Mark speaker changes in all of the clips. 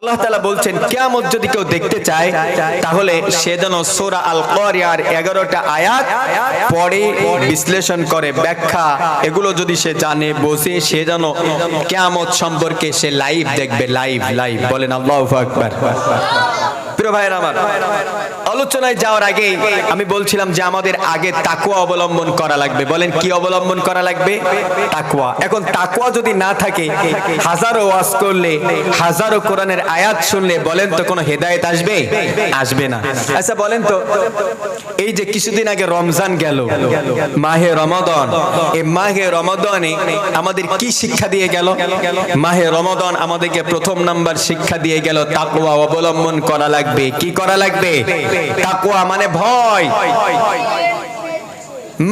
Speaker 1: আল্লাহ তাআলা বলছেন কিয়ামত যদি কেউ দেখতে চায় তাহলে সে যেন সূরা আল কারিয়ার 11টা আয়াত পড়ে বিশ্লেষণ করে ব্যাখ্যা এগুলো যদি সে জানে বোঝে সে যেন কিয়ামত সম্পর্কে সে লাইভ দেখবে লাইভ বলেন আল্লাহু আকবার। প্রিয় ভাইরা আমার, আলোচনায় যাওয়ার আগে আমি বলছিলাম যে আমাদের আগে তাকওয়া অবলম্বন করা লাগবে। বলেন কি অবলম্বন করা লাগবে? তাকওয়া। এখন তাকওয়া যদি না থাকে, হাজারো ওয়াজ করলে, হাজারো কোরআনের আয়াত শুনলে বলেন তো কোনো হেদায়েত আসবে? আসবে না। আচ্ছা বলেন তো, এই যে কিছুদিন আগে রমজান গেল, মাহে রমাদান, এই মাহে রমাদানে আমাদের কি শিক্ষা দিয়ে গেল? মাহে রমাদান আমাদেরকে প্রথম নাম্বার শিক্ষা দিয়ে গেল তাকওয়া অবলম্বন করা লাগবে। কি করা লাগবে? তাকওয়া মানে ভয়।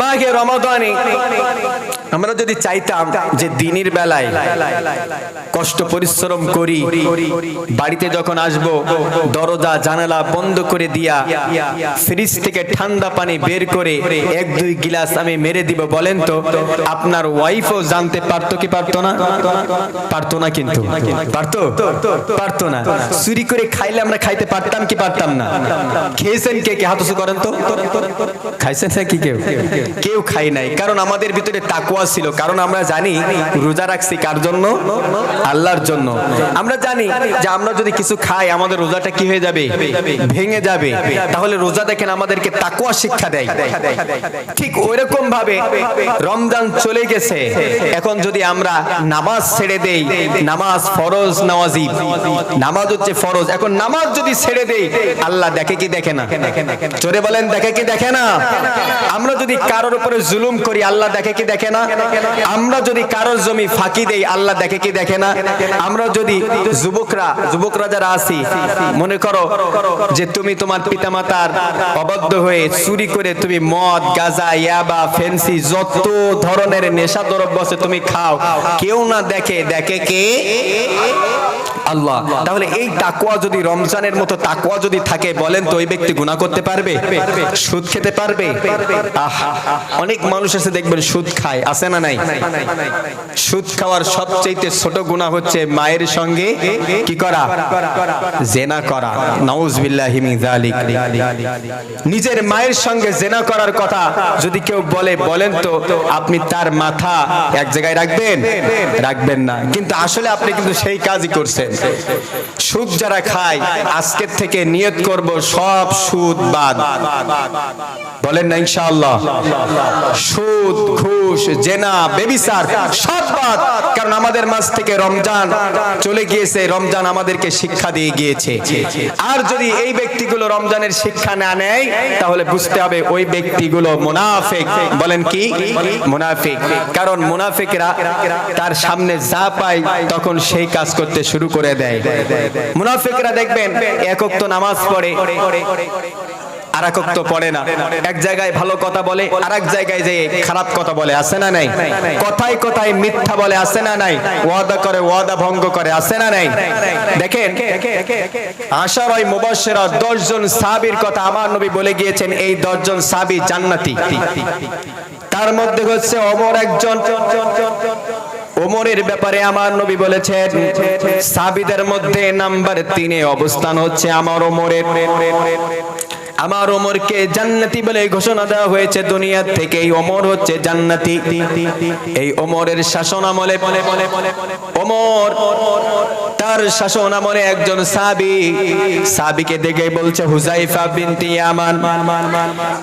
Speaker 1: মাহে রমাদানে আমরা যদি চাইতাম যে দিনের বেলায় কষ্ট পরিশ্রম করি, বাড়িতে যখন আসব দরজা জানালা বন্ধ করে দিয়া ফ্রিজ থেকে ঠান্ডা পানি বের করে 1-2 গিলাস আমি মেরে দিব, বলেন তো আপনার ওয়াইফও জানতে পারতো কি পারতো না? পারতো না। কিন্তু পারতো না। চুরি করে খাইলে আমরা খাইতে পারতাম কি পারতাম না? খেয়েছেন কে? হাত উঁচু করেন তো। খাইছেন নাকি? কেউ খাই নাই। কারণ আমাদের ভিতরে তাকওয়া ছিল। কারণ আমরা জানি রোজা রাখছি কার জন্য? আল্লাহর জন্য। আমরা জানি যে আমরা যদি কিছু খাই আমাদের রোজাটা কি হয়ে যাবে? ভেঙে যাবে। তাহলে রোজা দেখেন আমাদেরকে তাকওয়া শিক্ষা দেয়। ঠিক ওইরকম ভাবে রমজান চলে গেছে, এখন যদি আমরা নামাজ ছেড়ে দেই, নামাজ ফরজ না ওয়াজিব? নামাজ হচ্ছে ফরজ। এখন নামাজ যদি ছেড়ে দেই আল্লাহ দেখে কি দেখে না? জোরে বলেন দেখে কি দেখে না? আমরা যদি কারোর উপরে জুলুম করি আল্লাহ দেখে কি দেখে না? আমরা যদি কারোর জমি ফাঁকি দেই আল্লাহ দেখে কি দেখে না? আমরা যদি যুবকরা যারা আছি, মনে করো যে তুমি তোমার পিতামাতার অবাধ্য হয়ে চুরি করে তুমি মদ, গাঁজা, ইয়াবা, ফেন্সি যত ধরনের নেশা দ্রব্য আছে তুমি খাও, কেউ না দেখে, দেখে কে? আল্লাহ। তাহলে এই তাকওয়া যদি রমজানের মতো তাকওয়া যদি থাকে, বলেন তো ওই ব্যক্তি গুনাহ করতে পারবে? সুদ খেতে পারবে? অনেক মানুষ আছে দেখবেন সুদ খায়, আছে না নাই? সুদ খাওয়ার সবচেয়ে ছোট গুনাহ হচ্ছে মায়ের সঙ্গে কি করা? জিনা করা। নাউজুবিল্লাহি মিন যালিক। নিজের মায়ের সঙ্গে জিনা করার কথা যদি কেউ বলে, বলেন তো আপনি তার মাথা এক জায়গায় রাখবেন? রাখবেন না। কিন্তু আসলে আপনি কিন্তু সেই কাজই করছেন। সুদ যারা খায় আজকের থেকে নিয়ত করব সব সুদ বাদ। বলেন না ইনশাআল্লাহ? সুদ, ঘুষ, জেনা, ব্যভিচার সব বাদ। কারণ আমাদের মাঝ থেকে রমজান চলে গিয়েছে, রমজান আমাদেরকে শিক্ষা দিয়ে গিয়েছে। আর যদি এই ব্যক্তিগুলো রমজানের শিক্ষা না নেয় তাহলে বুঝতে হবে ওই ব্যক্তিগুলো মুনাফিক। বলেন কি? মুনাফিক। কারণ মুনাফিকরা তার সামনে যা পায় তখন সেই কাজ করতে শুরু করে দেয়। মুনাফিকরা দেখবেন এক ওয়াক্ত নামাজ পড়ে, আর এক ওয়াক্ত পড়ে না। এক জায়গায় ভালো কথা বলে, আর এক জায়গায় যে খারাপ কথা বলে, আছে না নাই? কথায় কথায় মিথ্যা বলে, আছে না নাই? ওয়াদা করে, ওয়াদা ভঙ্গ করে, আছে না নাই? দেখেন আশারায়ে মুবাশশিরা 10 জন সাহাবীর কথা আমার নবী বলে গিয়েছেন, এই 10 জন সাহাবী জান্নাতি। তার মধ্যে হচ্ছে ওমর একজন। ওমরের ব্যাপারে আমার নবী বলেছেন সাহাবীদের মধ্যে নাম্বার 3 এ অবস্থান হচ্ছে আমার ওমরের। আমার ওমরকে জান্নাতি বলে ঘোষণা দেওয়া হয়েছে দুনিয়া থেকে। এই ওমর হচ্ছে জান্নাতি। এই ওমরের শাসন আমলে ওমর তার শাসন আমলে একজন সাহাবীকে দেখে বলছে হুযায়ফা বিনতে ইয়ামান।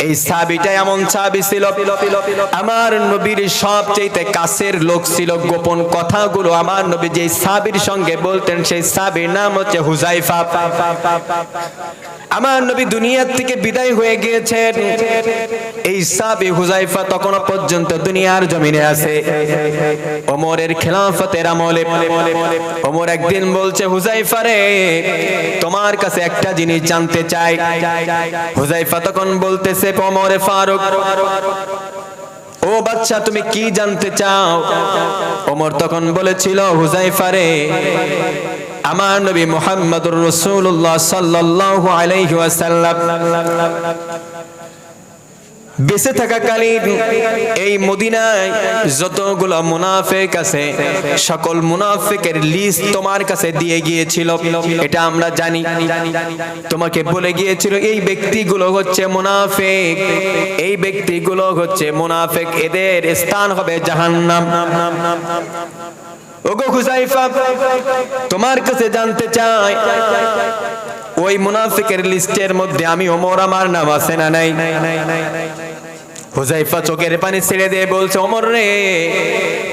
Speaker 1: এই সাহাবীটা এমন সাহাবী ছিল আমার নবীর সবচেয়ে কাছের লোক ছিল। গোপন কথাগুলো আমার নবী যে সাহাবীর সঙ্গে বলতেন সেই সাহাবীর নাম হচ্ছে হুযায়ফা। আমার নবী দুনিয়া থেকে বিদায় হয়ে গিয়েছেন। এই সাহাবী হুযায়ফা তখনও পর্যন্ত দুনিয়ার জমিনে আছে। ওমরের খেলাফতের আমলে ওমর একদিন বলছে হুযায়ফা রে, তোমার কাছে একটা জিনিস জানতে চাই। হুযায়ফা তখন বলতেছে ওমরে ফারুক, ও বাচ্চা তুমি কি জানতে চাও? ওমর তখন বলেছিল হুযায়ফা রে, আমার নবী মুহাম্মদুর রাসূলুল্লাহ সাল্লাল্লাহু আলাইহি ওয়াসাল্লাম বেঁচে থাকাকালীন এই মদিনায় যতগুলো মুনাফিক আছে সকল মুনাফিকের লিস্ট তোমার কাছে দিয়ে গিয়েছিল, এটা আমরা জানি। তোমাকে বলে গিয়েছিল এই ব্যক্তিগুলো হচ্ছে মুনাফিক, এই ব্যক্তিগুলো হচ্ছে মুনাফিক, এদের স্থান হবে জাহান্নাম। ওগো হুযায়ফা, তোমার কাছে জানতে চাই ওই মুনাফিকের লিস্টের মধ্যে আমি ওমর আমার নাম আছে না নাই? হুযায়ফা চোখের পানি ছেড়ে দিয়ে বলছে, ওমর রে,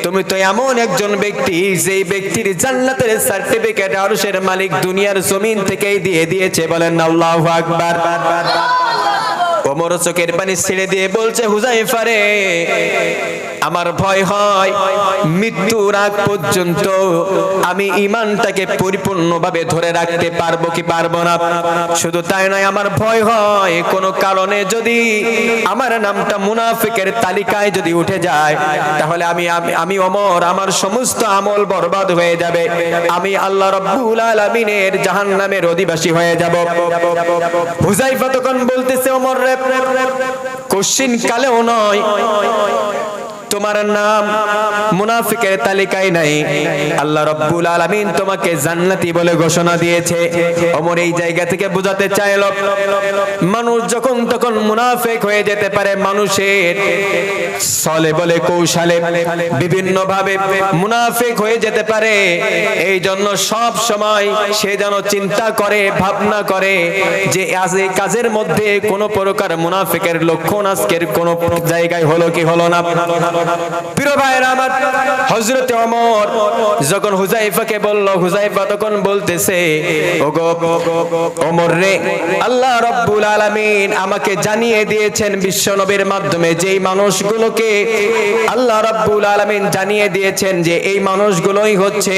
Speaker 1: তুমি তো এমন একজন ব্যক্তি যেই ব্যক্তির জান্নাতের সার্টিফিকেট আরশের মালিক দুনিয়ার জমিন থেকেই দিয়ে দিয়েছে। বলেন আল্লাহু আকবার। ওমর চোখের পানি ছেড়ে দিয়ে বলছে, হুযায়ফা রে, আমার ভয় হয় মৃত্যুর আগ পর্যন্ত আমি ঈমানটাকে পরিপূর্ণভাবে ধরে রাখতে পারবো কি পারবো না। শুধু তাই নয়, আমার ভয় হয় কোনো কারণে যদি আমার নামটা মুনাফিকের তালিকায় যদি উঠে যায়, তাহলে আমি ওমর আমার সমস্ত আমল বরবাদ হয়ে যাবে, আমি আল্লাহ রাব্বুল আলামিনের জাহান্নামের অধিবাসী হয়ে যাব। হুযায়ফা তখন বলতেছে, ওমর রে, কোশ্চিন কালেও নয় তোমার নাম মুনাফিকের তালিকায় নাই, আল্লাহ রাব্বুল আলামিন তোমাকে জান্নাতি বলে ঘোষণা দিয়েছে। ওমর এই জায়গা থেকে বোঝাতে চাইল, মানুষ যখন তখন মুনাফিক হয়ে যেতে পারে, মানুষের ছলে বলে কৌশলে বিভিন্ন ভাবে মুনাফিক হয়ে যেতে পারে। এই জন্য সব সময় সে যেন চিন্তা করে, ভাবনা করে যে আজ এই কাজের মধ্যে কোনো প্রকার মুনাফিকের লক্ষণ আজকের কোন জায়গায় হলো কি হলো না। প্রিয় ভাইরা আমার, হযরত ওমর যখন হুযায়ফাকে বলল, হুযায়ফা তখন বলতেছে, ওগো ওমর রে, আল্লাহ রাব্বুল আলামিন আমাকে জানিয়ে দিয়েছেন বিশ্বনবীর মাধ্যমে, যেই মানুষগুলোকে আল্লাহ রাব্বুল আলামিন জানিয়ে দিয়েছেন যে এই মানুষগুলোই হচ্ছে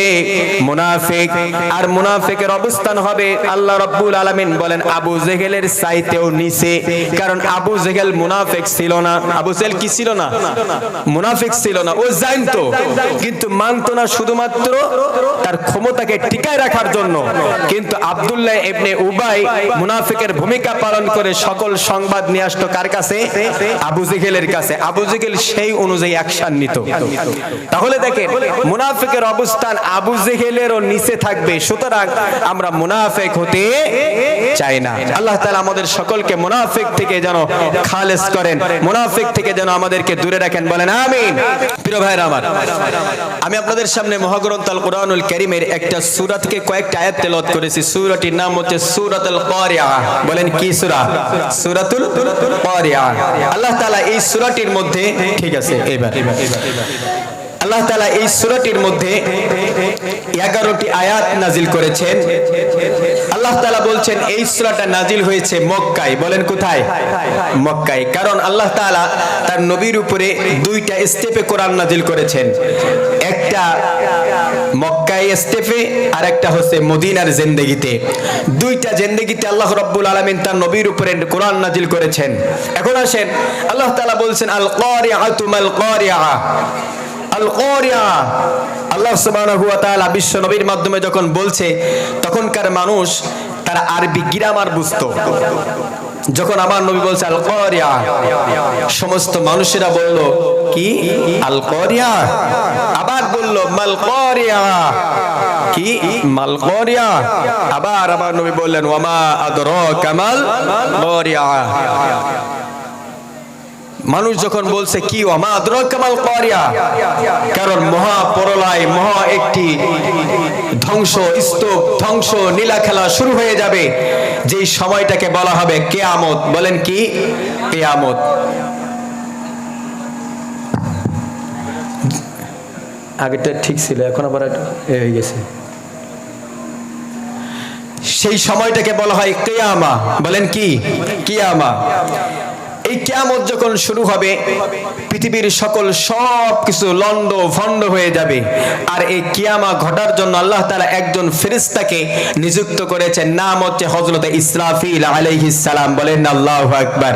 Speaker 1: মুনাফিক, আর মুনাফিকের অবস্থান হবে আল্লাহ রাব্বুল আলামিন বলেন আবু জেহেলের চাইতেও নিচে। কারণ আবু জেহেল মুনাফিক ছিল না। আবু জেহেল কি ছিল না? মুনাফিক ছিল না। ও জানতো কিন্তু মানতো না, শুধুমাত্র তার ক্ষমতাকে টিকায় রাখার জন্য। কিন্তু আব্দুল্লাহ ইবনে উবাই মুনাফিকের ভূমিকা পালন করে সকল সংবাদ নিয়ে আসতো কার কাছে? আবু জেহেলের কাছে। আবু জেহেল সেই অনুযায়ী অ্যাকশন নিত। তাহলে দেখেন, মুনাফিকের অবস্থান আবু জেহেলেরও নিচে থাকবে। সুতরাং আমরা মুনাফিক হতে চাই না। আল্লাহ তাআলা আমাদের সকলকে মুনাফিক থেকে যেন খালেস করেন, মুনাফিক থেকে যেন আমাদেরকে দূরে রাখেন। বলেন আমিন। প্রিয় ভাইরা আমার, আমি আপনাদের সামনে মহাগ্রন্থ আল কোরআনুল কারীমের একটা সূরা থেকে কয়েকটা আয়াত তেলাওয়াত করেছি। সূরাটির নাম হচ্ছে সূরাতুল কারিয়া। বলেন কি সূরা? সূরাতুল কারিয়া। আল্লাহ তাআলা এই সূরাটির মধ্যে, ঠিক আছে এবার আল্লাহ তাআলা এই সূরাটির মধ্যে 11টি আয়াত নাজিল করেছেন। আল্লাহ তাআলা বলছেন এই সূরাটা নাজিল হয়েছে মক্কায়। বলেন কোথায়? মক্কায়। কারণ আল্লাহ তাআলা তার নবীর উপরে দুইটা স্টেপে কোরআন নাজিল করেছেন, একটা মক্কায় স্টেপে আর একটা হচ্ছে মদিনার জিন্দেগিতে। দুইটা জিন্দেগিতে আল্লাহ রাব্বুল আলামিন তার নবীর উপরে কোরআন নাজিল করেছেন। এখন আসেন, আল্লাহ তাআলা বলছেন আল কারিআতু মাল কারিআ। আল কারিআ আল্লাহ সুবহানাহু ওয়া তাআলা বিশ্ব নবীর মাধ্যমে যখন বলছে, তখনকার মানুষ তারা আরবি গ্রামার বুঝতো। যখন আমার নবী বলছে আল কারিআ, সমস্ত মানুষেরা বলল কি আল কারিআ, আবার বলল মাল কারিআ, কি মাল কারিআ। আবার আমার নবী বললেন ওয়ামা আদরাকা মাল কারিআ। মানুষ যখন বলছে কি ওয়ামা আদরাকা মাল কারিআ, কারণ মহা প্রলয়, মহা একটি ধ্বংস স্তূপ, ধ্বংস নীলা খেলা শুরু হয়ে যাবে, যেই সময়টাকে বলা হবে কিয়ামত। বলেন কি? কিয়ামত। আগেটা ঠিক ছিল, এখন আবার হয়ে গেছে। সেই সময়টাকে বলা হয় কিয়ামা। বলেন কি? কিয়ামা। এই কিয়ামত যখন শুরু হবে, পৃথিবীর সকল সব কিছু লন্ড ভন্ড হয়ে যাবে। আর এই কিয়ামা ঘটার জন্য আল্লাহ তাআলা একজন ফেরেশতাকে নিযুক্ত করেছেন, নাম হচ্ছে হযরত ইসরাফিল আলাইহিস সালাম। বলেন আল্লাহু আকবার।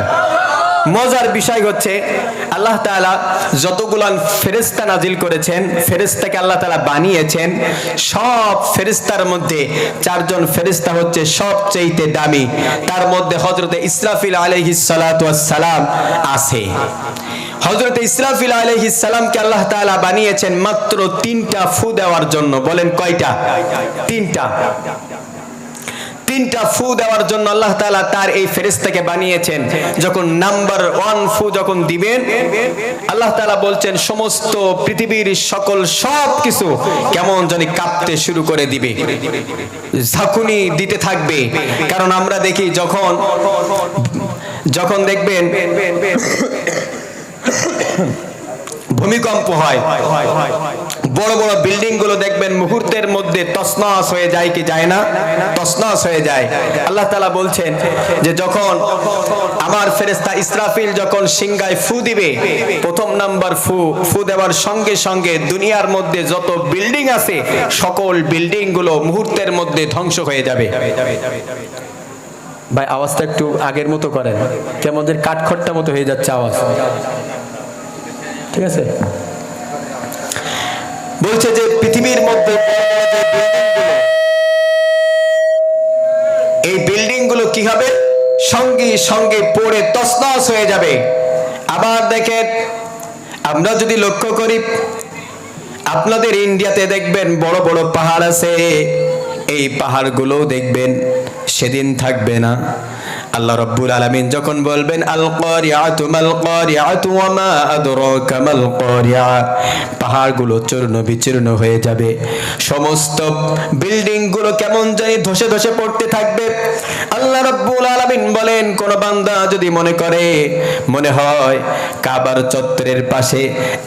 Speaker 1: মজার বিষয় হচ্ছে আল্লাহ তাআলা যতগুলান ফেরেশতা নাজিল করেছেন, ফেরেশতাকে আল্লাহ তাআলা বানিয়েছেন, সব ফেরেশতার মধ্যে চারজন ফেরেশতা হচ্ছে সবচেয়ে দামি। তার মধ্যে হযরত ইসরাফিল আলাইহিস সালাতু ওয়াস সালাম আছে। হযরত ইসরাফিল আলাইহিস সালামকে আল্লাহ তাআলা বানিয়েছেন মাত্র 3টা ফু দেওয়ার জন্য। বলেন কয়টা? 3টা ফু দেওয়ার জন্য আল্লাহ তাআলা তার এই ফেরেশতাকে বানিয়েছেন। যখন নাম্বার 1 ফু যখন দিবেন, আল্লাহ তাআলা বলছেন সমস্ত পৃথিবীর সকল সবকিছু কেমন জানি কাঁপতে শুরু করে দিবে, ঝাঁকুনি দিতে থাকবে। কারণ আমরা দেখি যখন দেখবেন ভূমিকম্প হয়, বড় বড় বিল্ডিং গুলো দেখবেন মুহূর্তের মধ্যে তছনছ হয়ে যায়, কি যায় না? তছনছ হয়ে যায়। আল্লাহ তাআলা বলছেন যে যখন আমার ফেরেশতা ইসরাফিল যখন সিংহায় ফু দিবে, প্রথম নাম্বার ফু দেওয়ার সঙ্গে সঙ্গে দুনিয়ার মধ্যে যত বিল্ডিং আছে সকল বিল্ডিং গুলো মুহূর্তের মধ্যে ধ্বংস হয়ে যাবে। ভাই আওয়াজটা একটু আগের মতো করেন, কেমন কাঠখড়টা মতো হয়ে যাচ্ছে আওয়াজ। ঠিক আছে? বলছে যে পৃথিবীর মধ্যে এই বিল্ডিং গুলো কি হবে? সঙ্গে সঙ্গে পড়ে তছনছ হয়ে যাবে। আবার দেখেন, আমরা যদি লক্ষ্য করি, আপনাদের ইন্ডিয়াতে দেখবেন বড় বড় পাহাড় আছে, এই পাহাড়গুলো দেখবেন সেদিন থাকবে না। আল্লাহ রাব্বুল আলামিন যখন বলবেন আল কারিআতু মাল কারিআতু ওয়া মা আদরাকা মাল কারিআ, পাহাড়গুলো চূর্ণ বিচূর্ণ হয়ে যাবে, সমস্ত বিল্ডিং গুলো কেমন জানি ধসে ধসে পড়তে থাকবে। আল্লাহ রাব্বুল আলামিন বলেন, কোন বান্দা যদি মনে হয় কাবার চত্বরের পাশে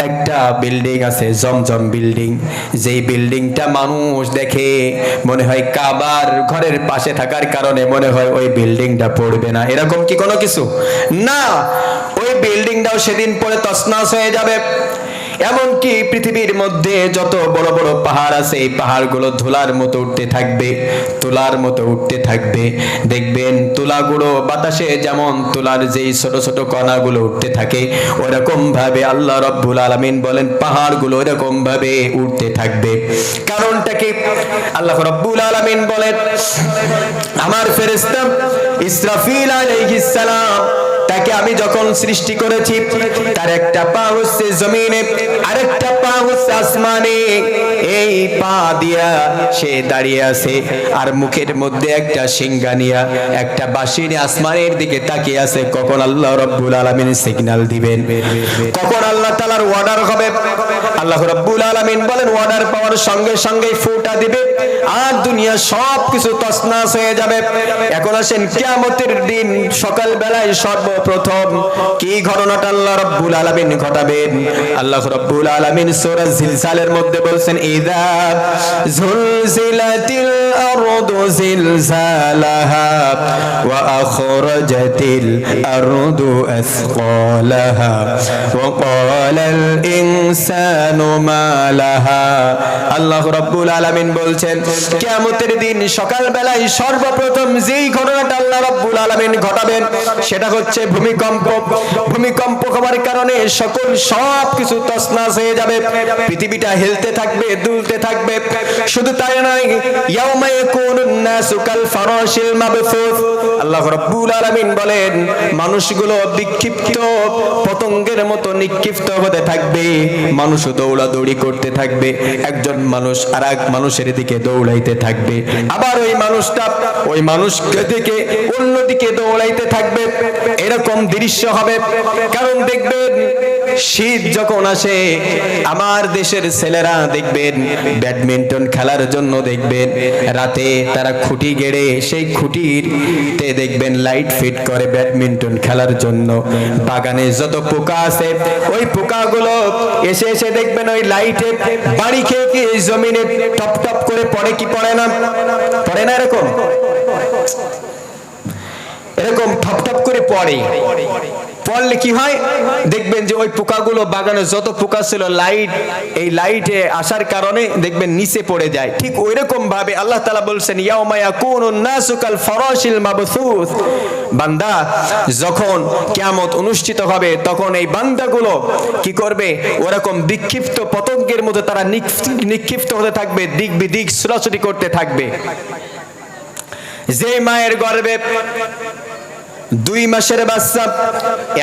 Speaker 1: একটা বিল্ডিং আছে, জমজম বিল্ডিং, যেই বিল্ডিংটা মানুষ দেখে মনে হয় কাবার ঘরের পাশে থাকার কারণে মনে হয় ওই বিল্ডিংটা পড়বে না, এরকম কি কোনো কিছু না? ওই বিল্ডিংটাও সেদিন পড়ে তছনছ হয়ে যাবে। এমনকি পৃথিবীর মধ্যে যত বড় বড় পাহাড় আছে, এই পাহাড়গুলো ধুলার মতো উঠতে থাকবে, তুলার মতো উঠতে থাকবে। দেখবেন তুলাগুলো বাতাসে যেমন তুলার যেই ছোট ছোট কণাগুলো উঠতে থাকে, ওরকম ভাবে আল্লাহ রাব্বুল আলামিন বলেন পাহাড়গুলো ওরকম ভাবে উঠতে থাকবে। কারণটা কি? আল্লাহ রাব্বুল আলামিন বলেন, আমার ফেরেশতা ইসরাফিল আলাইহিস সালাম তাকে আমি যখন সৃষ্টি করেছি, তার একটা পা হচ্ছে জমিনে, আরেকটা পা হচ্ছে আসমানে। এই পা দিয়া সে দাঁড়িয়ে আছে, আর মুখের মধ্যে একটা সিংহা নিয়া একটা বাঁশি নিয়ে আসমানের দিকে তাকিয়ে আছে। কখন আল্লাহ রাব্বুল আলামিন সিগন্যাল দিবেন, কখন আল্লাহ তাআলার অর্ডার হবে। আল্লাহ রাব্বুল আলামিন বলেন অর্ডার পাওয়ার সঙ্গে সঙ্গে ফুটা দিবে, আর দুনিয়া সব কিছু তছনছ হয়ে যাবে। এখন আসেন কিয়ামতের দিন সকাল বেলায় সর্বপ্রথম কি ঘটনাটা আল্লাহ রাব্বুল আলামিন ঘটাবেন? আল্লাহ রাব্বুল আলামিন সূরা জিলজালের মধ্যে বলছেন, ইযা যুলজিলাতিল আরদু জিলজালাহা ওয়া আখরাজাতিল আরদু আসকালাহা ওয়া ক্বালাল ইনসানু মা লাহা। আল্লাহ রাব্বুল আলামিন বলছেন কিয়ামতের দিন সকাল বেলায় সর্বপ্রথম যেই ঘটনাটা আল্লাহ রাব্বুল আলামিন ঘটাবেন সেটা হচ্ছে ভূমিকম্প। ভূমিকম্প হওয়ার কারণে সকল সবকিছু তছনছ হয়ে যাবে, পৃথিবীটা হেলতে থাকবে, দুলতে থাকবে। শুধু তাই নয়, ইয়াউমা ইয়াকুনুন নাসু কাল ফারাশিল মাবসুস। আল্লাহ রাব্বুল আলামিন বলেন মানুষগুলো বিক্ষিপ্ত পতঙ্গের মতো নিক্ষিপ্ত হতে থাকবে, মানুষ দৌড়াদৌড়ি করতে থাকবে, একজন মানুষ আরেক মানুষের দিকে দৌড়াইতে থাকবে, আবার ওই মানুষটা ওই মানুষকে দিকে অন্যদিকে দৌড়াইতে থাকবে। এরকম দৃশ্য হবে। কারণ দেখবেন শীত যখন আসে, আমার দেশের ছেলেরা দেখবেন ব্যাডমিন্টন খেলার জন্য দেখবেন রাতে তারা খুঁটি গেড়ে সেই খুঁটিতে দেখবেন লাইট ফিট করে ব্যাডমিন্টন খেলার জন্য। বাগানে যত পোকা আছে ওই পোকাগুলো এসে এসে দেখবেন ওই লাইটে বাড়ি খেয়ে কি জমিনে টপ টপ করে পড়ে কি পড়ে না? পড়ে না? এরকম ঠপ ঠপ করে পড়ে। পড়লে কি হয় দেখবেন যে ওই পোকাগুলো বাগানে যত পোকা ছিল এই লাইটে আসার কারণে দেখবেন নিচে পড়ে যায়। ঠিক ওইরকম ভাবে আল্লাহ তাআলা বলছেন ইয়াউমা ইয়াকুনুন নাসু কাল ফারাশিল মাবসুস, বান্দা যখন কিয়ামত অনুষ্ঠিত হবে তখন এই বান্দাগুলো কি করবে, ওরকম বিক্ষিপ্ত পতঙ্গের মতো তারা নিক্ষিপ্ত হতে থাকবে, দিক বিদিক ছোটাছুটি করতে থাকবে। যে মায়ের গর্ভে 2 মাসের বাচ্চা,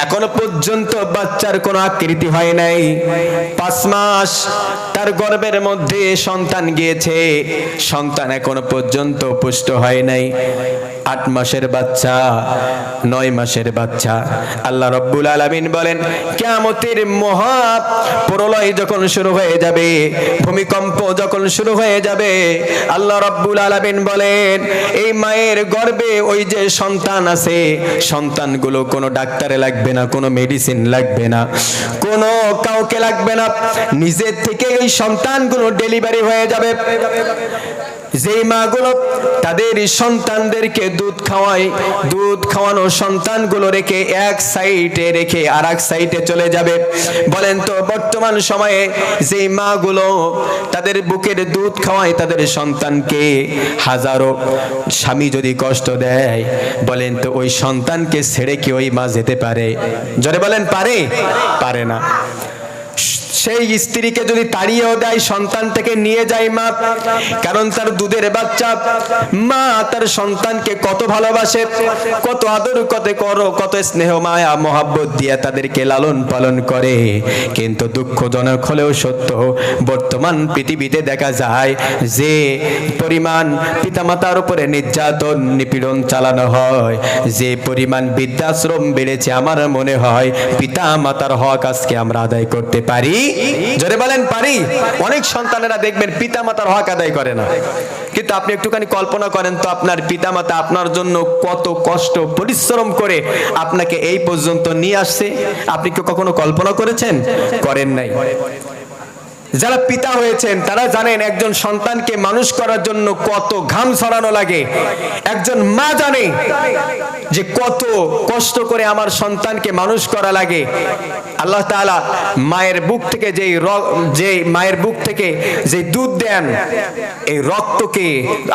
Speaker 1: এখনো পর্যন্ত বাচ্চার কোনো আকৃতি হয় নাই, 5 মাস তার গর্ভের মধ্যে সন্তান গিয়েছে, সন্তান এখনো পর্যন্ত পুষ্ট হয় নাই, 8 মাসের বাচ্চা, 9 মাসের বাচ্চা। আল্লাহ রাব্বুল আলামিন বলেন কিয়ামতের মহা প্রলয় যখন শুরু হয়ে যাবে, ভূমিকম্প যখন শুরু হয়ে যাবে, আল্লাহ রাব্বুল আলামিন বলেন এই মায়ের গর্ভে ওই যে সন্তান আছে, সন্তানগুলো কোনো ডাক্তারে লাগবে না, কোনো মেডিসিন লাগবে না, কোনো কাউকে লাগবে না, নিজের থেকে এই সন্তানগুলো ডেলিভারি হয়ে যাবে। যেই মাগুলো তাদের সন্তানদেরকে দুধ খাওয়ায়, দুধ খাওয়ানো সন্তানগুলো রেখে এক সাইডে রেখে আর এক সাইডে চলে যাবে। বলেন তো বর্তমান সময়ে যেই মাগুলো তাদের বুকের দুধ খাওয়ায় তাদের সন্তানকে, হাজারো স্বামী যদি কষ্ট দেয়, বলেন তো ওই সন্তানকে ছেড়ে কি ওই মা যেতে পারে? জোরে বলেন পারে? পারে না। সেই স্ত্রীকে যদি তাড়িয়েও দেয়, সন্তান থেকে নিয়ে যায় মা, কারণ তার দুধের বাচ্চা। মা তার সন্তানকে কত ভালোবাসে, কত আদর কত স্নেহ মায়া মহাব্বত দিয়ে তাদেরকে লালন পালন করে। কিন্তু দুঃখজনক হলেও সত্য, বর্তমান পৃথিবীতে দেখা যায় যে পরিমাণ পিতামাতার উপরে নির্যাতন নিপীড়ন চালানো হয়, যে পরিমাণ বৃদ্ধাশ্রম বেড়েছে, আমার মনে হয় পিতা মাতার হক আজকে আমরা আদায় করতে পারি। জোরে বলেন পারি? অনেক সন্তানেরা দেখবেন পিতা মাতার হক আদায় করে না। কিন্তু আপনি একটুখানি কল্পনা করেন তো, আপনার পিতা মাতা আপনার জন্য কত কষ্ট পরিশ্রম করে আপনাকে এই পর্যন্ত নিয়ে আসছে, আপনি কি কখনো কল্পনা করেছেন? করেন নাই। যারা পিতা হয়েছেন তারা জানেন একজন সন্তানকে মানুষ করার জন্য কত ঘাম ছড়ানো লাগে। একজন মা জানে যে কত কষ্ট করে আমার সন্তানকে মানুষ করা লাগে। আল্লাহ তাআলা মায়ের বুক থেকে মায়ের বুক থেকে যে দুধ দেন, এই রক্তকে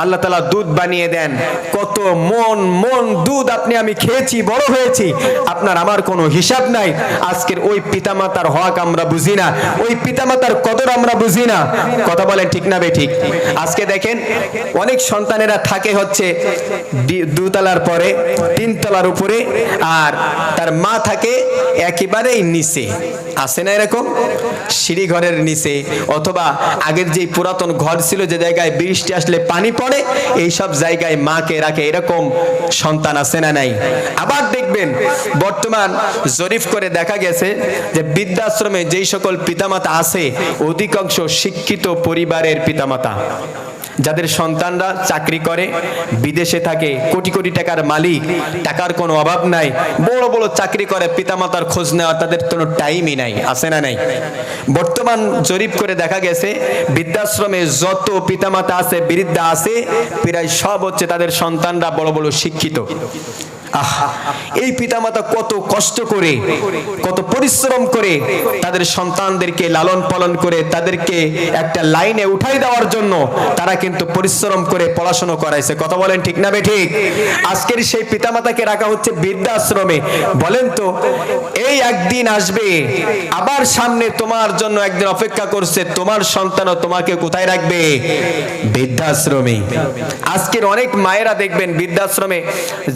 Speaker 1: আল্লাহ তাআলা দুধ বানিয়ে দেন। কত মন দুধ আপনি আমি খেয়েছি, বড় হয়েছি, আপনার আমার কোনো হিসাব নাই। আজকের ওই পিতামাতার হক আমরা বুঝি না, ওই পিতামাতার কদর আমরা বুঝি না। কথা বলেন ঠিক না বে ঠিক? আজকে দেখেন অনেক সন্তানেরা থাকে হচ্ছে 2 তলার পরে 3 তলার উপরে, আর তার মা থাকে একেবারেই নিচে। আছে না এরকম? সিঁড়ি ঘরের নিচে, অথবা আগের যে পুরাতন ঘর ছিল যে জায়গায় বৃষ্টি আসলে পানি পড়ে, এই সব জায়গায় মাকে রাখে, এরকম সন্তান আছে না নাই? আবার দেখবেন বর্তমান জরিপ করে দেখা গেছে যে বৃদ্ধাশ্রমে যেই সকল পিতামাতা আছে অধিকাংশ শিক্ষিত পরিবারের পিতামাতা, যাদের সন্তানরা চাকরি করে, বিদেশে থাকে, কোটি কোটি টাকার মালিক, টাকার কোনো অভাব নাই, বড় বড় চাকরি করে, পিতামাতার খোঁজ নেওয়ার তাদের কোনো টাইমই নাই। আছে না নাই? বর্তমান জরিপ করে দেখা গেছে বৃদ্ধাশ্রমে যত পিতামাতা আছে, বৃদ্ধা আছে, প্রায় সব হচ্ছে তাদের সন্তানরা বড় বড় শিক্ষিত। এই পিতামাতা কত কষ্ট করে, কত পরিশ্রম করে তাদের সন্তানদেরকে লালন পালন করে তাদেরকে একটা লাইনে উঠাই দেওয়ার জন্য তারা কিন্তু পরিশ্রম করে পড়াশোনা করাইছে। কথা বলেন ঠিক না বে ঠিক? আজকের সেই পিতামাতাকে রাখা হচ্ছে বৃদ্ধাশ্রমে। বলেন তো এই একদিন আসবে, আবার সামনে তোমার জন্য একদিন অপেক্ষা করছে, তোমার সন্তানও তোমাকে কোথায় রাখবে? বৃদ্ধাশ্রমে। আজকের অনেক মায়েরা দেখবেন বৃদ্ধাশ্রমে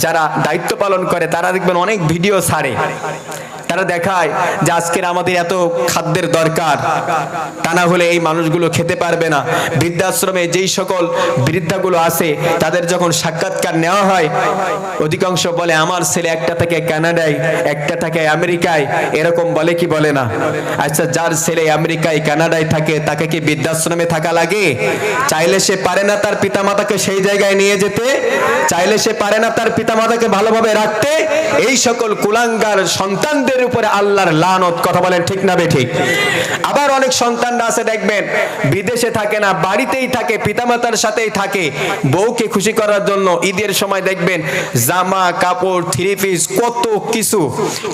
Speaker 1: যারা দায়িত্ব পালন করে, তারা দেখবেন অনেক ভিডিও ছাড়ে, তারা দেখায় যে আজকের আমাদের এত খাদ্যের দরকার, তা না হলে এই মানুষগুলো খেতে পারবে না। বৃদ্ধাশ্রমে যেই সকল বৃদ্ধাগুলো আছে তাদের যখন সাক্ষাৎকার নেওয়া হয়, অধিকাংশ বলে আমার ছেলে একটা থেকে কানাডায়, একটা থাকে আমেরিকায়, এরকম বলে কি বলে না? আচ্ছা, যার ছেলে আমেরিকায় কানাডায় থাকে তাকে কি বৃদ্ধাশ্রমে থাকা লাগে? চাইলে সে পারে না তার পিতামাতাকে সেই জায়গায় নিয়ে যেতে? চাইলে সে পারে না তার পিতামাতাকে ভালোভাবে রাখতে? এই সকল কুলাঙ্গার সন্তানদের সন্তানের উপরে আল্লাহর লানত। কথা বলেন ঠিক না বেঠিক? আবার অনেক সন্তানরা আছে দেখবেন বিদেশে থাকে না, বাড়িতেই থাকে, পিতামাতার সাথেই থাকে, বউকে খুশি করার জন্য ঈদের সময় দেখবেন জামা কাপড়, থ্রি পিস, কত কিছু,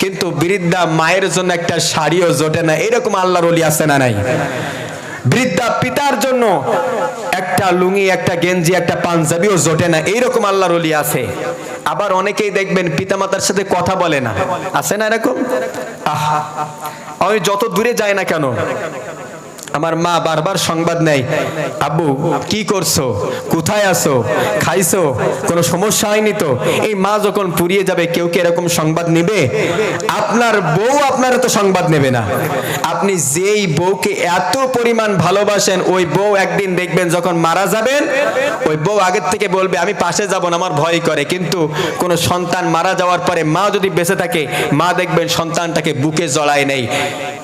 Speaker 1: কিন্তু বৃদ্ধা মায়ের জন্য একটা শাড়িও জোটে না। এরকম আল্লাহর ওলি আছে না নাই? বৃদ্ধা পিতার জন্য একটা লুঙ্গি, একটা গেঞ্জি, একটা পাঞ্জাবিও জোটে না, এইরকম আল্লাহর ওলি আছে। আবার অনেকেই দেখবেন পিতামাতার সাথে কথা বলে না, আছে না এরকম? আহা, আমি যত দূরে যাই না কেন আমার মা বারবার সংবাদ নেয়, আব্বু কি করছো, কোথায় আছো, খাইছো, কোনো সমস্যা হয়নি তো? এই মা যখন পুড়িয়ে যাবে কেউ কি এরকম সংবাদ নেবে? আপনার বউ আপনার তো সংবাদ নেবে না। আপনি যেই বউকে এত পরিমাণ ভালোবাসেন, ওই বউ একদিন দেখবেন যখন মারা যাবেন, ওই বউ আগের থেকে বলবে আমি পাশে যাব না, আমার ভয় করে। কিন্তু কোন সন্তান মারা যাওয়ার পরে মা যদি বেঁচে থাকে, মা দেখবেন সন্তানটাকে বুকে জড়ায় নেই,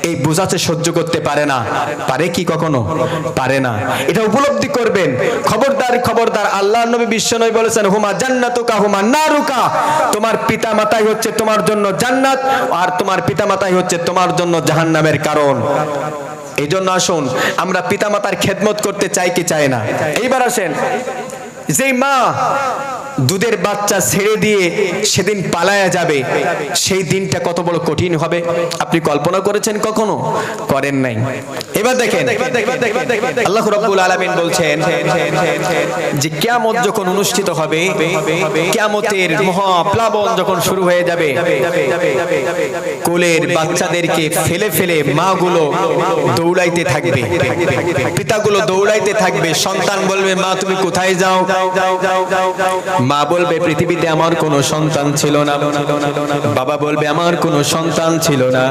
Speaker 1: এই বোঝাতে সহ্য করতে পারে না। পারে কি কখনো? পারে না। এটা উপলব্ধি করবেন। খবরদার খবরদার, আল্লাহর নবী বিশ্বনবী বলেছেন হুমা জান্নাতুকা হুমা নারুকা, তোমার পিতামাতাই হচ্ছে তোমার জন্য জান্নাত, আর তোমার পিতামাতাই হচ্ছে তোমার জন্য জাহান্নামের কারণ। এই জন্য আসুন আমরা পিতামাতার খেদমত করতে চাই কি চাই না? এইবার আসেন, যেই মা দুধের বাচ্চা ছেড়ে দিয়ে সেদিন পালায়া যাবে, সেই দিনটা কত বড় কঠিন হবে আপনি কল্পনা করেছেন কখনো? করেন নাই। এবার দেখেন আল্লাহ রাব্বুল আলামিন বলছেন যে কিয়ামত যখন অনুষ্ঠিত হবে, কিয়ামতের মহাপ্লাবন যখন শুরু হয়ে যাবে, কোলের বাচ্চাদেরকে ফেলে ফেলে মাগুলো দৌড়াইতে থাকবে, পিতাগুলো দৌড়াইতে থাকবে। সন্তান বলবে মা তুমি কোথায় যাও? মা বলবে পৃথিবীতে আমার কোনো সন্তান ছিল না। বাবা বলবে আমার কোনো সন্তান ছিল না।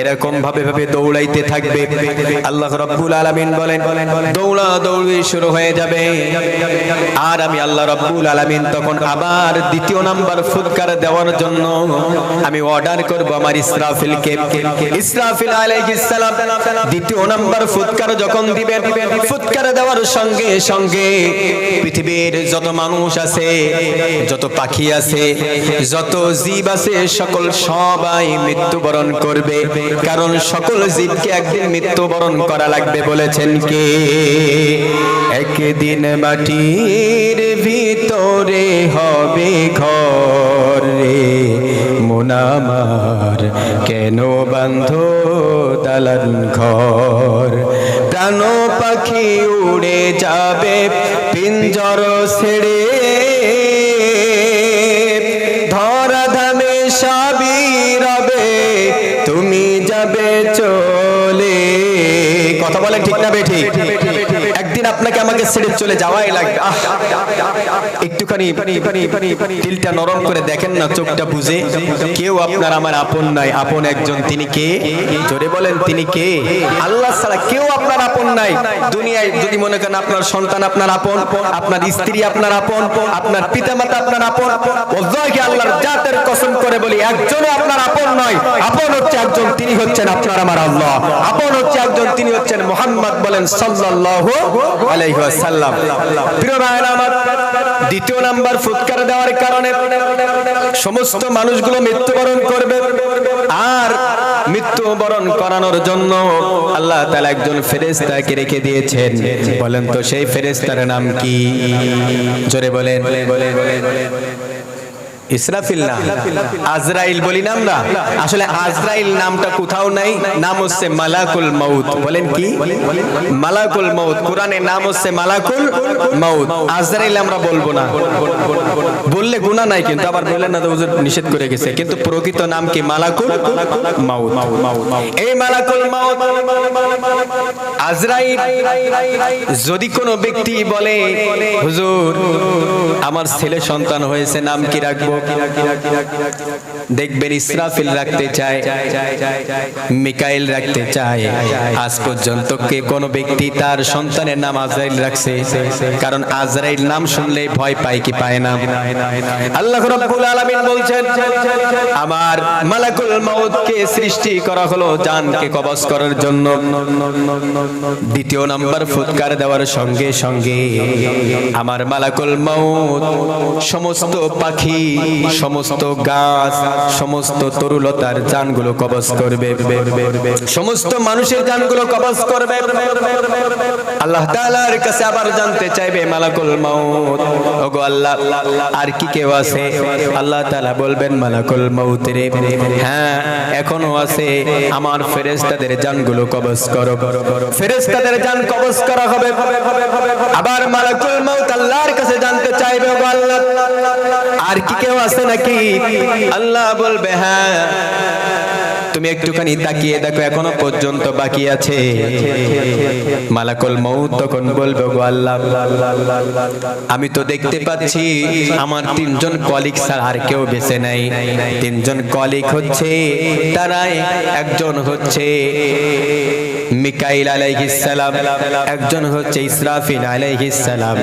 Speaker 1: এরকম ভাবে ভাবে দৌড়াইতে থাকবে। আল্লাহ রাব্বুল আলামিন বলেন দৌড়া দৌড়ি শুরু হয়ে যাবে। আর আমি আল্লাহ রাব্বুল আলামিন তখন আবার দ্বিতীয় নাম্বার ফুৎকার দেওয়ার জন্য আমি অর্ডার করব আমার ইসরাফিলকে। ইসরাফিল আলাইহিস সালাম দ্বিতীয় নাম্বার ফুৎকার যখন দিবেন, ফুৎকার দেওয়ার সঙ্গে সঙ্গে পৃথিবীর যত মানুষ আছে, যত পাখি আছে, যত জীব আছে, সকল সবাই মৃত্যুবরণ করবে। কারণ সকল জীবকে একদিন মৃত্যুবরণ করা লাগবে। বলেছেন কে? একদিন মাটির ভিতরে হবে ঘর রে, মন আমার কেন বাঁধো দালান ঘর। প্রাণ পাখি উড়ে যাবে পিঞ্জর ছেড়ে, ধরা ধামে সবই রবে, তুমি যাবে চলে। কথা বলেন ঠিক না বেঠিক? একদিন আপনাকে আমাকে ছেড়ে চলে যাওয়াই লাগবে। একটুখানি দিলটা নরম করে দেখেন না, চোখটা বুঝে। কেউ আপনার আমার আপন নাই, আপন একজন, তিনি কে? জোরে বলেন তিনি কে? আল্লাহ ছাড়া কেউ আপনার আপন নাই। দুনিয়ায় যদি মনে করেন আপনার সন্তান আপনার আপন, আপনার স্ত্রী আপনার আপন, আপনার পিতামাতা আপনার আপন, ওয়াল্লাহি আল্লাহর জাতের কসম করে বলি একজনও আপনার আপন নয়। আপন হচ্ছে একজন, তিনি হচ্ছেন আপনার আমার আল্লাহ। আপন হচ্ছে একজন, তিনি হচ্ছেন মুহাম্মদ বলেন সাল্লাল্লাহু আলাইহি ওয়াসাল্লাম। প্রিয় ভাইরা আমার, দ্বিতীয় নাম্বার ফুৎকার দেওয়ার কারণে সমস্ত মানুষগুলো মৃত্যুবরণ করবে। আর মৃত্যুবরণ করানোর জন্য আল্লাহ তাআলা একজন ফেরেশতাকে রেখে দিয়েছেন। বলেন তো সেই ফেরেশতার নাম কি? জোরে বলেন। ইসরাফিল না, আজরাইল বলি না আমরা। আসলে আজরাইল নামটা কোথাও নাই, নাম হচ্ছে মালাকুল মউত। বলেন কি? মালাকুল মউত। কোরআনে নাম হচ্ছে মালাকুল মউত। আজরাইল আমরা বলবো না, বললে গুনাহ নাই, কিন্তু আবার বললেন না তো হুজুর নিষেধ করে গেছে। কিন্তু প্রকৃত নাম কি? মালাকুল মউত। এই মালাকুল মউত আজরাইল যদি কোনো ব্যক্তি বলে হুজুর আমার ছেলে সন্তান হয়েছে, নাম কি রাখবো? দেখবেন ইসরাফিল রাখতে চায়, মিকাইল রাখতে চায়। আজ পর্যন্ত কে কোনো ব্যক্তি তার সন্তানের নাম আজরাইল রাখছে? কারণ আজরাইল নাম শুনলে ভয় পায় কি পায় না? আল্লাহ রাব্বুল আলামিন বলছেন আমার মালাকুল মউতকে সৃষ্টি করা হলো জানকে কবজ করার জন্য। দ্বিতীয় নাম্বার ফুৎকার দেওয়ার সঙ্গে সঙ্গে আমার মালাকুল মউত সমস্ত পাখি, সমস্ত গাছ, সমস্ত তরুলতার জানগুলো কবজ করবে, সমস্ত মানুষের জানগুলো কবজ করবে। আল্লাহ তাআলার কাছে আবার জানতে চাইবে মালাকুল মাউত, ওগো আল্লাহ আর কি কেউ আছে? আল্লাহ তাআলা বলবেন মালাকুল মাউত রে, হ্যাঁ এখনো আছে, আমার ফেরেশতাদের জানগুলো কবজ করো। ফেরেশতাদের জান কবজ করা হবে। আবার মালাকুল মাউত আল্লাহর কাছে জানতে চাইবে, ওগো আল্লাহ আর কি কেউ আছে নাকি? আল্লাহ বলবে হ্যাঁ, তুমি একটুখানি তাকিয়ে দেখো এখনো পর্যন্ত বাকি আছে। মালাকুল মাউত তখন বলবে, গো আল্লাহ আমি তো দেখতে পাচ্ছি আমার তিনজন কলিগ ছাড়া আর কেউ বেঁচে নাই। তিনজন কলিগ হচ্ছে, তারাই একজন হচ্ছে মিকাইল আলাইহিস সালাম, একজন হচ্ছে ইসরাফিল আলাইহিস সালাম,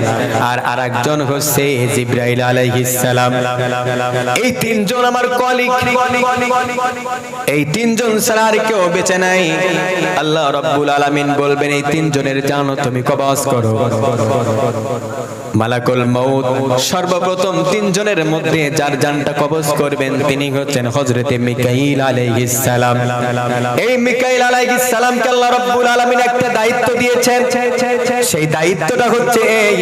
Speaker 1: আর আরেকজন হচ্ছে জিবরাইল আলাইহিস সালাম। এই তিনজন আমার কলিগ, এই তিনজন ছাড়া আর কেউ বেঁচে নাই। আল্লাহ রাব্বুল আলামিন বলবেন এই তিনজনের জানও তুমি কবজ করো। মালাকুল মাউত সর্বপ্রথম তিনজনের মধ্যে যার জানটা কবজ করবেন তিনি হচ্ছেন হযরতে মিকাইল আলাইহিস সালাম। এই মিকাইল আলাইহিস সালামকে আল্লাহ রাব্বুল আলামিন একটা দায়িত্ব দিয়েছেন। সেই দায়িত্বটা হচ্ছে এই,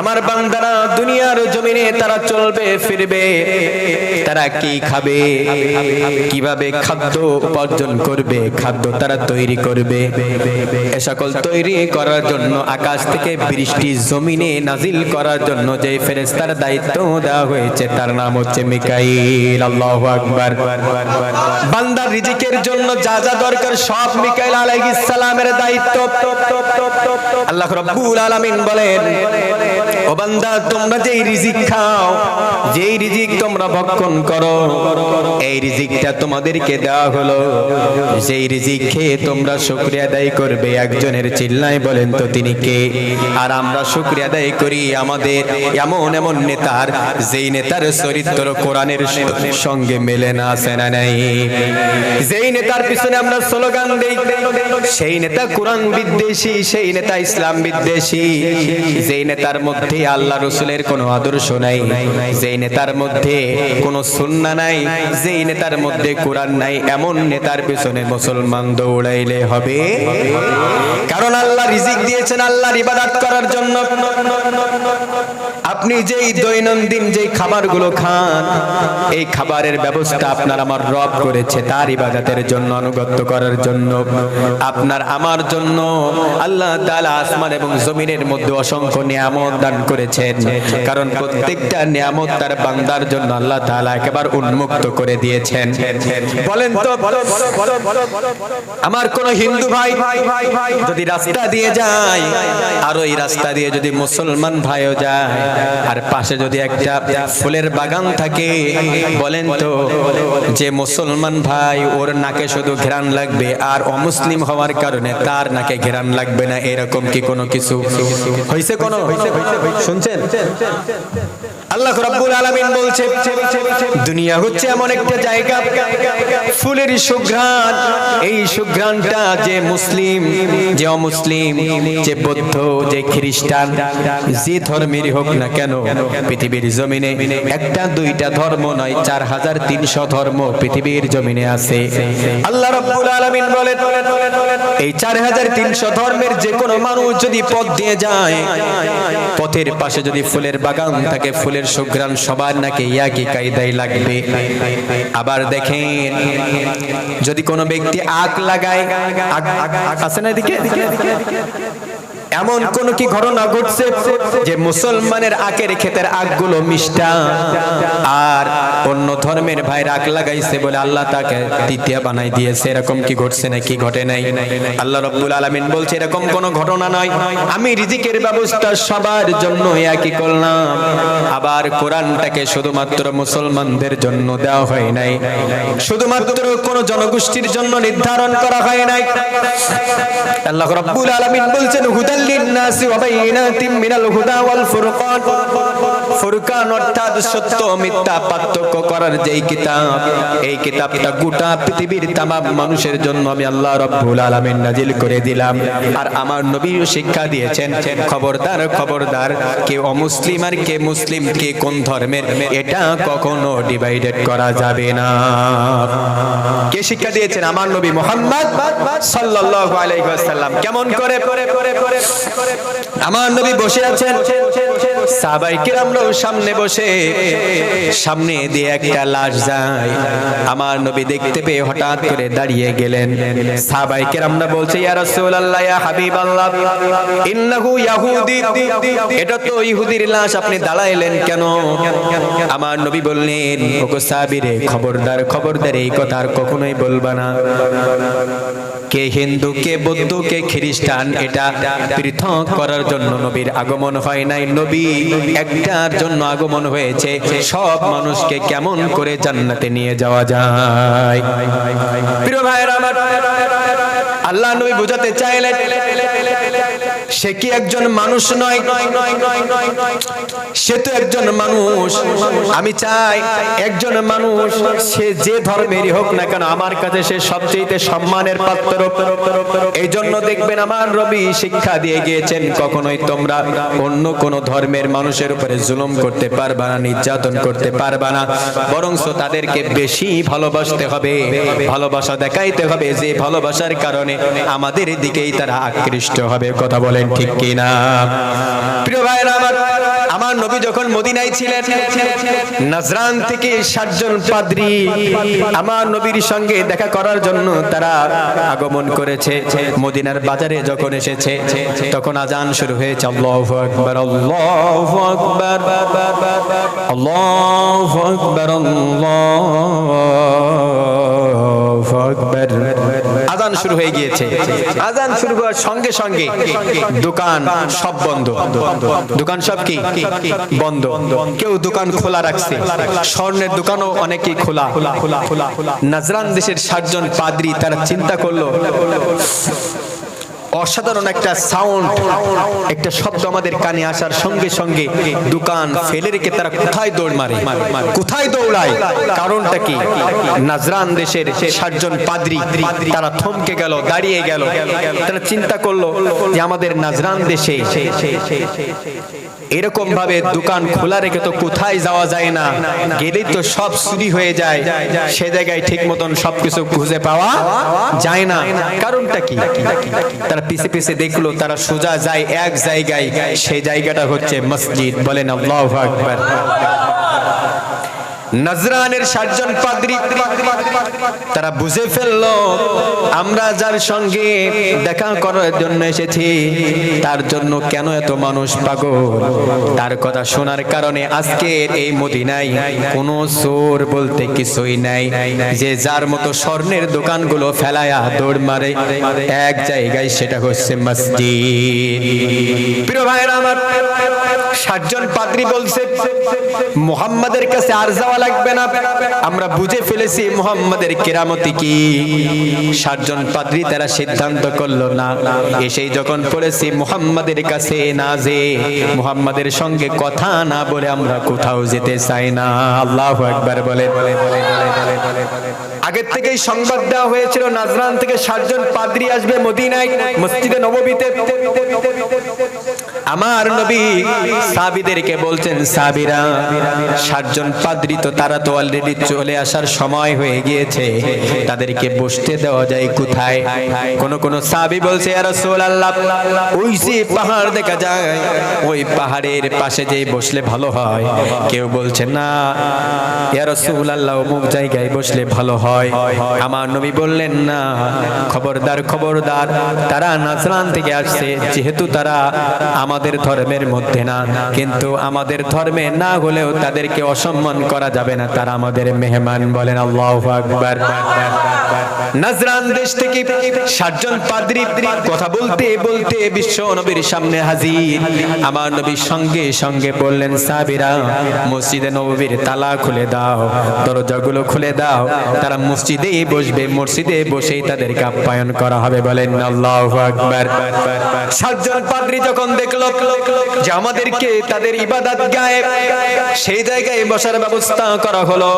Speaker 1: আমার বান্দারা দুনিয়ার জমিনে তারা চলবে ফিরবে, তারা কি খাবে, কিভাবে খাদ্য উপার্জন করবে, খাদ্য তারা তৈরি করবে, এ সকল তৈরি করার জন্য আকাশ থেকে বৃষ্টি জমিনে নাজিল করার জন্য যে ফেরেশতার দায়িত্ব দেওয়া হয়েছে তার নাম হচ্ছে মিকাইল। আল্লাহু আকবার। বান্দার রিজিকের জন্য যা যা দরকার সব মিকাইল আলাইহিস সালামের দায়িত্ব। আল্লাহ রাব্বুল আলামিন বলেন, ও বান্দা তোমরা যেই রিজিক খাও, যেই রিজিক তোমরা ভক্ষণ করো, এই রিজিকটা তোমাদেরকে দেওয়া হলো, যেই রিজিক খেয়ে তোমরা শুকরিয়া আদায় করবে। একজনের চিল্লায় বলেন তো তিনি কে? আর আমরা শুকরিয়া আদায় করি আমাদের এমন এমন নেতার, যেই নেতার চরিত্র কোরআনের সঙ্গে মেলে না, আছে না নাই? যেই নেতার পিছনে আমরা স্লোগান দেই, সেই নেতা কোরআন বিদ্বেষী, সেই নেতা ইসলাম বিদ্বেষী। যেই নেতার মধ্যে আল্লাহ রাসূলের কোনো আদর্শ নাই, যেই নেতার মধ্যে কোনো সুন্নাহ নাই, যেই নেতার মধ্যে কোরআন নাই, এমন নেতার পিছনে মুসলমান দৌড়াইলে হবে। কারণ আল্লাহ রিজিক দিয়েছেন আল্লাহর ইবাদত করার জন্য। আপনি যেই দৈনন্দিন যেই খাবারগুলো খান, এই খাবারের ব্যবস্থা আপনার আমার রব করেছে তার ইবাদতের জন্য, আনুগত্য করার জন্য। আপনার আমার জন্য আল্লাহ তাআলা আসমান এবং জমিনের মধ্যে অসংখ্য নিয়ামত দান করেছেন। কারণ প্রত্যেকটা নিয়ামত তার বান্দার জন্য আল্লাহ তাআলা একেবারে উন্মুক্ত করে দিয়েছেন। বলেন তো আমার কোন হিন্দু ভাই যদি রাস্তা দিয়ে যায়, আর ওই রাস্তা দিয়ে যদি মুসলমান ভাইও যায়, আর পাশে যদি একটা ফুলের বাগান থাকে, বলেন তো যে মুসলমান ভাই ওর নাকে শুধু ঘ্রাণ লাগবে আর অমুসলিম হওয়ার কারণে তার নাকে ঘ্রাণ লাগবে না, এরকম কি কোনো কিছু হইছে? কোনো শুনছেন? আল্লাহ রাব্বুল আলামিন বলছে দুনিয়া হচ্ছে এমন একটা জায়গা, ফুলের সুঘ্রাণ, এই সুঘ্রাণটা যে মুসলিম, যে অমুসলিম, যে বৌদ্ধ, যে খ্রিস্টান, যে ধর্মেরই হোক না কেন, পৃথিবীর জমিনে একটা দুইটা ধর্ম নয়, 4300 ধর্ম পৃথিবীর জমিনে আছে। আল্লাহ রাব্বুল আলামিন বলেন এই 4300 ধর্মের যে কোনো মানুষ যদি পথ দিয়ে যায়, পথের পাশে যদি ফুলের বাগান থাকে, ফুলের সুঘ্রাণ সবার নাকি একই কায়দায় লাগবে। আবার দেখেন যদি কোনো ব্যক্তি আগ লাগায়, আছে না এদিকে, এমন কোন কি ঘটনা ঘটছে যে মুসলমানের আখের ক্ষেতের আগগুলো মিষ্টা, আর অন্য ধর্মের ভাই আগ লাগাইছে বলে আল্লাহ তাকে তৃতীয়া বানাই দিয়েছে? এরকম কি ঘটছে নাকি ঘটে নাই? আল্লাহ রাব্বুল আলামিন বলছে এরকম কোন ঘটনা নয়, আমি রিজিকের ব্যবস্থা সবার জন্য একই করলাম। আবার কোরআনটাকে শুধুমাত্র মুসলমানদের জন্য দেওয়া হয় নাই, শুধুমাত্র কোন জনগোষ্ঠীর জন্য নির্ধারণ করা হয় নাই। আল্লাহ রাব্বুল আলামিন বলছেন হুদাল হুদাল লিন-নাসি ওয়া বাইয়িনাতিম মিনাল হুদা ওয়াল ফুরকান। ফুরকান অর্থাৎ সত্য মিথ্যা পার্থক্য করার যেই কিতাব, এই কিতাবটা গোটা পৃথিবীর তামাম মানুষের জন্য আমি আল্লাহ রাব্বুল আলামিন নাজিল করে দিলাম। আর আমার নবীও শিক্ষা দিয়েছেন, খবরদার খবরদার, কে অমুসলিম আর কে মুসলিম, কে কোন ধর্মের, এটা কখনো ডিভাইডেড করা যাবে না। কে শিক্ষা দিয়েছেন? আমার নবী মুহাম্মদ সাল্লাল্লাহু আলাইহি ওয়াসাল্লাম। কেমন করে? আমার নবী বসে আছেন, সাহাবায়ে কিরামরাও সামনে বসে, সামনে দিয়ে একটা লাশ যায়। আমার নবী দেখতে পেয়ে হঠাৎ করে দাঁড়িয়ে গেলেন। সাহাবায়ে কিরামরা বলছে, ইয়া রাসূলুল্লাহ, ইয়া হাবিবাল্লাহ, ইন্নাহু ইয়াহুদি, এটা তো ইহুদির লাশ, আপনি দাঁড়াইলেন কেন? আমার নবী বললেন, ওগো সাহাবীরে, খবরদার খবরদার, এই কথা আর কখনোই বলবা না। কে হিন্দু, কে বৌদ্ধ, কে খ্রিস্টান, এটা পৃথক করার জন্য নবীর আগমন হয় নাই। নবী একটার জন্য আগমন হয়েছে, সব মানুষকে কেমন করে জান্নাতে নিয়ে যাওয়া যায়। প্রিয় ভাইরা আমার, আল্লাহ নবী বোঝাতে চাইলেন সে কি একজন মানুষ নয়? সে তো একজন মানুষ। আমি চাই একজন মানুষ, সে যে ধর্মেরই হোক না কেন, আমার কাছে সে সবচেয়ে সম্মানের পাত্র। এই জন্য দেখবেন আমার নবী শিক্ষা দিয়ে গিয়েছেন, কখনোই তোমরা অন্য কোন ধর্মের মানুষের উপরে জুলুম করতে পারবা না, নির্যাতন করতে পারবা না, বরং তাদেরকে বেশি ভালোবাসতে হবে, ভালোবাসা দেখাইতে হবে, যে ভালোবাসার কারণে আমাদের দিকেই তারা আকৃষ্ট হবে। কথা বলেন ঠিক কিনা? প্রিয় ভাইরা আমার, আমার নবী যখন মদিনায় ছিলেন, নাজরান থেকে 60 জন পাদ্রী আমার নবীর সঙ্গে দেখা করার জন্য তারা আগমন করেছে। মদিনার বাজারে যখন এসেছে, তখন আজান শুরু হয়েছে, আল্লাহু আকবার, আল্লাহু আকবার, আল্লাহু আকবার, আল্লাহু আকবার। আজান শুরু হয়ে গিয়েছে। আজান শুরু হওয়ার সঙ্গে সঙ্গে দোকান সব বন্ধ। দোকান সব কি বন্ধ। কেউ দোকান খোলা রাখছে, স্বর্ণের দোকানও অনেকেই খোলা। নাজরান দেশের 60 জন পাদ্রী তারা চিন্তা করলো, অসাধারণ একটা সাউন্ড, একটা শব্দ আমাদের কানে আসার সঙ্গে সঙ্গে দোকান ফেলে রেখে তারা কোথায় দৌড় মারে, কোথায় দৌড়ায়? কারণটা কি? নাজরান দেশের 60 জন পাদ্রী তারা থমকে গেল, দাঁড়িয়ে গেল। তারা চিন্তা করলো যে আমাদের নাজরান দেশে এরকম ভাবে দোকান খোলা রেখে তো কোথায় যাওয়া যায় না, গেলেই তো সব চুরি হয়ে যায়, সে জায়গায় ঠিক মতন সবকিছু খুঁজে পাওয়া যায় না। কারণটা কি? তারা পিছে পিছে দেখলো, তারা সোজা যায় এক জায়গায়, সেই জায়গাটা হচ্ছে মসজিদ। বলেন আল্লাহু আকবার। নাজরানের 60 জন পাদ্রী তারা বুঝে ফেললো, আমরা যার সঙ্গে দেখা করার জন্য এসেছি তার জন্য কেন এত মানুষ পাগল। তার কথা শোনার কারণে আজকের এই মদিনায় কোনো চোর বলতে কিছুই নাই, যে যার মতো স্বর্ণের দোকানগুলো ফেলায়া দৌড় মারে এক জায়গায়, সেটা হচ্ছে মসজিদ। প্রিয় ভাইরা আমার, 60 জন পাদ্রী বলছে মুহাম্মাদের কাছে আর যাওয়া লাগবে না, আমরা বুঝে ফেলেছি মুহাম্মাদের কেরামতি কি। 60 জন পাদ্রী তারা সিদ্ধান্ত করলো, না এসেই যখন পড়েছি মুহাম্মাদের কাছে না, যে মুহাম্মাদের সঙ্গে কথা না বলে আমরা কোথাও যেতে চাই না। আল্লাহু আকবার বলে। আগের থেকেই সংবাদ দেওয়া হয়েছিল নাজরান থেকে 60 জন পাদ্রী আসবে মদিনায়, মসজিদে নববীতে। আমার নবী সাহাবীদেরকে বলছেন, সাহাবীরা 60 জন পাদ্রী তো তারা তো অলরেডি চলে আসার সময় হয়ে গিয়েছে, তাদেরকে বসতে দেওয়া যায় কোথায়? কোন কোন সাহাবী বলছে, ইয়া রাসূলুল্লাহ, ওই যে পাহাড় দেখা যায়, ওই পাহাড়ের পাশে যেই বসলে ভালো হয়। কেউ বলছে, না ইয়া রাসূলুল্লাহ, অমুক জায়গায় বসলে ভালো হয়। আমার নবী বললেন, না, খবরদার খবরদার, তারা নাজরান থেকে আসছে, যেহেতু তারা আমাদের ধর্মের মধ্যে না, কিন্তু আমাদের ধর্মে না হলেও তাদেরকে অসম্মান করা যাবে না, তারা আমাদের মেহমান। বলেন আল্লাহু আকবার। নাজরান দেশ থেকে 60 জন পাদ্রী কথা বলতে বলতে বিশ্ব নবীর সামনে হাজির। আমার নবীর সঙ্গে সঙ্গে বললেন, সাহাবীরা মসজিদে নববীর তালা খুলে দাও, দরজাগুলো খুলে দাও, তারা মসজিদেই বসবে, মসজিদে বসেই তাদেরকে আপ্যায়ন করা হবে। বলেন আল্লাহু আকবার। 60 জন পাদ্রী যখন দেখলো যে আমাদেরকে তাদের ইবাদত গায়ে সেই জায়গায় বসার ব্যবস্থা করা হলো,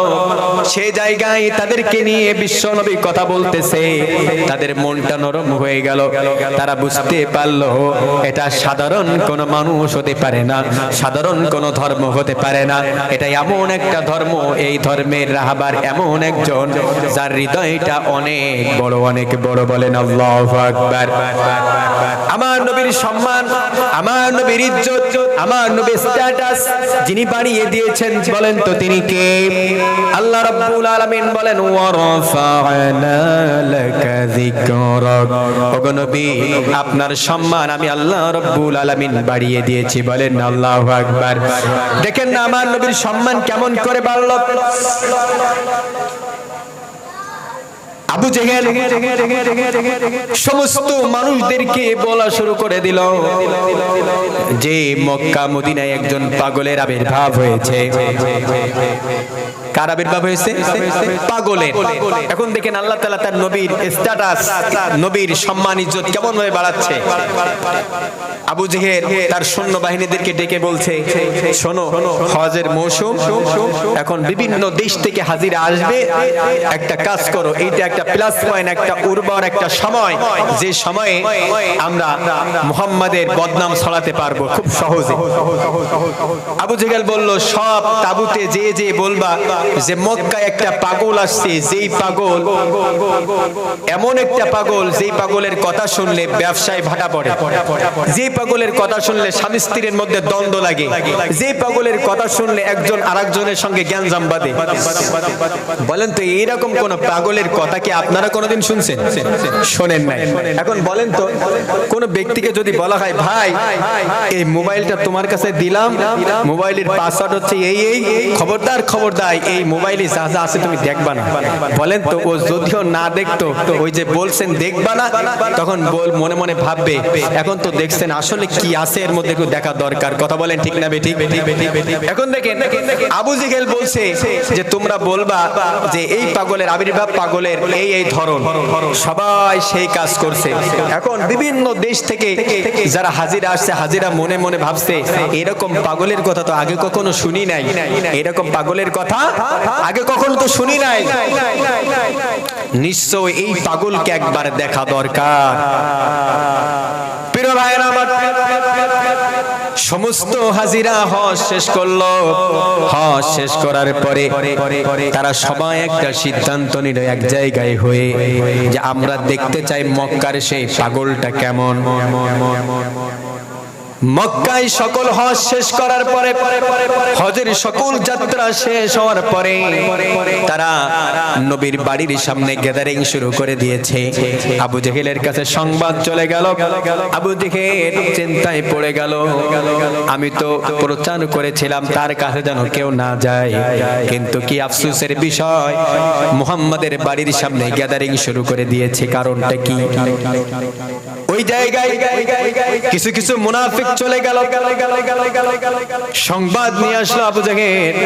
Speaker 1: সেই জায়গায় তাদেরকে নিয়ে বিশ্ব নবী কথা বলতেছে, তাদের মনটা নরম হয়ে গেল। তারা বুঝতে পারলো এটা সাধারণ কোন মানুষ হতে পারে না, সাধারণ কোন ধর্ম হতে পারে না, এটা এমন একটা ধর্ম, এই ধর্মের রাহবার এমন একজন যার হৃদয়টা অনেক বড়, অনেক বড়। বলেন আল্লাহু আকবার। আমার নবীর সম্মান, আমার নবীর ইজ্জত, আমার নবীর স্ট্যাটাস যিনি বাড়িয়ে দিয়েছেন, বলেন তো তিনি কে? আল্লাহ রাব্বুল আলামিন বলেন, ওয়া রাফা'না লাকা যিকরাক। ওগো নবী, আপনার সম্মান আমি আল্লাহ রাব্বুল আলামিন বাড়িয়ে দিয়েছি। বলেন আল্লাহু আকবার। দেখেন না আমার নবীর সম্মান কেমন করে বাড়লো। আবু জেহেল সমস্ত মানুষদেরকে বলা শুরু করে দিল যে মক্কা মদিনায় একজন পাগলের আবির্ভাব হয়েছে। কার আবির্ভাব হয়েছে? পাগলের। এখন দেখেন আল্লাহ তাআলা তার নবীর স্ট্যাটাস, নবীর সম্মান ইজ্জত কেমন ভাবে বাড়াচ্ছে। আবু জেহেল তার সৈন্য বাহিনীদেরকে ডেকে বলছে, শোনো, হজের মৌসুম, এখন বিভিন্ন দেশ থেকে হাজিরা আসবে, একটা কাজ করো, এইটা একটা প্লাস পয়েন্ট, একটা উর্বর একটা সময়, যে সময়ে আমরা মুহাম্মাদের বদনাম ছড়াতে পারবো খুব সহজে। আবু জেহেল বলল, সব তাবুতে যে যে বলবা যে মক্কায় একটা পাগল আসছে, যেই পাগল এমন একটা পাগল, যেই পাগলের কথা শুনলে ব্যবসায় ভাটা পড়ে, যে পাগলের কথা শুনলে স্বামী স্ত্রীর মধ্যে দ্বন্দ্ব লাগে, যে পাগলের কথা শুনলে একজন আরেকজনের সঙ্গে জ্ঞানজাম বাঁধে। বলেন তো এইরকম কোন পাগলের কথা কি আপনারা কোনোদিন শুনছেন? শোনেন নাই। এখন বলেন তো কোন ব্যক্তিকে যদি বলা হয়, ভাই এই মোবাইলটা তোমার কাছে দিলাম, মোবাইলের পাসওয়ার্ড হচ্ছে এই এই, খবরদার খবরদার এই মোবাইলে যা যা আছে তুমি দেখবা না। বলেন তো ও যদিও না দেখতো, ওই যে বলছেন দেখবা না, তখন মনে মনে ভাববে এখন তো দেখছেন আসলে কি আছে এর মধ্যে একটু দেখা দরকার। কথা বলেন ঠিক না বেঠিক? এখন দেখেন আবু জেহেল বলছে যে তোমরা বলবা যে এই পাগলের আবির্ভাব, পাগলের এই এই ধরন, সবাই সেই কাজ করছে। এখন বিভিন্ন দেশ থেকে যারা হাজিরা আসছে, হাজিরা মনে মনে ভাবছে এরকম পাগলের কথা তো আগে কখনো শুনি নাই, এরকম পাগলের কথা আগে কখনো তো শুনি নাই, নিশ্চয় এই পাগলকে একবার দেখা দরকার। প্রিয় ভাইরা আমার, সমস্ত হাজিরা হজ শেষ করলো। হজ শেষ করার পরে তারা সবাই একটা সিদ্ধান্ত নিল এক জায়গায় হয়ে যে আমরা দেখতে চাই মক্কার সেই পাগলটা কেমন। মক্কায় সকল হজ শেষ করার পরে, হজের সকল যাত্রা শেষ হওয়ার পরে তারা নবীর বাড়ির সামনে গ্যাদারিং শুরু করে দিয়েছে। আবু জেহেলের কাছে সংবাদ চলে গেল। আবু জেহেল চিন্তায় পড়ে গেল, আমি তো প্রচার করেছিলাম তার কাছে যেন কেউ না যায়, কিন্তু কি আফসোসের বিষয়, মুহাম্মাদের বাড়ির সামনে গ্যাদারিং শুরু করে দিয়েছে। কারণটা কি? ওই জায়গায় কিছু কিছু মুনাফিক চলে গেল, সংবাদ নিয়ে আসলো আবু জেহেল।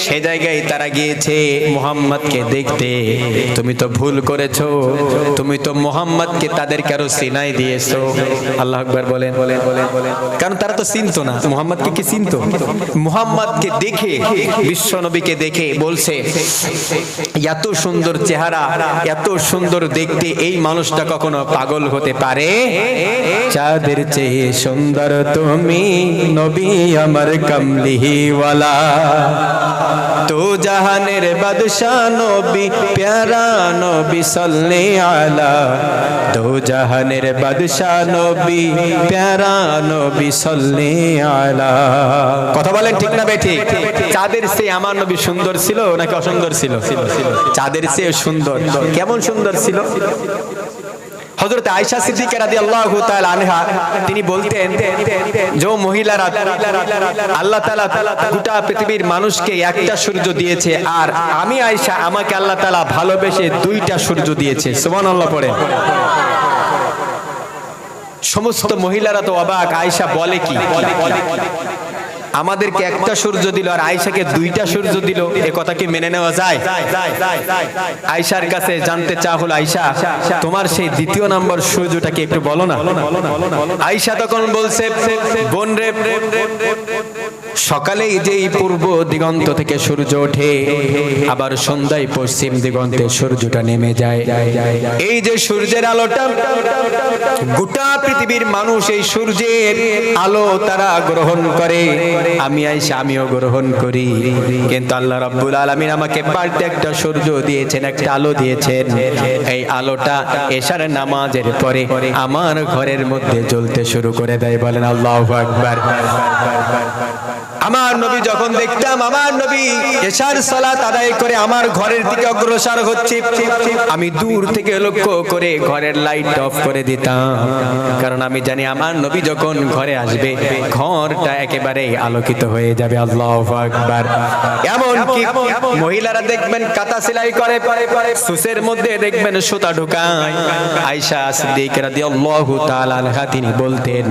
Speaker 1: সে জায়গায় তারা গিয়েছে মুহাম্মদকে দেখতে। তুমি তো ভুল করেছো, তুমি তো মুহাম্মদকে তাদের কারো সিনাই দিয়েছো। আল্লাহু আকবার বলেন। কারণ তারা তো চিনতো না মুহাম্মদকে। কি চিনতো? মুহাম্মদকে দেখে, বিশ্ব নবীকে দেখে বলছে এত সুন্দর চেহারা, এত সুন্দর দেখতে, এই মানুষটা কখনো পাগল হতে পারে? চাঁদের চেয়ে সুন্দর তুমি নবী আমার কামলিওয়ালা, তো জাহানের বাদশা নবী প্যারা নবী সাল্লে আলা, তো জাহানের বাদশা নবী প্যারা নবী সাল্লে আলা। কথা বলেন ঠিক না বেঠিক? চাঁদের চেয়ে আমার নবী সুন্দর ছিল নাকি অসুন্দর ছিল? চাঁদের চেয়ে সুন্দর। কেমন সুন্দর ছিল? হযরত আয়েশা সিদ্দিকা রাদিয়াল্লাহু তাআলা আনহা তিনি বলতেন যে মহিলারা আল্লাহ তাআলা গোটা পৃথিবীর মানুষকে একটা সূর্য দিয়েছে আর আমি আয়েশা আমাকে আল্লাহ তাআলা ভালোবেসে দুইটা সূর্য দিয়েছে সুবহানাল্লাহ পড়ে। সমস্ত মহিলারা তো অবাক, আয়েশা বলে কি, আমাদেরকে একটা সূর্য দিল আর আয়েশাকে দুইটা সূর্য দিল, এ কথা কি মেনে নেওয়া যায়? আয়েশার কাছে জানতে চা হলো, আয়েশা তোমার সেই দ্বিতীয় নম্বর সূর্যটাকে একটু বলো না। আয়েশা তখন বলছে, বোন রে, সকালেই যেই পূর্ব দিগন্ত থেকে সূর্য ওঠে আবার সন্ধ্যায় পশ্চিম দিগন্তে সূর্যটা নেমে যায়, এই যে সূর্যের আলোটা গোটা পৃথিবীর মানুষ এই সূর্যের আলো তারা গ্রহণ করে, আমি আয়েশা আমিও গ্রহণ করি, কিন্তু আল্লাহ রাব্বুল আলামিন আমাকে পাল্টে একটা সূর্য দিয়েছেন, একটা আলো দিয়েছেন, এই আলোটা এশার নামাজের পরে আমার ঘরের মধ্যে জ্বলতে শুরু করে দেয়। বলেন আল্লাহু আকবার। আমার নবী যখন দেখতাম আমার নবী এশার সালাত আদায় করে আমার ঘরের দিকে অগ্রসর হচ্ছে, আমি দূর থেকে লক্ষ্য করে ঘরের লাইট অফ করে দিতাম, কারণ আমি জানি আমার নবী যখন ঘরে আসবে ঘরটা একেবারে আলোকিত হয়ে যাবে। আল্লাহু আকবার। এমন কি মহিলারা দেখবেন কাঁথা সেলাই করে, সুসের মধ্যে দেখবেন সুতা ঢোকায়। আয়েশা সিদ্দিকা রাদিয়াল্লাহু তাআলা আনহা তিনি বলতেন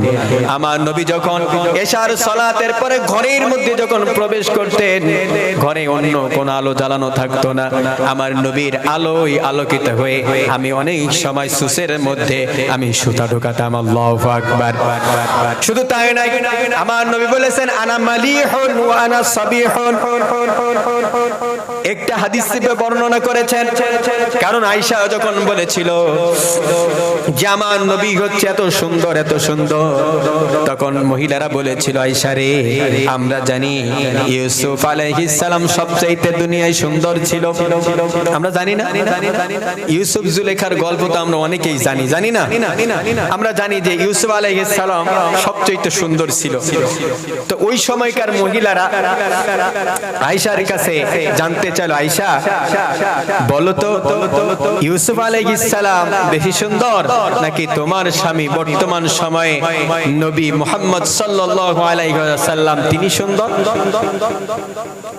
Speaker 1: আমার নবী যখন এশার সালাতের পরে ঘরের মধ্যে যখন প্রবেশ করতেন ঘরে অন্য কোন আলো জ্বালানো থাকতো না, আমার নবীর আলোয় আলোকিত হয়ে আমি অনেক সময় সুসের মধ্যে আমি সুতা ঢোকাতাম। আল্লাহু আকবার। শুধু তাই নয়, আমার নবী বলেছেন আনা মালিহুন ওয়া আনা সাবিহুন, একটা হাদিসে বর্ণনা করেছেন, কারণ আয়েশা যখন বলেছিল যে আমার নবী হচ্ছে এত সুন্দর এত সুন্দর, তখন মহিলারা বলেছিল আয়েশা রে আমরা জানি ইউসুফ আলাইহিস সালাম সবচাইতে দুনিয়ায় সুন্দর ছিল, আমরা জানি না? ইউসুফ জুলেখার গল্প তো আমরা অনেকেই জানি, জানি না? আমরা জানি যে ইউসুফ আলাইহিস সালাম সবচাইতে সুন্দর ছিল। তো ওই সময়কার মহিলারা আয়েশার কাছে জানতে চাইল, আয়েশা বলো তো ইউসুফ আলাইহিস সালাম বেশি সুন্দর নাকি তোমার স্বামী বর্তমান সময়ে নবী মুহাম্মদ সাল্লাল্লাহু আলাইহি ওয়াসাল্লাম তিনি সুন্দর?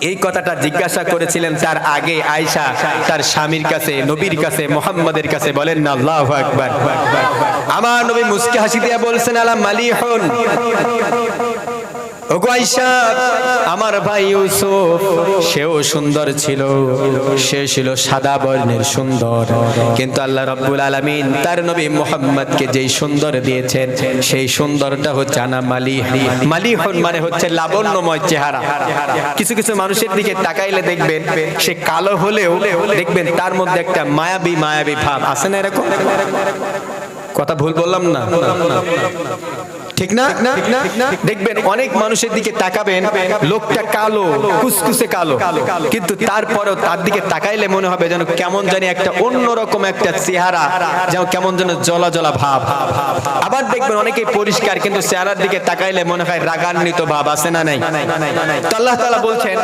Speaker 1: এই কথাটা জিজ্ঞাসা করেছিলেন তার আগে আয়েশা তার স্বামীর কাছে, নবীর কাছে, মুহাম্মাদের কাছে। বলেন না আল্লাহু আকবার। আমার নবী মুস্কি হাসি দিয়ে বলছেন আলা মালিহুন, ওগো আয়েশা আমার ভাই ইউসুফ সেও সুন্দর ছিল, সে ছিল সাদা বর্ণের সুন্দর, কিন্তু আল্লাহ রাব্বুল আলামিন তার নবী মুহাম্মদকে যেই সুন্দর দিয়েছেন সেই সুন্দরটা হচ্ছে আনা মালিহ। মালিহুন মানে হচ্ছে লাবণ্যময় চেহারা। কিছু কিছু মানুষের দিকে তাকাইলে দেখবেন সে কালো হলেও দেখবেন তার মধ্যে একটা মায়াবী মায়াবী ভাব আছে না? এরকম কথা ভুল বললাম না? ঠিক না? দেখবেন অনেক মানুষের দিকে তাকাবেন লোকটা কালো, কুসকুসে কালো, কিন্তু তারপরেও তার দিকে তাকাইলে মনে হবে যেন কেমন জানি একটা অন্যরকম একটা চেহারা, যেন কেমন যেন জ্বলা জ্বলা ভাব। আবার দেখবেন অনেকেই পরিষ্কার, কিন্তু চেহারার দিকে তাকাইলে মনে হয় রাগান্বিত ভাব আছে না নাই? তো আল্লাহ তাআলা বলছেন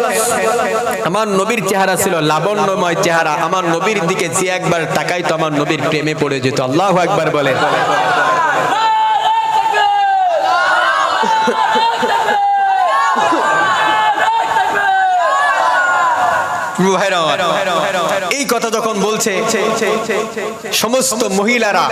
Speaker 1: আমার নবীর চেহারা ছিল লাবণ্যময় চেহারা, আমার নবীর দিকে যে একবার তাকাইতো আমার নবীর প্রেমে পড়ে যেত। আল্লাহু আকবার বলেন। এই কথা যখন বলছে সমস্ত মহিলারা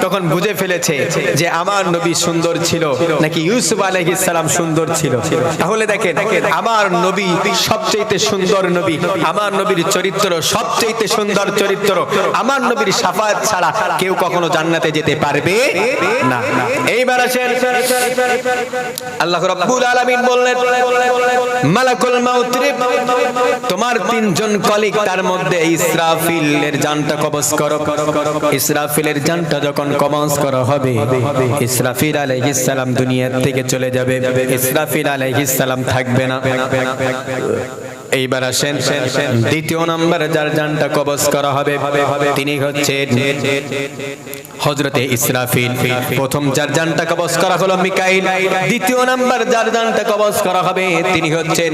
Speaker 1: তখন বুঝে ফেলেছে যে আমার নবী সুন্দর ছিল নাকি ইউসুফ আলাইহিস সালাম সুন্দর ছিল। তাহলে দেখেন আমার নবী সবচেয়ে সুন্দর নবী, আমার নবীর চরিত্র সবচেয়ে সুন্দর চরিত্র, আমার নবীর শাফাআত ছাড়া কেউ কখনো জান্নাতে যেতে পারবে না। এইবার আসেন আল্লাহ রাব্বুল আলামিন বললেন মালাকুল মাউত তোমার তিনজন কলিগ, তার মধ্যে ইসরাফিলের জানটা কবজ করো। ইসরাফিলের জানটা যখন কবজ করা হবে ইসরাফিল আলাইহিস সালাম দুনিয়া থেকে চলে যাবে, ইসরাফিল আলাইহিস সালাম থাকবে না। এইবার আসেন দ্বিতীয় নাম্বার যার জানটা কবজ করা হবে তিনি হচ্ছেন হযরতে ইসরাফিল। প্রথম যার জানটা কবজ করা হলো মিকাইল, দ্বিতীয় নাম্বার যার জানটা কবজ করা হবে তিনি হচ্ছেন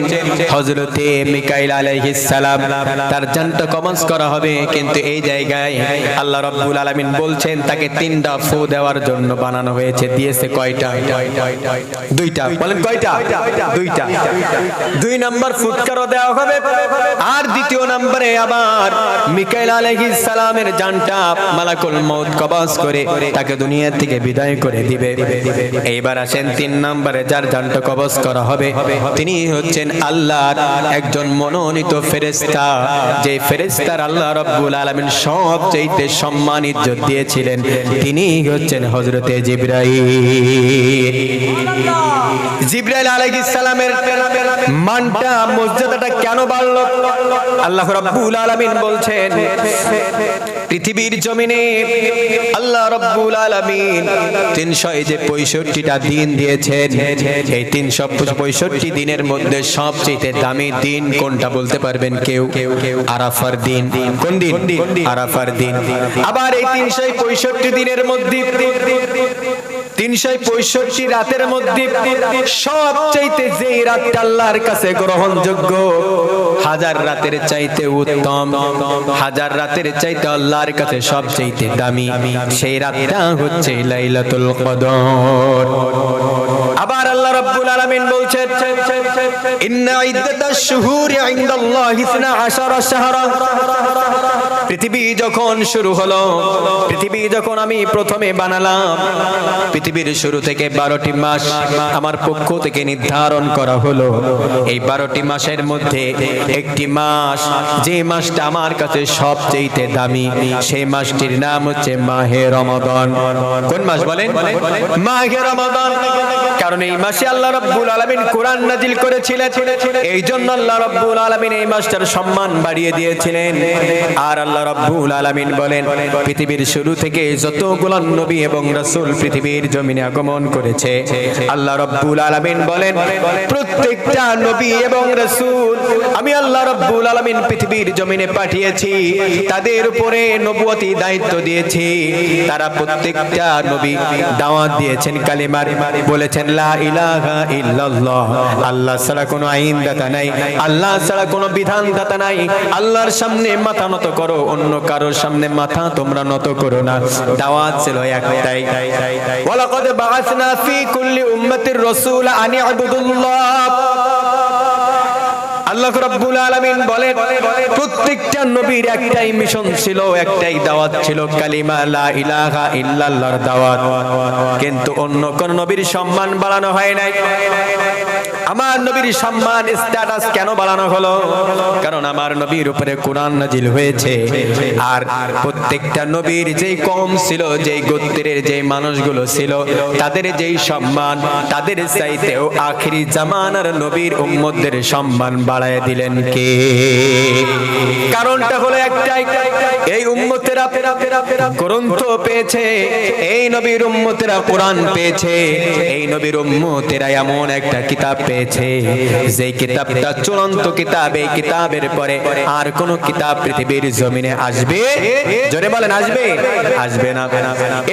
Speaker 1: হযরতে মিকাইল আলাইহিস সালাম। তার জানটা কবজ করা হবে, কিন্তু এই জায়গায় আল্লাহ রাব্বুল আলামিন বলছেন তাকে তিনটা ফু দেওয়ার জন্য বানানো হয়েছে। দিয়েছে কয়টা? দুইটা। বলেন কয়টা? দুইটা। দুই নাম্বার ফুৎকারও দেওয়া হবে, আর দ্বিতীয় নম্বরে আবার মিকাইল আলাইহিস সালামের জানটা মালাকুল মউত কবজ করে তাকে দুনিয়া থেকে বিদায় করে দিবে। এইবার আসেন তিন নম্বরে যার জানটা কবজ করা হবে তিনি হচ্ছেন আল্লাহর একজন মনোনীত ফেরেশতা, যে ফেরেশতার আল্লাহ রাব্বুল আলামিন সবচেয়ে সম্মান ইজ্জত দিয়েছিলেন, তিনি হচ্ছেন হযরতে জিবরাইল। জিবরাইল আলাইহিস সালামের মানটা মর্যাদাটা কেন বাড়লো? আল্লাহ রাব্বুল আলামিন বলছেন পৃথিবীর জমিনে আল্লাহ রাব্বুল আলামিন 365টা দিন দিয়েছেন। এই 365 দিনের মধ্যে সবচেয়ে দামি দিন কোনটা বলতে পারবেন কেউ? আরাফার দিন। কোন দিন? আরাফার দিন। আবার এই 365 দিনের মধ্যে 365 রাতের মধ্যে সবচাইতে যে রাতটা আল্লাহর কাছে গ্রহণযোগ্য, হাজার রাতের চাইতে উত্তম, হাজার রাতের চাইতে আল্লাহর কাছে সবচাইতে দামি, সেই রাতটা হচ্ছে লাইলাতুল কদর। আবার আল্লাহ রাব্বুল আলামিন বলছেন ইন্না ইদ্দাতাশ শুহুরি ইনদাল্লাহি 12 শাহরা। পৃথিবী যখন শুরু হলো, পৃথিবী যখন আমি প্রথমে বানালাম, পৃথিবীর শুরু থেকে 12টি মাস আমার পক্ষ থেকে নির্ধারণ করা হলো। এই 12টি মাসের মধ্যে একটি মাস, যে মাসটা আমার কাছে সবচেয়ে দামি, সেই মাসটির নাম হচ্ছে মাহে রমাদান। কোন মাস বলেন? মাহে রমাদান। কারণ এই মাসে আল্লাহ রাব্বুল আলামিন কোরআন নাজিল করেছিলেন, এই জন্য আল্লাহ রাব্বুল আলামিন এই মাসটার সম্মান বাড়িয়ে দিয়েছিলেন। আর আল্লাহ রাব্বুল আলামিন বলেন পৃথিবীর শুরু থেকে যতগুলো নবী এবং রাসূল পৃথিবীর জমিনে আগমন করেছে, আল্লাহ রাব্বুল আলামিন বলেন প্রত্যেকটা নবী এবং রাসূল আমি আল্লাহ রাব্বুল আলামিন পৃথিবীর জমিনে পাঠিয়েছি, তাদের উপরে নবুয়তি দায়িত্ব দিয়েছি। তারা প্রত্যেকটা নবী দাওয়াত দিয়েছেন কালিমার, বলেছেন লা ইলাহা ইল্লাল্লাহ, আল্লাহ ছাড়া কোনো আইনদাতা নাই, আল্লাহ ছাড়া কোনো বিধানদাতা নাই, আল্লাহর সামনে মাথা নত করো, অন্য কারোর সামনে মাথা তোমরা নত করো না। দাওয়াত ছিল একটাই, ওয়ালাকাদ বাআসনা ফি কুল্লি উম্মাতির রাসূলা আন ইবুদুল্লাহ। আল্লাহ রাব্বুল আলামিন বলেন প্রত্যেকটা নবীর একটাই মিশন ছিল, একটাই দাওয়াত ছিল, কালিমা লা ইলাহা ইল্লাল্লাহর দাওয়াত। কিন্তু অন্য কোন নবীর সম্মান বাড়ানো হয় নাই। আমার নবীর সম্মান স্ট্যাটাস কেন বাড়ানো হলো? কারণ আমার নবীর উপরে কোরআন নাজিল হয়েছে। আর প্রত্যেকটা নবীর যেই কওম ছিল, যেই গোত্রের যেই মানুষগুলো ছিল, তাদের যেই সম্মান, তাদের চাইতেও আখিরি জামানার নবীর উম্মতদের সম্মান বাড়ায় দিলেন কে? কারণটা হলো একটাই, এই উম্মতেরা গ্রন্থ পেয়েছে, এই নবীর উম্মতেরা কোরআন পেয়েছে, এই নবীর উম্মতেরা এমন একটা কিতাব পেয়েছে যে কিতাবটা চূড়ান্ত কিতাব। এই কিতাবের পরে আর কোন কিতাব পৃথিবীর জমিনে আসবে? জোরে বলেন আসবে? আসবে না।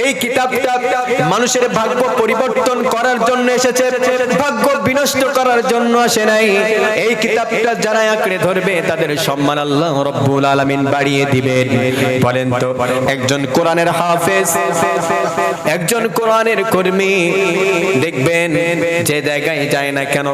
Speaker 1: এই কিতাবটা মানুষের ভাগ্য পরিবর্তন করার জন্য এসেছে, ভাগ্য বিনষ্ট করার জন্য আসে নাই। এই কিতাবটা যারা আঁকড়ে ধরবে তাদের সম্মান আল্লাহ রাব্বুল আলামিন বাড়িয়ে দিবেন। বলেন তো একজন কোরআনের হাফেজ, একজন কোরআনের কর্মী দেখবেন যে জায়গায় যায় না কেন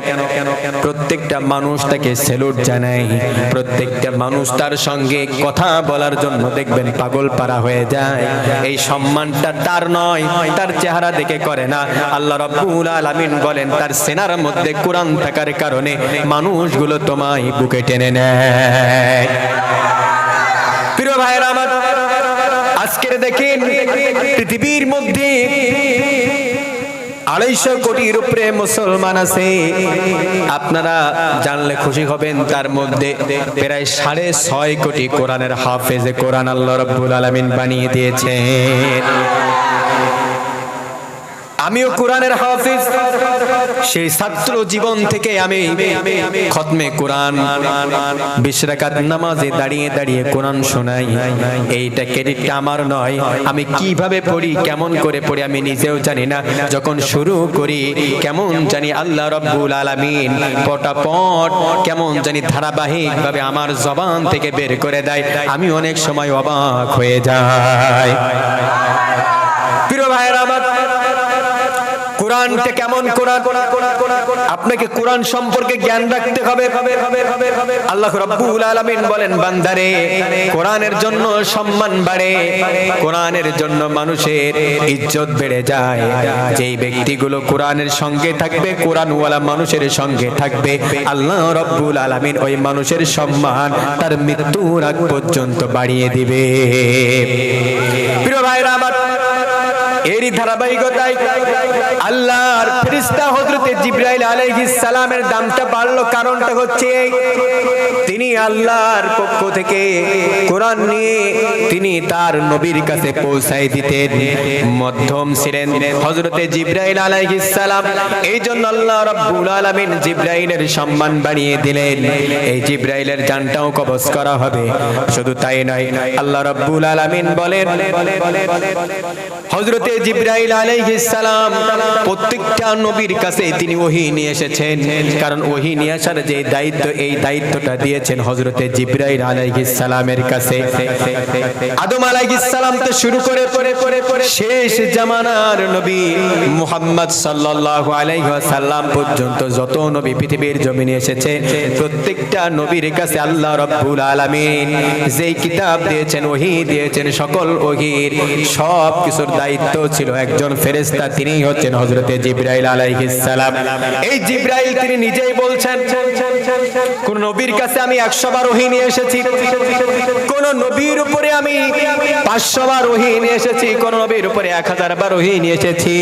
Speaker 1: প্রত্যেকটা মানুষ তাকে স্যালুট জানায়, প্রত্যেকটা মানুষ তার সঙ্গে কথা বলার জন্য দেখবেন পাগল পারা হয়ে যায়। এই সম্মানটা তার নয়, তার চেহারা দেখে করে না। আল্লাহ রাব্বুল আলামিন বলেন তার সিনার মধ্যে কোরআন থাকার কারণে মানুষগুলো তোমায় বুকে টেনে নেয়। প্রিয় ভাইরা আমার, আজকের দেখেন পৃথিবীর মধ্যে 250 কোটির উপরে মুসলমান আছে। আপনারা জানলে খুশি হবেন, তার মধ্যে প্রায় 6.5 কোটি কোরআনের হাফেজে কোরআন আল্লাহ রাব্বুল আলামিন বানিয়ে দিয়েছেন। আমিও কোরআনের হাফেজ, সেই ছাত্র জীবন থেকে আমি খতমে কোরআন 20 রাকাত নামাজে দাঁড়িয়ে দাঁড়িয়ে কোরআন শোনাই। এইটা ক্রেডিটটা আমার নয়, আমি কিভাবে পড়ি কেমন করে পড়ি আমি নিজেও জানি না। যখন শুরু করি কেমন জানি আল্লাহ রাব্বুল আলামিন পটাপট কেমন জানি ধারাবাহিক ভাবে আমার জবান থেকে বের করে দেয়, আমি অনেক সময় অবাক হয়ে যাই। প্রিয় ভাইরা আমার, কোরআনটা কেমন কোরআন, আপনাকে কোরআন সম্পর্কে জ্ঞান রাখতে হবে। আল্লাহ রাব্বুল আলামিন বলেন, বান্দারে কোরআনের জন্য সম্মান বাড়ে, কোরআনের জন্য মানুষের ইজ্জত বেড়ে যায়। যেই ব্যক্তিগুলো কোরআনের সঙ্গে থাকবে, কোরআনওয়ালা মানুষের সঙ্গে থাকবে, আল্লাহ রাব্বুল আলামিন ওই মানুষের সম্মান তার মৃত্যুর আগ পর্যন্ত বাড়িয়ে দিবে। প্রিয় ভাইরা আমার, এরই ধারাবাহিকতায় আল্লাহর ফেরেশতা হযরতে জিবরাইল আলাইহিস সালামের দামটা বাড়লো। কারণটা হচ্ছে তিনি আল্লাহর পক্ষ থেকে কোরআন নিয়ে তিনি তার নবীর কাছে পৌঁছায় দিতেন। মধ্যম ছিলেন হযরতে জিবরাইল আলাইহিস সালাম, এইজন্য আল্লাহ রাব্বুল আলামিন জিবরাইলের সম্মান বাড়িয়ে দিলেন। এই জিবরাইলের জানটাও কবজ করা হবে। শুধু তাই নয়, আল্লাহ রাব্বুল আলামিন বলেন হযরতে জিবরাইল আলাইহিস সালাম প্রত্যেকটা নবীর কাছে তিনি ওহী নিয়ে এসেছেন। কারণ ওহী নিয়ে আসার যে দায়িত্ব, এই দায়িত্বটা দিয়েছেন হযরতে জিবরাইল আলাইহিস সালামের কাছে। আদম আলাইহিস সালাম থেকে শুরু করে শেষ জামানার নবী মুহাম্মদ সাল্লাল্লাহু আলাইহি ওয়াসাল্লাম পর্যন্ত যত নবী পৃথিবীর জমিনে এসেছে, প্রত্যেকটা নবীর কাছে আল্লাহ রাব্বুল আলামিন যেই কিতাব দিয়েছেন, ওহী দিয়েছেন, সকল ওহীর সব কিছুর দায়িত্ব ছিল একজন ফেরেশতা, তিনি হচ্ছেন হযরতে জিবরাইল আলাইহিস সালাম। এই জিবরাইল তিনি নিজেই বলছেন, কোন নবীর কাছে আমি 100 বার ওহী নিয়ে এসেছি, কোন নবীর উপরে আমি 500 বার ওহী নিয়ে এসেছি, কোন নবীর উপরে 1000 বার ওহী নিয়ে এসেছি,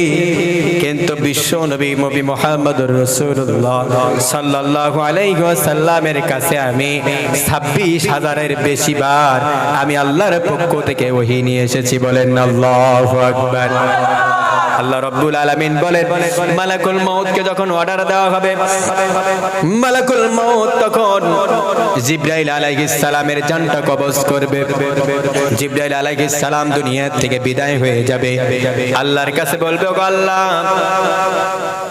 Speaker 1: কিন্তু বিশ্ব নবী মুহাম্মদুর রাসূলুল্লাহ সাল্লাল্লাহু আলাইহি ওয়াসাল্লামের কাছে আমি 26,000-এর বেশি বার আমি আল্লাহর পক্ষ থেকে ওহী নিয়ে এসেছি। বলেন আল্লাহু আকবার। আল্লাহ রাব্বুল আলামিন বলেন, মালাকুল মউতকে যখন অর্ডার দেওয়া হবে, মালাকুল মউত তখন জিবরাইল আলাইহিস সালামের জানটা কবজ করবে। জিবরাইল আলাইহিস সালাম দুনিয়া থেকে বিদায় হয়ে যাবে। আল্লাহর কাছে বলবে, ওগো আল্লাহ,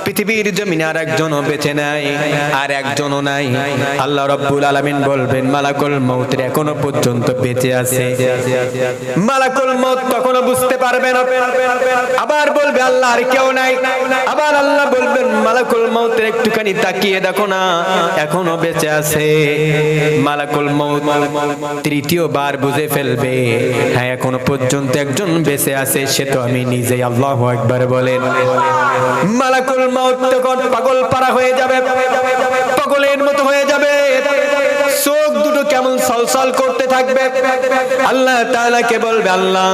Speaker 1: পৃথিবীর জমিনে আর একজনও বেঁচে নাই, আর একজনও নাই। আল্লাহ রাব্বুল আলামিন বলবেন, মালাকুল মউত এখনো পর্যন্ত বেঁচে আছে। মালাকুল মউত তখনও বুঝতে পারবে না, আবার বলবে আল্লাহ আর কেউ নাই। আবার আল্লাহ বলবেন, মালাকুল মউত একটুখানি তাকিয়ে দেখো না, এখনো বেঁচে আছে। মালাকুল মউত তৃতীয়বার বুঝে ফেলবে, হ্যাঁ এখনো পর্যন্ত একজন বেঁচে আছে, সে তো আমি নিজেই। আল্লাহু আকবার বলেন। মালাকুল মউত তখন পাগল পারা হয়ে যাবে, পাগলের মতো হয়ে যাবে, চোখ দুটো কেমন ছলছল করতে থাকবে। আল্লাহ তাআলাকে বলবে, আল্লাহ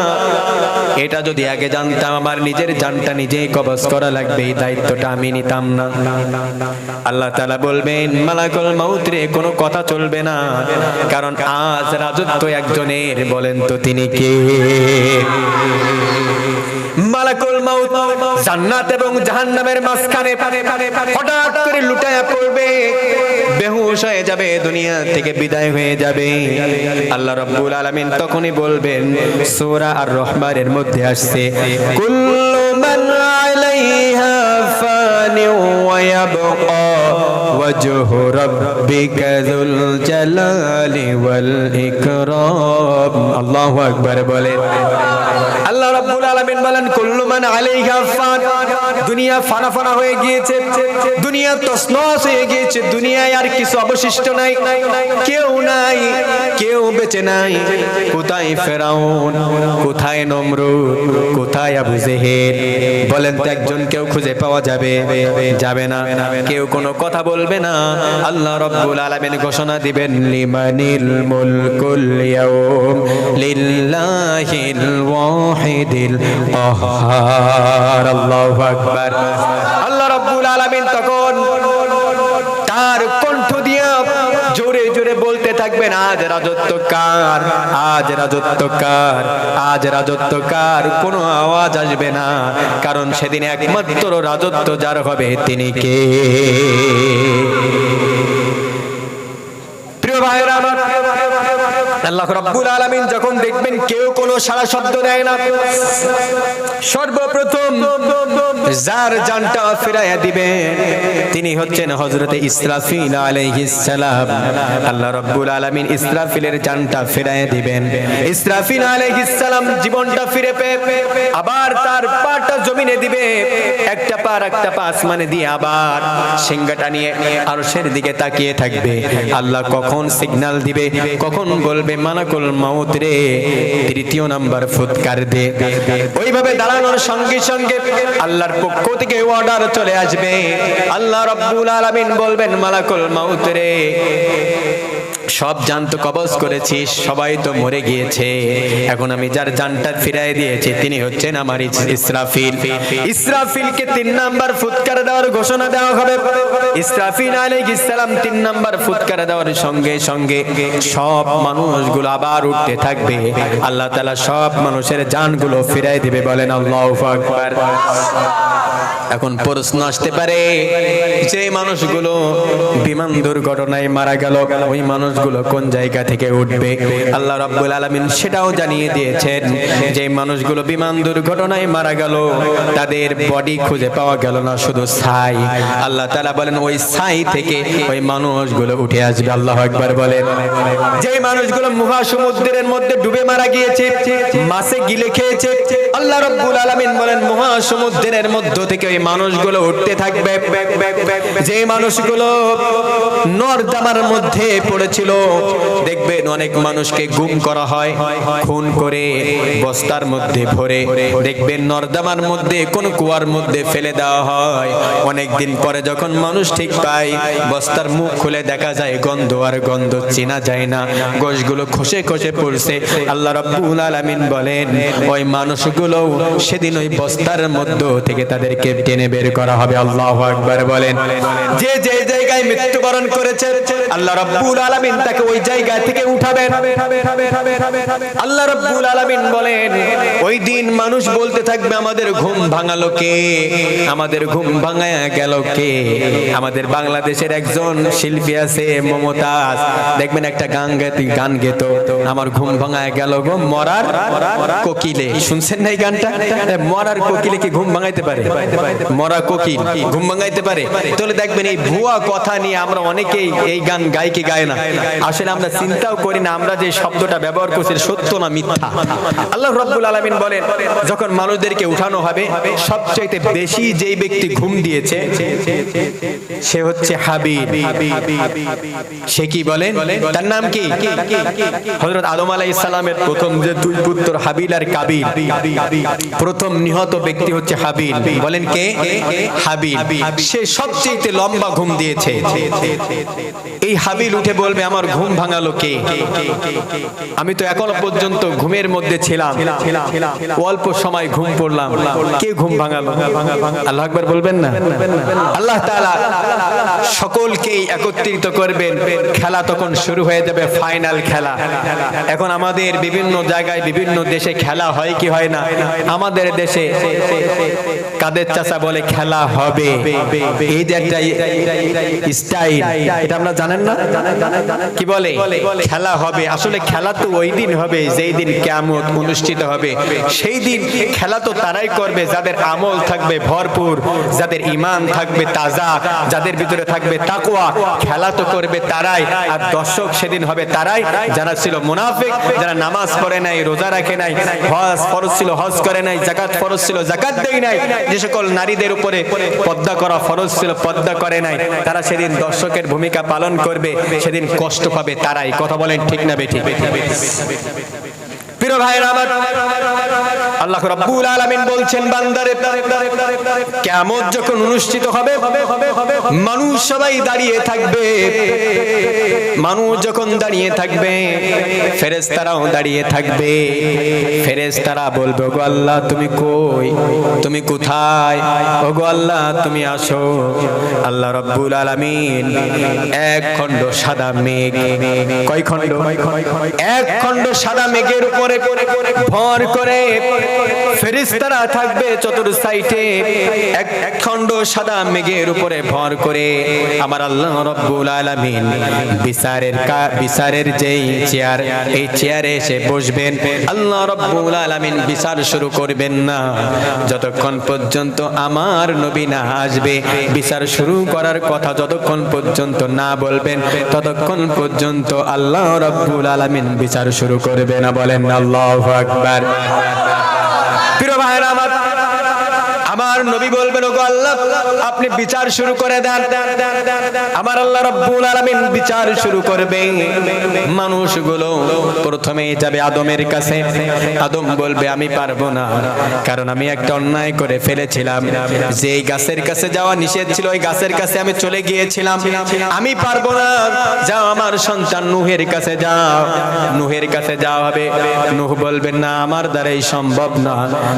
Speaker 1: এটা যদি আগে জানতাম আমার নিজের জানটা নিজেই কবজ করা লাগবে, এই দায়িত্বটা আমি নিতাম না। আল্লাহ তাআলা বলবেন, মালাকুল মউত রে কোনো কথা চলবে না, কারণ আজ রাজত্ব একজনের। বলেন তো তিনি কে? মালাকুল মউত জান্নাত এবং জাহান্নামের মাঝখানে হঠাৎ করে লুটায়া পড়বে, বেহুশ হয়ে যাবে, দুনিয়া থেকে বিদায় হয়ে যাবে। আল্লাহ রাব্বুল আলামিন তখনই বলবেন, সূরা আর রহমানের মধ্যে আসছে, কুল্লু মান আলাইহা ফানি ওয়া ইয়াবকা ওয়াজহু রাব্বিকা যুল জালালি ওয়াল ইকরাম। আল্লাহু আকবার বলেন। আল্লাহ রাব্বুল আলামিন বলেন, কুল্লু মান আলাইহা ফান, দুনিয়া ফানা ফানা হয়ে গিয়েছে, দুনিয়া তছনছ হয়ে গিয়েছে, দুনিয়ায় আর কিছু অবশিষ্ট নাই, কেউ নাই, কেউ বেঁচে নাই। কোথায় ফেরাউন, কোথায় নমরুদ, কোথায় আবু জেহেল? বলেন তো একজন কেউ খুঁজে পাওয়া যাবে? যাবে না, কেউ কোনো কথা বলবে না। আল্লাহ রাব্বুল আলামিন ঘোষণা দিবেন, লিমানিল মুলকুল ইয়াউম লিল্লাহিল ওয়াহিদিল কাহ্হার। আল্লাহু আকবার। আল্লাহ রাব্বুল আলামিন তখন তার কণ্ঠ দিয়ে জোরে জোরে বলতে থাকবেন আজ রাজত্ব কার, আজ রাজত্ব কার, আজ রাজত্ব কার, কোনো আওয়াজ আসবে না, কারণ সেদিন একমাত্র রাজত্ব যার হবে তিনি কে? প্রিয় ভাইরা আমার, আল্লাহ রাব্বুল আলামিন যখন দেখবেন কেউ কোনো সাড়া শব্দ দেয় না, সর্বপ্রথম যার জানটা ফিরাইয়া দিবেন তিনি হচ্ছেন হযরতে ইসরাফিল আলাইহিস সালাম। আল্লাহ রাব্বুল আলামিন ইসরাফিলের জানটা ফিরাইয়া দিবেন। ইসরাফিল আলাইহিস সালাম জীবনটা ফিরে পেয়ে আবার তার পাটা জমিনে দিবে, একটা পা আসমানে দিয়ে আবার সিংহাটা নিয়ে আরশের দিকে তাকিয়ে থাকবে। আল্লাহ কখন সিগন্যাল দিবে, কখন বলবে মালাকুল মাউত রে তৃতীয় নাম্বার ফুৎকার দে, ওইভাবে দাঁড়ানোর সঙ্গে সঙ্গে আল্লাহর পক্ষ থেকে অর্ডার চলে আসবে। আল্লাহ রাব্বুল আলামিন বলবেন মালাকুল মাউত রে সব জান তো কবজ করেছিস, সবাই তো মরে গিয়েছে, এখন আমি যার জানটা ফিরাই দিয়েছি তিনি হচ্ছেন আমার ইসরাফিল। ইসরাফিলকে 3 নাম্বার ফুৎকার দেওয়ার ঘোষণা দেওয়া হবে। ইসরাফিল আলাইহিস সালাম 3 নাম্বার ফুৎকার দেওয়ার সঙ্গে সঙ্গে সব মানুষগুলো আবার উঠতে থাকবে। আল্লাহ তাআলা সব মানুষের জানগুলো ফিরাই দিবে। বলেন আল্লাহু আকবার। এখন প্রশ্ন আসতে পারে, যে মানুষগুলো বিমান দুর্ঘটনায় মারা গেল ওই মানুষগুলো কোন জায়গা থেকে উঠবে? আল্লাহ রাব্বুল আলামিন সেটাও জানিয়ে দিয়েছেন, যে মানুষগুলো বিমান দুর্ঘটনায় মারা গেল তাদের বডি খুঁজে পাওয়া গেল না, শুধু ছাই। আল্লাহ তাআলা বলেন ওই ছাই থেকে ওই মানুষগুলো উঠে আসবে। আল্লাহু আকবার বলেন। যে মানুষগুলো মহাসমুদ্রের মধ্যে ডুবে মারা গিয়েছে, মাছে গিলে খেয়েছে, আল্লাহ রাব্বুল আলামিন বলেন মহাসমুদ্রের মধ্য থেকে ওই মানুষগুলো উঠতে থাকবে। যে মানুষগুলো নর্দমার মধ্যে পড়েছিল, দেখবেন অনেক মানুষকে গুম করা হয়, খুন করে বস্তার মধ্যে ভরে দেখবেন নর্দমার মধ্যে কোন কুয়ার মধ্যে ফেলে দেওয়া হয়। অনেকদিন পরে যখন মানুষ ঠিক পায়, বস্তার মুখ খুলে দেখা যায় গন্ধ, আর গন্ধ চেনা যায় না, গোশগুলো খসে খসে পড়ছে। আল্লাহ রাব্বুল আলামিন বলেন ওই মানুষগুলো সেদিন ওই বস্তার মধ্য থেকে তাদেরকে টেনে বের করা হবে। আল্লাহু আকবার বলেন। যে যে জায়গায় মৃত্যুবরণ করেছে আল্লাহ রাব্বুল আলামিন তাকে ওই জায়গা থেকে উঠাবেন। আল্লাহ রাব্বুল আলামিন বলেন ওই দিন মানুষ বলতে থাকবে আমাদের ঘুম ভাঙালো কে, আমাদের ঘুম ভাঙায়া গেল কে? আমাদের বাংলাদেশের একজন শিল্পী আছে মমতাজ, দেখবেন একটা গান গেত, আমার ঘুম ভাঙায়া গেল গো মরার কোকিলে। শুনছেন না এই গানটা? মরার কোকিলে কি ঘুম ভাঙাইতে পারে? মরা কোকিল ঘুম ভাঙাইতে পারে? তাহলে দেখবেন এই ভুয়া কথা নিয়ে আমরা অনেকেই এই গান গাই কি গায় না। আসলে আমরা চিন্তাও করি না আমরা যে শব্দটা ব্যবহার করছি সত্য না মিথ্যা। আল্লাহ রাব্বুল আলামিন বলেন যখন মানুষদেরকে উঠানো হবে, সবচেয়ে বেশি যেই ব্যক্তি ঘুম দিয়েছে সে হচ্ছে হাবিল। সে কি বলেন? তার নাম কি? হযরত আদম আলাইহিস সালামের প্রথম যে 2 পুত্র হাবিল আর কাবিল, প্রথম নিহত ব্যক্তি হচ্ছে হাবিল। বলেন কে? হাবিল। সে সবচেয়ে লম্বা ঘুম দিয়েছে। এই হাবিল উঠে বলবে আমার ঘুম ভাঙালো কে? আমি তো এখনো পর্যন্ত ঘুমের মধ্যে ছিলাম, অল্প সময় ঘুম পড়লাম, কে ঘুম ভাঙালো? আল্লাহু আকবার বলবেন না? আল্লাহ তাআলা সকলকেই একত্রিত করবেন। খেলা তখন শুরু হয়ে যাবে, ফাইনাল খেলা। এখন আমাদের বিভিন্ন জায়গায় বিভিন্ন দেশে খেলা হয় কি হয় না? আমাদের দেশে কাদের চাচা বলে খেলা হবে, এই যে একটা স্টাইল, এটা আপনারা জানেন না? কি বলে? খেলা হবে। আসলে খেলা তো ওই দিন হবে যেই দিন কিয়ামত অনুষ্ঠিত হবে। সেই দিন খেলা তো তারাই করবে যাদের আমল থাকবে ভরপুর, যাদের ঈমান থাকবে তাজা, যাদের ভিতরে থাকবে তাকওয়া। খেলা তো করবে তারাই, আর দর্শক সেদিন হবে তারাই যারা ছিল মুনাফিক, যারা নামাজ পড়ে নাই, রোজা রাখে নাই, হজ ফরজ ছিল হজ করে নাই, যাকাত ফরজ ছিল যাকাত দেয় নাই, যে সকল নারীদের উপরে পর্দা করা ফরজ ছিল পর্দা করে নাই, তারা সেদিন দর্শকের ভূমিকা পালন করবে। সেদিন কষ্ট পাবে তারাই। কথা বলেন ঠিক না বেঠিক? প্রিয় ভাইরা আমার, আল্লাহ রাব্বুল আলামিন বলছেন বান্দারে কিয়ামত যখন অনুষ্ঠিত হবে মানুষ সবাই দাঁড়িয়ে থাকবে। মানুষ যখন দাঁড়িয়ে থাকবে ফেরেশতারাও দাঁড়িয়ে থাকবে। ফেরেশতারা বলবে ওগো আল্লাহ তুমি কই, তুমি কোথায়? ওগো আল্লাহ তুমি আসো। আল্লাহ রাব্বুল আলামিন এক খণ্ড সাদা মেঘ, কয় খণ্ড? এক খণ্ড সাদা মেঘের উপরে ভর করে ফেরেশতারা থাকবে চতুর সাইডে। এক খণ্ড সাদা মেঘের উপরে ভর করে আমার আল্লাহ রাব্বুল আলামিন বিচারের যেই চেয়ার, এই চেয়ারে এসে বসবেন। আল্লাহ রাব্বুল আলামিন বিচার শুরু করবেন না যতক্ষণ পর্যন্ত আমার নবী না আসবে। বিচার শুরু করার কথা যতক্ষণ পর্যন্ত না বলবেন ততক্ষণ পর্যন্ত আল্লাহ রাব্বুল আলামিন বিচার শুরু করবে না। বলেন আল্লাহু আকবার। প্রিয় ভাইরা আমার নবী বলবেন ওগো আল্লাহ আপনি বিচার শুরু করে দেন। আমার আল্লাহ রাব্বুল আলামিন বিচার শুরু করবে। মানুষগুলো প্রথমে যাবে আদমের কাছে। আদম বলবে আমি পারবো না, কারণ আমি একটা অন্যায় করে ফেলেছিলাম। যেই গাছের কাছে যাওয়া নিষেধ ছিল ওই গাছের কাছে আমি চলে গিয়েছিলাম, আমি পারবো না। যাও আমার সন্তান নূহের কাছে যাও। নূহের কাছে যাওয়া হবে। নূহ বলবেন না আমার দ্বারাই সম্ভব না,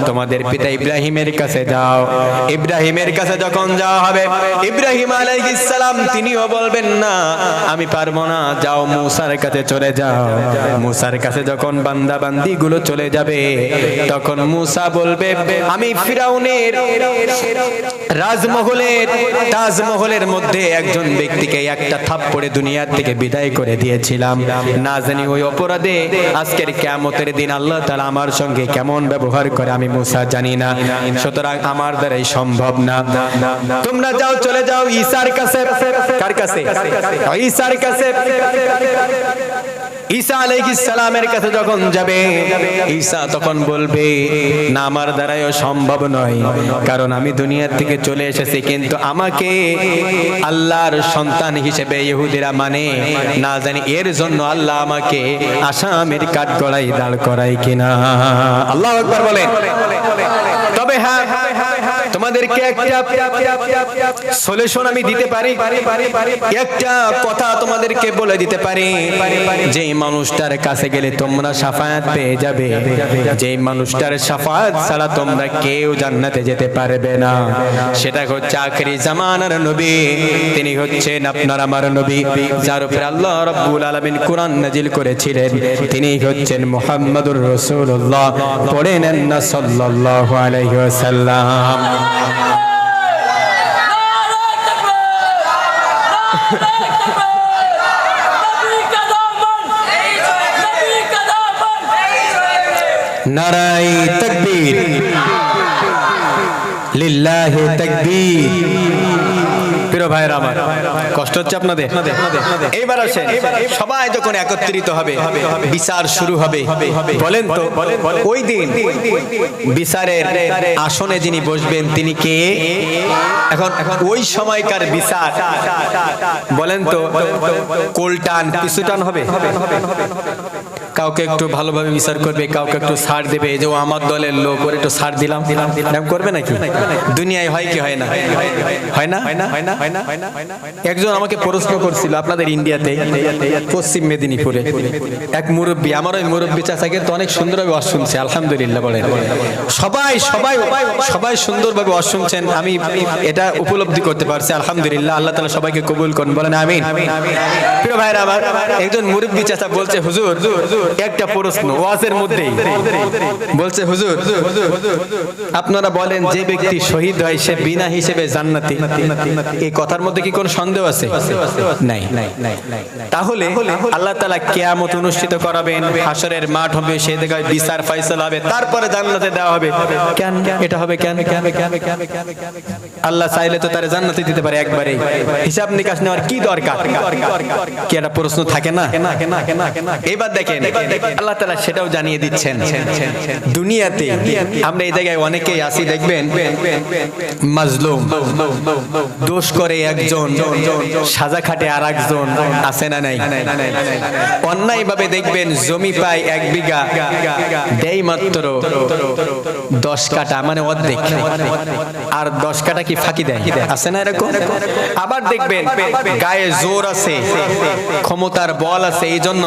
Speaker 1: তোমাদের পিতা ইব্রাহিমের কাছে যাও। ইব্রাহিমের কাছে যখন যাওয়া হবে ইব্রাহিম আলাইহিস সালাম তিনিও বলবেন না আমি পারবো না, যাও মূসার কাছে চলে যাও। মূসার কাছে যখন বান্দা বান্দি গুলো চলে যাবে তখন মূসা বলবে আমি ফিরাউনের রাজমহলের তাজমহলের মধ্যে একজন ব্যক্তিকে একটা থাপ্পড়ে দুনিয়ার থেকে বিদায় করে দিয়েছিলাম, না জানি ওই অপরাধে আজকের কিয়ামতের দিন আল্লাহ তাআলা আমার সঙ্গে কেমন ব্যবহার করে আমি মূসা জানি না, সুতরাং আমার দ্বারাই সম্ভব না। তোমরা যাও চলে যাও ঈসার কাছে। কার কাছে? ঈসার কাছে। ঈসা আলাইহিস সালামের কাছে যখন যাবে ঈসা তখন বলবে না আমার দ্বারাও সম্ভব নয়, কারণ আমি দুনিয়ার থেকে চলে এসেছি কিন্তু আমাকে আল্লাহর সন্তান হিসেবে ইহুদিরা মানে না, জানি এর জন্য আল্লাহ আমাকে আসামের কাঠগড়ায় দাঁড় করায় কিনা। আল্লাহু আকবার বলেন। তবে হ্যাঁ তোমাদেরকে একটা সলিউশন আমি দিতে পারি, একটা কথা তোমাদেরকে বলে দিতে পারি। যে মানুষটার কাছে গেলে তোমরা শাফায়াত পেয়ে যাবে, যে মানুষটার শাফায়াত ছাড়া তোমরা কেউ জান্নাতে যেতে পারবে না, সেটা হচ্ছে আখিরি জামানার নবী। তিনি হচ্ছেন আপনার আমার নবী, যার উপরে আল্লাহ রাব্বুল আলামিন কোরআন নাজিল করেছিলেন। তিনি হচ্ছেন মুহাম্মাদুর রাসূলুল্লাহ। পড়ে নেন না সাল্লাল্লাহু আলাইহি ওয়াসাল্লাম। নারায়ে তাকবীর, লিল্লাহি তাকবীর। প্রিয় ভাইরা আমার কষ্ট হচ্ছে আপনাদের? এইবার আসেন সবাই যখন একত্রিত হবে বিচার শুরু হবে। বলেন তো ওই দিন বিচারের আসনে যিনি বসবেন তিনি কে? এখন ওই সময়কার বিচার বলেন তো কোলটান পিছুটান হবে? কাউকে একটু ভালোভাবে বিচার করবে, কাউকে একটু ছাড় দেবে, যে ও আমার দলের লোক ওর একটু ছাড় দিলাম করবে নাকি? দুনিয়ায় হয় কি হয় না? হয় না? একজন আমাকে প্রশ্ন করছিল আপনাদের ইন্ডিয়াতে পশ্চিম মেদিনীপুরে এক মুরব্বী, আমার ওই মুরব্বী চাচাকে তো অনেক সুন্দরভাবে ওয়াজ শুনছে আলহামদুলিল্লাহ। বলেন সবাই সবাই সবাই সুন্দরভাবে ওয়াজ শুনছেন, আমি এটা উপলব্ধি করতে পারছি আলহামদুলিল্লাহ। আল্লাহ তাআলা সবাইকে কবুল করুন, বলেন আমিন। প্রিয় ভাইরা আমার একজন মুরব্বী চাচা বলছে হুজুর একটা প্রশ্ন ওয়াজের মধ্যেই বলছে হুজুর আপনারা বলেন যে ব্যক্তি শহীদ হয় সে বিনা হিসেবে জান্নাতি, এই কথার মধ্যে কি কোনো সন্দেহ আছে? নাই। তাহলে আল্লাহ তাআলা কিয়ামত অনুষ্ঠিত করাবেন, হাশরের মাঠ হবে, সেই জায়গায় বিচার ফয়সালা হবে, তারপরে জান্নাতে দেওয়া হবে। কেন এটা হবে? কেন আল্লাহ চাইলে তো তারে জান্নাতে দিতে পারে একবারেই, হিসাব নিকাশ নেওয়ার কি দরকার? কি একটা প্রশ্ন থাকে না? এইবার দেখেন আল্লাহ তাআলা সেটাও জানিয়ে দিচ্ছেন। দুনিয়াতে আমরা এই জায়গায় অনেকেই আসি, দেখবেন মাজলুম, দোষ করে একজন, সাজা খাটে আর একজন, আছে না নাই? অন্যায় ভাবে দেখবেন জমি পায় 1 বিঘা, দেয় মাত্র 10 কাঠা, মানে অর্ধেক, আর 10 কাঠা কি ফাঁকি দেয়, আছে না এরকম? আবার দেখবেন গায়ে জোর আছে, ক্ষমতার বল আছে, এই জন্য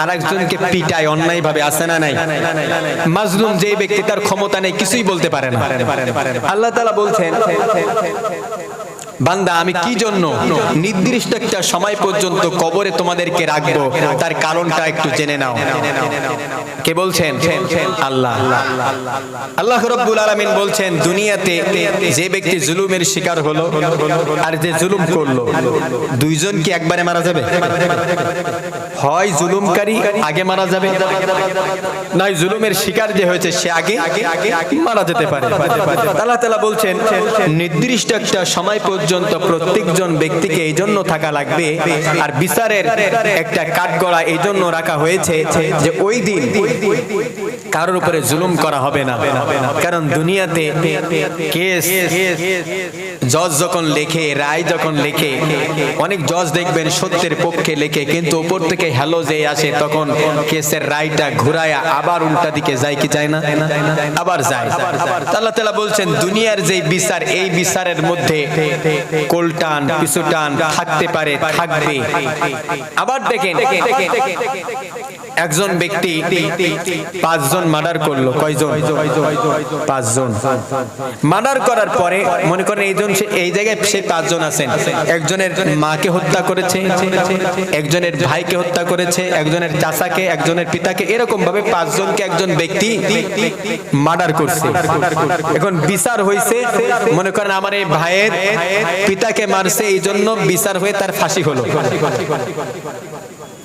Speaker 1: আরেকজনকে পিটায় অন্যায় ভাবে, আছে না নাই? মাজলুম যে ব্যক্তি, তার ক্ষমতা নেই, কিছুই বলতে পারে না। আল্লাহ তাআলা বলছেন, বান্দা আমি কি জন্য নির্দিষ্ট একটা সময় পর্যন্ত কবরে তোমাদেরকে রাখবো, তার কারণটা একটু জেনে নাও। কে বলছেন? আল্লাহ। আল্লাহ রাব্বুল আলামিন বলছেন, দুনিয়াতে যে ব্যক্তি জুলুমের শিকার হলো আর যে জুলুম করলো, দুইজন কি একবারে মারা যাবে? হয় জুলুমকারী আগে মারা যাবে, নয় জুলুমের শিকার যে হয়েছে সে আগে মারা যেতে পারে। আল্লাহ তাআলা বলছেন, নির্দিষ্ট একটা সময় পর্যন্ত প্রত্যেকজন ব্যক্তিকে এই জন্য থাকা লাগবে, আর বিচারের একটা কাঠগড়া এই জন্য রাখা হয়েছে যে ওই দিন কারোর উপরে জুলুম করা হবে না। কারণ দুনিয়াতে কেস জজ যখন লেখে, রায় যখন লেখে, অনেক জজ দেখবেন সত্যের পক্ষে লেখে, কিন্তু উপর থেকে হ্যালো যে আসে, তখন কেসের রায়টা ঘুরায়া আবার উল্টা দিকে যায়, কি যায় না? আবার যায়। আল্লাহ তাআলা বলছেন, দুনিয়ার যে বিচার, এই বিচারের মধ্যে কোলটান পিছুটান থাকতে পারে, থাকবে। আবার দেখেন একজন ব্যক্তি 5 জন মার্ডার করলো, কয়জন? 5 জন মার্ডার করার পরে মনে করেন এই জায়গায় সে 5 জন আছেন, একজনের মাকে হত্যা করেছে, একজনের ভাইকে হত্যা করেছে, একজনের চাচাকে, একজনের পিতাকে, এরকম ভাবে 5 জনকে একজন ব্যক্তি মার্ডার করছে। এখন বিচার হয়েছে, মনে করেন আমার এই ভাইয়ের পিতাকে মারছে, এই জন্য বিচার হয়ে তার ফাঁসি হলো,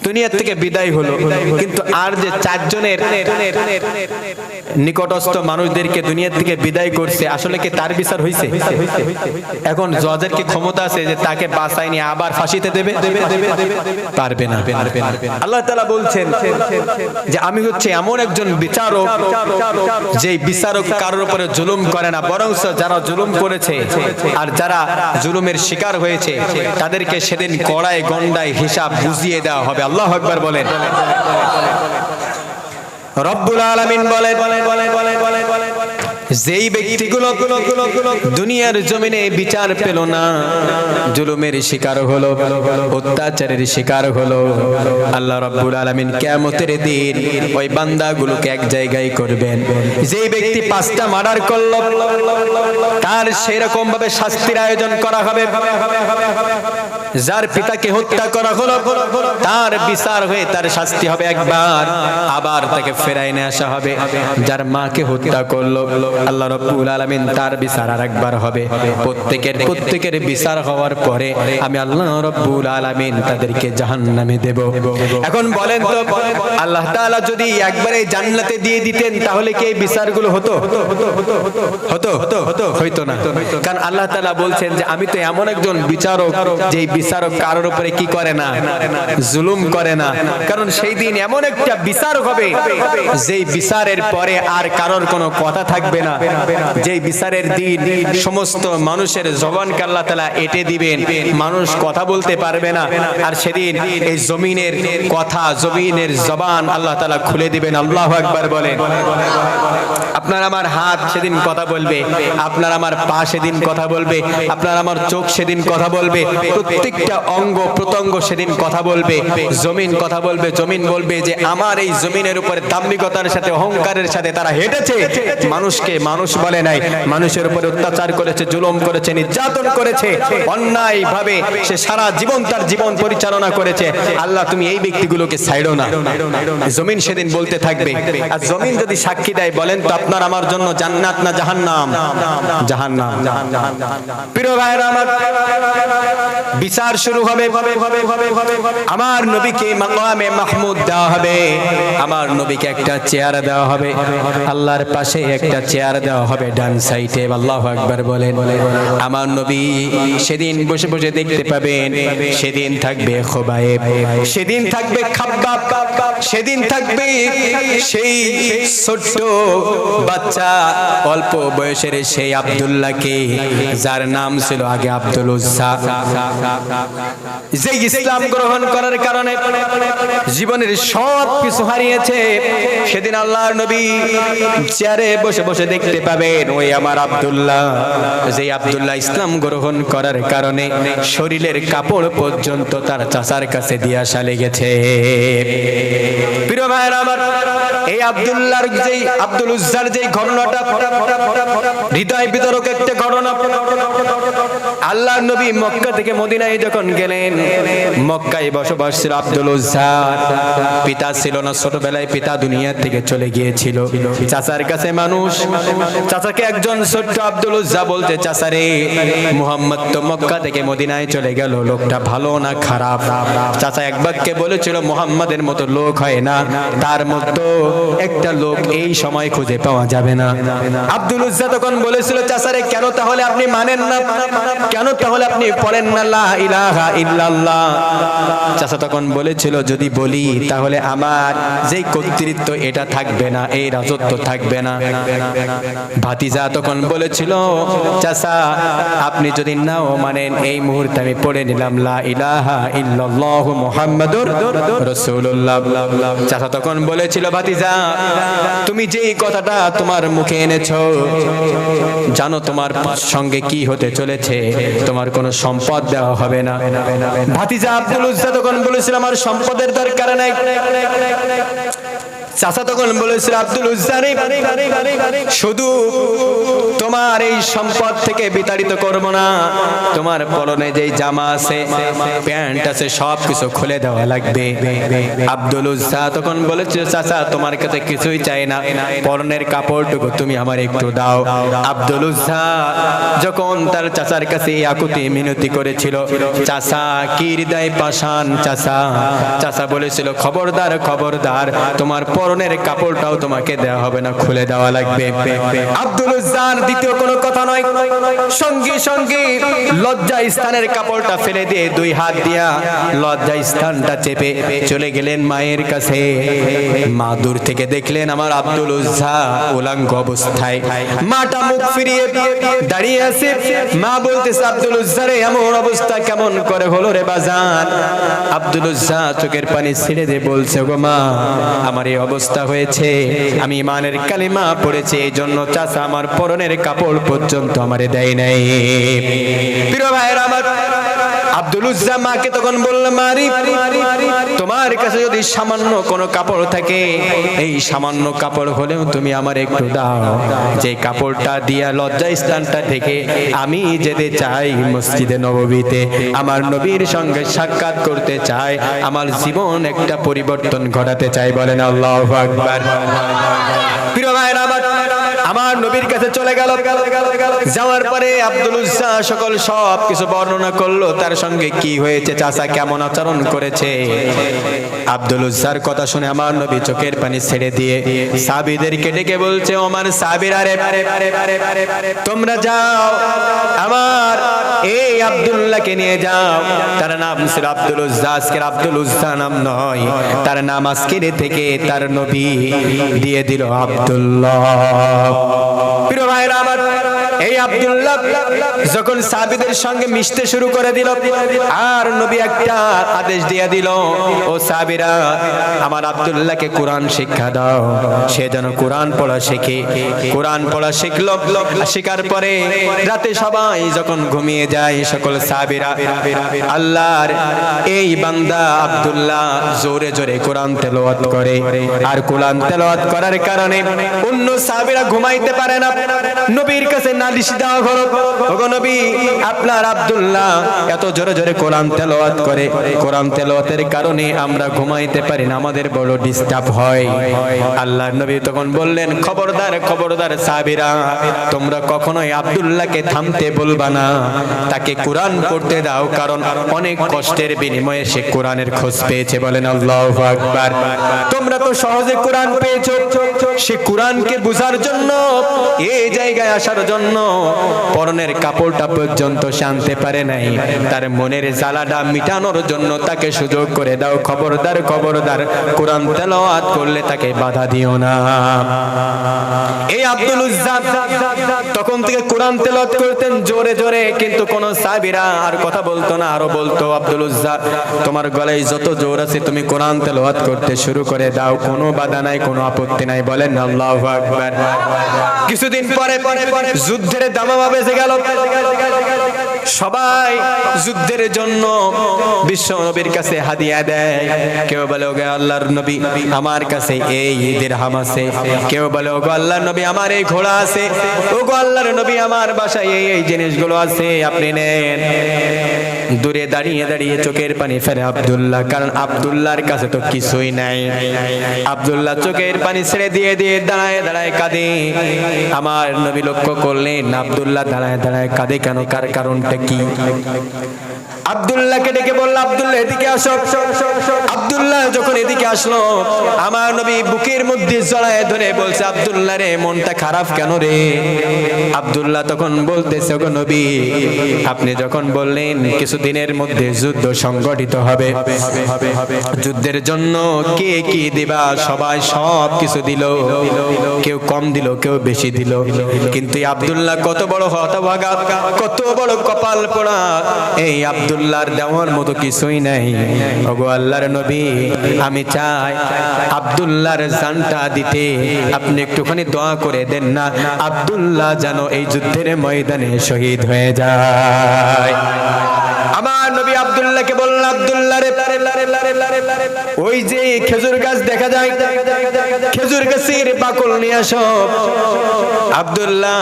Speaker 1: দুনিয়া থেকে বিদায় হলো। কিন্তু আর যে 4 জনের নিকটস্থ মানুষদেরকে দুনিয়া থেকে বিদায় করছে, আসলে কি তার বিচার হয়েছে? এখন জজের কি ক্ষমতা আছে যে তাকে বাঁচায় নিয়ে আবার ফাঁসিতে দেবে? পারবে না। আল্লাহ তাআলা বলছেন যে আমি হচ্ছে এমন একজন বিচারক, যে বিচারক কারোর উপরে জুলুম করে না, বরং যারা জুলুম করেছে আর যারা জুলুমের শিকার হয়েছে তাদেরকে সেদিন কড়ায় গন্ডায় হিসাব বুঝিয়ে দেওয়া হবে। আল্লাহু আকবার বলেন। রব্বুল আলামিন বলেন, যেই ব্যক্তিগুলো দুনিয়ার জমিনে বিচার পেল না, জুলুমের শিকার হলো, অত্যাচারের শিকার হলো, আল্লাহ রাব্বুল আলামিন কিয়ামতের দিন ওই বান্দাগুলোকে এক জায়গায় করবেন। যেই ব্যক্তি 5টা মার্ডার করলো, তার সেরকম ভাবে শাস্তির আয়োজন করা হবে। যার পিতাকে হত্যা করা হলো, তার বিচার হয়ে তার শাস্তি হবে একবার, আবার তাকে ফেরায় নিয়ে আসা হবে। যার মাকে হত্যা করলো, আল্লাহ রাব্বুল আলামিন তার বিচার আরেকবার হবে। প্রত্যেকের বিচার হওয়ার পরে আমি আল্লাহ রাব্বুল আলামিন তাদেরকে জাহান্নামে দেব। এখন বলেন তো, আল্লাহ তাআলা যদি একবারে জান্নাতে দিয়ে দিতেন, তাহলে কি এই বিচারগুলো হতো? হইতো না। কারণ আল্লাহ তাআলা বলছেন যে আমি তো এমন একজন বিচারক, যে বিচারক কারোর উপরে কি করে না? জুলুম করে না। কারণ সেই দিন এমন একটা বিচার হবে, যেই বিচারের পরে আর কারোর কোনো কথা থাকবে না। যেই বিচারের দিন সমস্ত মানুষের জবানকে আল্লাহ তাআলা এঁটে দিবেন, মানুষ কথা বলতে পারবে না। আর সেদিন এই জমিনের কথা, জমিনের জবান আল্লাহ তাআলা খুলে দিবেন। আল্লাহু আকবার বলেন। আপনার আমার হাত সেদিন কথা বলবে, আপনার আমার পা সেদিন কথা বলবে, আপনার আমার চোখ সেদিন কথা বলবে, প্রত্যেকটা অঙ্গ প্রত্যঙ্গ সেদিন কথা বলবে। জমিন কথা বলবে, জমিন বলবে যে আমার এই জমিনের উপরে দাম্ভিকতার সাথে, অহংকারের সাথে তারা হেঁটেছে, মানুষকে মানুষ বলে নাই, মানুষের উপরে অত্যাচার করেছে, জুলুম করেছে, নির্যাতন করেছে, অন্যায় ভাবে সে সারা জীবন তার জীবন পরিচালনা করেছে। আল্লাহ তুমি এই ব্যক্তিগুলোকে ছাইড়ো না। জমিন সেদিন বলতে থাকবে। আর জমিন যদি সাক্ষী দেয়, বলেন তো আপনার আমার জন্য জান্নাত না জাহান্নাম? জাহান্নাম। প্রিয় ভাইরা আমার, বিচার বিচার শুরু হবে। আমার নবীকে মাকামে মাহমুদ দেওয়া হবে, আমার নবীকে একটা চেয়ার দেওয়া হবে, আল্লাহর পাশে একটা চেয়ার দেওয়া হবে ডান সাইডে। আল্লাহু আকবার বলেন। আমার নবী সেদিন বসে বসে দেখতে পাবেন, সেদিন থাকবে খুবাইব, সেদিন থাকবে খাব্বাব, সেদিন থাকবে সেই ছোট্ট বাচ্চা অল্প বয়সের সেই আব্দুল্লাহকে, যার নাম ছিল আগে আব্দুল উজ্জা, যে ইসলাম গ্রহণ করার কারণে জীবনের সব কিছু হারিয়েছে। সেদিন আল্লাহর নবী চেয়ারে বসে বসে দেখতে পাবেন ওই আমার আব্দুল্লাহ, যে আব্দুল্লাহ ইসলাম গ্রহণ করার কারণে শরীরের কাপড় পর্যন্ত তার চাচার কাছে দিয়ে আসা লেগেছে। প্রিয় ভাইরা আমার, এই আব্দুল্লাহর যেই আব্দুল উজ্জার যেই ঘটনাটা হৃদয় বিতরক একটা ঘটনা। আল্লাহর নবী মক্কা থেকে মদিনায় যখন গেলেন, মক্কায় বসবাস ছিল আব্দুল উজ্জার। পিতা ছিল না, ছোটবেলায় পিতা দুনিয়া থেকে চলে গিয়েছিল। চাচার কাছে মানুষ, চাচাকে একজন ছোট্ট আব্দুল উজ্জা বলতে, চাচা রে, মুহাম্মদ তো মক্কা থেকে মদিনায় চলে গেল, লোকটা ভালো না খারাপ? চাচা এক বাক্যে বলেছিল, মুহাম্মাদের মতো লোক হয় না, তার মতো একটা লোক এই সময় খুঁজে পাওয়া যাবে না। আব্দুল উজ্জা তখন বলেছিল, চাচা রে, কেন তাহলে আপনি মানেন না, কেন তাহলে আপনি পড়েন না লা ইলাহা ইল্লাল্লাহ? চাচা তখন বলেছিল, যদি বলি তাহলে আমার যেই কর্তৃত্ব এটা থাকবে না, এই রাজত্ব থাকবে না। ভাতিজা তখন বলেছিল, চাচা আপনি যদি নাও মানেন, এই মুহূর্তে আমি পড়ে নিলাম লা ইলাহা ইল্লাল্লাহ মুহাম্মাদুর রাসূলুল্লাহ। চাচা তখন বলেছিল, ভাতিজা তুমি যে কথাটা তোমার মুখে এনেছো, জানো তোমার সঙ্গে কি হতে চলেছে? তোমার কোনো সম্পদ দেওয়া হবে না। ভাতিজা আব্দুল উজ্জা তখন বলেছিল, আমার সম্পদের দরকার নাই। চাচা তখন বলেছিল, আব্দুল উজ্জা রে, শুধু তোমার এই সম্পদ থেকে বিতাড়িত করব না, তোমার পরনে যেই জামা আছে, প্যান্ট আছে, সব কিছু খুলে দেওয়া লাগবে। আব্দুল উজ্জা তখন বলেছিল, চাচা তোমার কাছে কিছুই চাই না, পরনের কাপড়টুকু তুমি আমার একটু দাও। আব্দুল উজ্জা যখন তার চাচার কাছে আকুতি মিনতি করেছিল, চাচা কি হৃদয় পাষাণ চাচা। চাচা বলেছিল, খবরদার খবরদার, তোমার পরনের কাপড়টাও তোমাকে দেওয়া হবে না, খুলে দেওয়া লাগবে। আব্দুল উজ্জার দ্বিতীয় কোনো কথা নয়, সঙ্গে সঙ্গে লজ্জা স্থানের কাপড়টা ফেলে দিয়ে দুই হাত দিয়া লজ্জা স্থানটা চেপে চলে গেলেন মায়ের কাছে। মা দূর থেকে দেখলেন আমার আব্দুল উজ্জা উলঙ্গ অবস্থায়, মাটা মুখ ফিরিয়ে দাঁড়িয়ে আছে। মা বলতেছে, আব্দুল উজ্জারে এমন অবস্থা কেমন করে হলো রে বাজান? আব্দুল উজ্জা চোখের পানি ছেড়ে দিয়ে বলছে, গো মা, আমার এই অবস্থা হয়েছে, আমি ইমানের কালিমা পড়েছি, এই জন্য চাচা আমার পরনের কাপড় পর্যন্ত আমারে দেয় নাই। প্রিয় ভাইরা আমার, আব্দুল উজ্জা মাকে তখন বলল, মারি, তোমার কাছে যদি সামান্য কোনো কাপড় থাকে, এই সামান্য কাপড় হলেও তুমি আমার একটু দাও, যে কাপড়টা দিয়া লজ্জা স্থানটা থেকে আমি যেতে চাই মসজিদে নববীতে, আমার নবীর সঙ্গে সাক্ষাৎ করতে চাই, আমার জীবন একটা পরিবর্তন ঘটাতে চাই। বলেন আল্লাহু আকবার। প্রিয় ভাইরা আমার, আমার নবীর কাছে চলে গেল। যাওয়ার পরে আব্দুল উজ্জা সকল সব কিছু বর্ণনা করলো, তার সঙ্গে কি হয়েছে, চাচা কেমন আচরণ করেছে। আব্দুল উজ্জার কথা শুনে আমার নবী চোখের পানি ছেড়ে দিয়ে সাহাবীদেরকে ডেকে বলছে, আমার সাহাবীরা রে, তোমরা যাও, আমার এই আব্দুল্লাহকে নিয়ে যাও। তার নাম ছিল আব্দুল উজ্জা, আজকের আব্দুল উজ্জা নাম নয়, তার নাম আজকের থেকে তার নবী দিয়ে দিল আব্দুল্লাহ। প্রিয় ভাইরা আমার, এই আব্দুল্লাহ যখন সাহাবীদের সঙ্গে মিশতে শুরু করে দিল, আর নবী একটা আদেশ দিয়ে দিল, ও সাহাবীরা, আমার আব্দুল্লাহকে কোরআন শিক্ষা দাও, সে যেন কোরআন পড়া শেখে। কোরআন পড়া শিখলো, শেখার পরে রাতে সবাই যখন ঘুমিয়ে যায়, সকল সাহাবীরা আল্লাহর এই বান্দা আব্দুল্লাহ জোরে জোরে কোরআন তেলাওয়াত করে, আর কোরআন তেলাওয়াত করার কারণে অন্য সাহাবীরা ঘুমাইতে পারে না, নবীর কাছে না নালিশ দেওয়া হলো, ওগো নবী আপনার আব্দুল্লাহ এত জোরে জোরে কোরআন তেলাওয়াত করে, কোরআন তেলাওয়াতের কারণে আমরা ঘুমাইতে পারি না, আমাদের বড় ডিস্টার্ব হয়। আল্লাহর নবী তখন বললেন, খবরদার খবরদার সাহাবীরা, তোমরা কখনোই আব্দুল্লাহকে থামতে বলবা না, তাকে কোরআন পড়তে দাও, কারণ অনেক কষ্টের বিনিময়ে সে কোরআনের খোঁজ পেয়েছে। বলেন আল্লাহু আকবার। তোমরা তো সহজে কোরআন পেয়েছো, সে কোরআনকে বুঝার জন্য, এই জায়গায় আসার জন্য পরনের কাপড়টা পর্যন্ত শানতে পারে নাই, তার মনের জ্বালাটা মিটানোর জন্য তাকে সুযোগ করে দাও। খবরদার খবরদার, কোরআন তেলাওয়াত করলে তাকে বাধা দিও না। এই আব্দুল উজ্জা তখন থেকে কোরআন তেলাওয়াত করতেন জোরে জোরে, কিন্তু কোন সাহাবীরা আর কথা বলতো না, আরো বলতো, আব্দুল উজ্জা তোমার গলায় যত জোর আছে তুমি কোরআন তেলাওয়াত করতে শুরু করে দাও, কোনো বাধা নাই, কোনো আপত্তি নাই। বলেন আল্লাহু আকবার। কিছুদিন পরে যুদ্ধের দামামা বেজে গেল, সবাই যুদ্ধের জন্য বিশ্ব নবীর কাছে হাদিয়া দেয়। কেউ বলে, ওগো আল্লাহর নবী আমার কাছে এই দিরহাম আছে, কেউ বলে, ওগো আল্লাহর নবী আমার এই ঘোড়া আছে, ওগো আল্লাহর নবী আমার বাসায় এই জিনিসগুলো আছে, আপনি নেন। দূরে দাঁড়িয়ে দাঁড়িয়ে চোখের পানি ফেলে আব্দুল্লাহ, কারণ আব্দুল্লাহর কাছে তো কিছুই নাই। আব্দুল্লাহ চোখের পানি ছেড়ে দিয়ে দিয়ে দাঁড়ায় দাঁড়ায় কাঁদে। আমার নবী লক্ষ্য করলেন আব্দুল্লাহ দাঁড়ায় দাঁড়ায় কাঁদে কেন, কার কারণটা কি? আব্দুল্লাহকে ডেকে বলল, আব্দুল্লাহ এদিকে আসো। আব্দুল্লাহ যখন এদিকে আসলো, আমার নবী বুকের মধ্যে জড়ায় ধরে বলছে, আব্দুল্লাহ রে মনটা খারাপ কেন রে? আব্দুল্লাহ তখন বলতেছে, ওগো নবী আপনি যখন বললেন কিছুদিনের মধ্যে যুদ্ধ সংগঠিত হবে, যুদ্ধের জন্য কে কি দিবা, সবাই সব কিছু দিল, কেউ কম দিল কেউ বেশি দিল, কিন্তু আব্দুল্লাহ কত বড় হতভাগা, কত বড় কপাল পোড়া, এই আব্দুল্লাহর দেওয়ার মতো কিছুই নাই। ওগো আল্লাহর নবী আমি চাই আব্দুল্লাহর জানটা দিতে, আপনি একটুখানি দোয়া করে দেন না, আব্দুল্লাহ যেন এই যুদ্ধের ময়দানে শহীদ হয়ে যায়। আমার নবী আব্দুল্লাহকে বললেন, আব্দুল্লাহ রে ওই যে খেজুর গাছ দেখা যায়, খেজুর গাছের বাকল নিয়ে আসো। আব্দুল্লাহ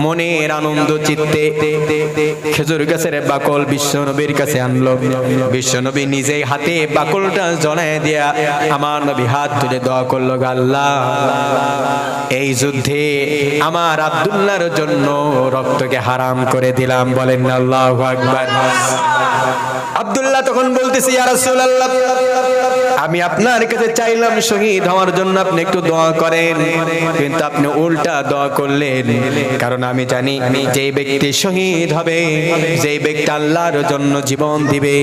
Speaker 1: মনের আনন্দ চিত্তে খেজুর গাছের বাকল বিশ্ব নবীর কাছে আনলো। বিশ্ব নবী নিজেই হাতে বাকলটা জড়ায় দিয়া আমার নবী হাত তুলে দোয়া করলো, আল্লাহ এই যুদ্ধে আমার আব্দুল্লাহর জন্য রক্তকে হারাম করে দিলাম। বলেন আল্লাহু আকবার। আব্দুল্লাহ তখন বলতেছি, ইয়া রাসূলুল্লাহ আমি আপনার কাছে চাইলাম শহীদ হওয়ার জন্য, আপনি একটু দোয়া করেন, কিন্তু আপনি উল্টা দোয়া করলেন, কারণ আমি জানি যেই ব্যক্তি শহীদ হবে, যেই ব্যক্তি আল্লাহর জন্য জীবন দিবে,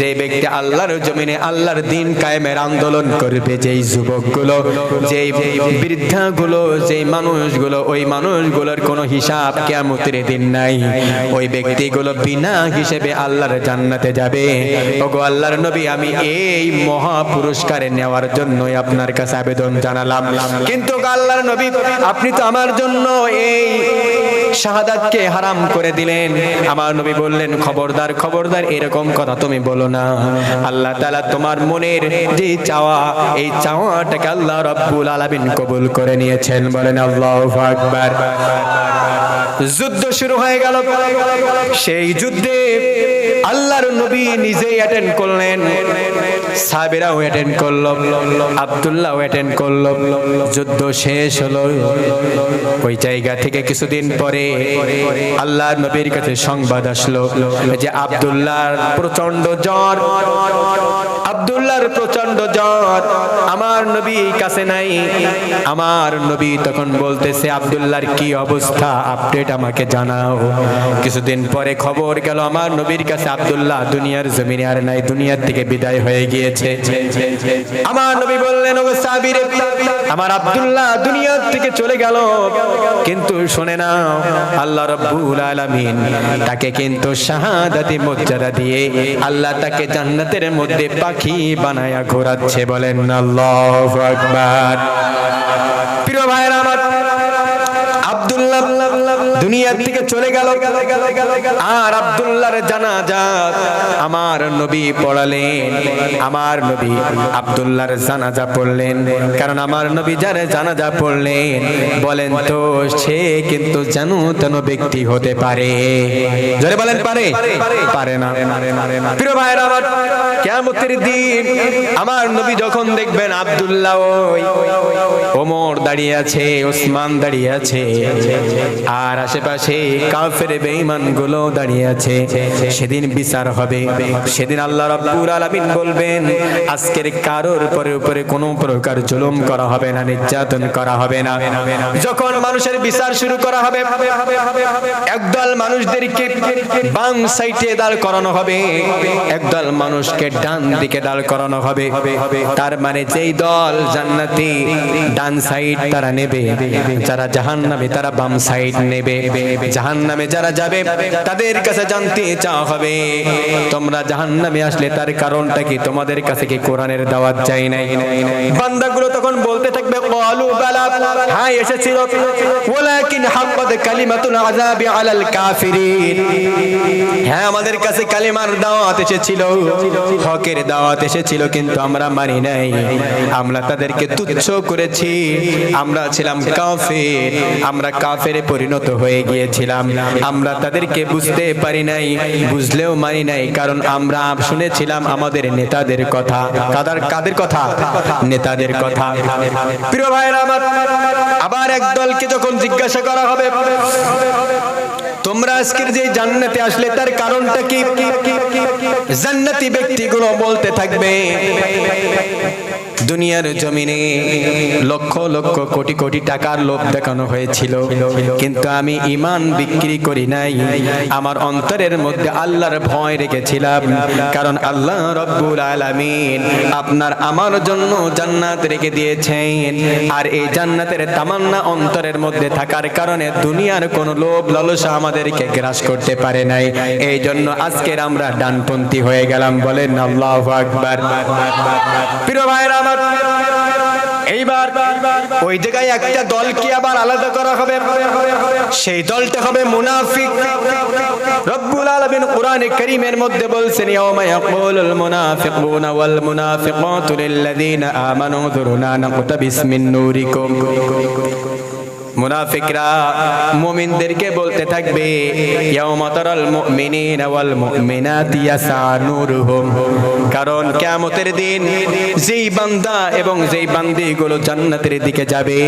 Speaker 1: যেই ব্যক্তি আল্লাহর জমিনে আল্লাহর দ্বীন কায়েমের আন্দোলন করবে, যেই যুবকগুলো, যেই বৃদ্ধাগুলো, যেই মানুষগুলো, ওই মানুষগুলোর কোনো হিসাব কিয়ামতের দিন নাই, ওই ব্যক্তিগুলো বিনা হিসেবে আল্লাহর জান্নাতে যাবে। ওগো আল্লাহর নবী আমি এই মহা পুরস্কার নেওয়ার জন্য আপনার কাছে আবেদন জানালাম, কিন্তু আল্লাহর নবী আপনি তো আমার জন্য এই শাহাদাতকে হারাম করে দিলেন। আমার নবী বললেন, খবরদার খবরদার এরকম কথা তুমি বলো না, আল্লাহ তাআলা তোমার মনের যে চাওয়া, এই চাওয়াটাকে আল্লাহ রাব্বুল আলামিন কবুল করে নিয়েছেন। বলেন আল্লাহু আকবার। যুদ্ধ শুরু হয়ে গেল। সেই যুদ্ধে আল্লাহর নবী নিজেই অ্যাটেন্ড করলেন, সাহাবীরাও অ্যাটেন্ড করলো, আব্দুল্লাহ অ্যাটেন্ড করলো। যুদ্ধ শেষ হলো। ওই জায়গা থেকে কিছুদিন পরে আল্লাহর নবীর কাছে সংবাদ আসলো যে আব্দুল্লাহর প্রচন্ড জ্বর, আব্দুল্লাহর প্রচন্ড জ্বর, আমার নবী কাছে নাই। আমার নবী তখন বলতেছে, আব্দুল্লাহর কি অবস্থা, আপডেট আমাকে জানাও। কিছুদিন পরে খবর গেল আমার নবীর কাছে, আব্দুল্লাহ দুনিয়ার জমিনে আর নাই, দুনিয়ার থেকে বিদায় হয়ে গিয়েছে। আমার নবী বললেন, ওগো সাহাবীরা আমার আব্দুল্লাহ দুনিয়ার থেকে চলে গেল, কিন্তু শুনে নাও আল্লাহ রাব্বুল আলামিন তাকে কিন্তু শাহাদাতি মর্যাদা দিয়ে আল্লাহ তাকে জান্নাতের মধ্যে পাখি বানায়া ঘোরাচ্ছে। বলেন আল্লাহু আকবার। প্রিয় ভাইরা আমার, আব্দুল্লাহ দুনিয়া থেকে চলে গেল। আর আব্দুল্লাহর জানাজা আমার নবী পড়ালেন, আমার নবী আব্দুল্লাহর জানাজা পড়লেন। কারণ আমার নবী যার জানাজা পড়লেন, বলেন তো সে কিন্তু জানো তেন ব্যক্তি হতে পারে? জোরে বলেন পারে? পারে না। প্রিয় ভাইরা আমার, কিয়ামতের দিন আমার নবী যখন দেখবেন আব্দুল্লাহ ওই ওমর দাঁড়িয়ে আছে, ওসমান দাঁড়িয়ে আছে, আর আশেপাশে কাফের বেঈমান গুলো দাঁড়িয়ে আছে, সেদিন বিচার হবে। সেদিন আল্লাহ রাব্বুল আলামিন বলবেন আজকের কারোর উপরে কোনো প্রকার জুলুম করা হবে না, নির্যাতন করা হবে না। যখন মানুষের বিচার শুরু করা হবে, একদল মানুষদেরকে বাম সাইডে দাঁড় করানো হবে, একদল মানুষকে ডান দিকে দাঁড় করানো হবে। তার মানে যেই দল জান্নাতি ডান সাইড তারা নেবে, যারা জাহান্নামে তারা বাম সাইড নেবে। জাহান্নামে যারা যাবে তাদের কাছে জানতে চাওয়া হবে তোমরা জাহান্নামে আসলে তার কারণটা কি? তোমাদের কাছে কি কোরআনের দাওয়াত যায় নাই? বান্দাগুলো তখন বলতে থাকবে ক্বালু বালা, হ্যাঁ এসেছিল, ওয়ালাকিন হাক্কাত কালিমাতুল আযাবি আলাল কাফিরিন, হ্যাঁ আমাদের কাছে কালিমার দাওয়াত এসেছিল, হকের দাওয়াত এসেছিল, কিন্তু আমরা মানি নাই, আমরা তাদেরকে তুচ্ছ করেছি, আমরা ছিলাম কাফের, আমরা কাফেরে পরিণত হয়ে গিয়েছিলাম, আমরা তাদেরকে বুঝতে পারি নাই, বুঝলেও মানি নাই, কারণ আমরা শুনেছিলাম আমাদের নেতাদের কথা। কাদের কথা? নেতাদের কথা। প্রিয় ভাইরা আমার, আবার একদলকে যখন জিজ্ঞাসা করা হবে তোমরা আজকের যে জান্নাতে আসলে তার কারণটা কি? জান্নাতি ব্যক্তিগুলো বলতে থাকবে দুনিয়ার জমিনে লক্ষ লক্ষ কোটি কোটি টাকার লোভ দেখানো হয়েছিল, কিন্তু আমি ঈমান বিক্রি করি নাই, আমার অন্তরের মধ্যে আল্লাহর ভয় রেখেছিলাম, কারণ আল্লাহ রাব্বুল আলামিন আপনার আমার জন্য জান্নাত রেখে দিয়েছেন, আর এই জান্নাতের তামান্না অন্তরের মধ্যে থাকার কারণে দুনিয়ার কোনো লোভ লালসা আমাদেরকে গ্রাস করতে পারে নাই। এই জন্য আজকের আমরা ডানপন্থী হয়ে গেলাম। বলেন আল্লাহু আকবার। প্রিয় ভাইরা আমার, এইবার ওই জায়গায় একটা দলকে আবার আলাদা করা হবে, সেই দলটা হবে মুনাফিক। রব্বুল আলামিন কোরআনে কারীমের মধ্যে বলছেন ইয়াউমা ইয়াকুলুল মুনাফিকুনা ওয়াল মুনাফিকাতু লিল্লাযীনা আমানু যুরনা নাকতাবিস মিন নূরিকুম। মুনাফিকরা মুমিনদেরকে বলতে থাকবে ইয়াউমা তারাল মুমিনিনা ওয়াল মুমিনাতি ইয়াসা নূরুহুম, কারণ কিয়ামতের দিন যেই বান্দা এবং যেই বান্দিগুলো জান্নাতের দিকে যাবে,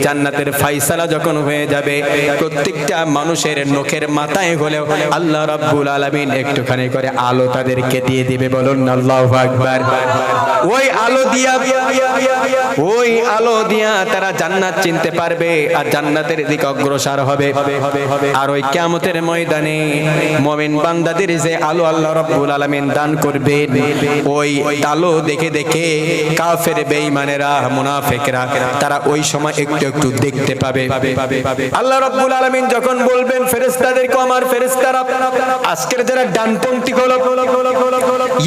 Speaker 1: জান্নাতের ফয়সালা যখন হয়ে যাবে, প্রত্যেকটা মানুষের নখের মাথায় হলেও আল্লাহ রাব্বুল আলামিন একটুখানি করে আলো তাদেরকে দিয়ে দিবে। বলুন আল্লাহু আকবার। ওই আলো দিয়া তারা জান্নাত চিনতে পারবে আর জান্নাতের দিকে অগ্রসর হবে। আর ওই কিয়ামতের ময়দানে মুমিন বান্দাদের যে আলো আল্লাহ রাব্বুল আলামিন দান করবেন, ওই আলো দেখে দেখে কাফের বেঈমানেরা মুনাফিকরা তারা ওই সময় একটু একটু দেখতে পাবে। আল্লাহ রাব্বুল আলামিন যখন বলবেন ফেরেশতাদেরকে, আমার ফেরেশতারা আজকের যারা ডানপন্থী হলো,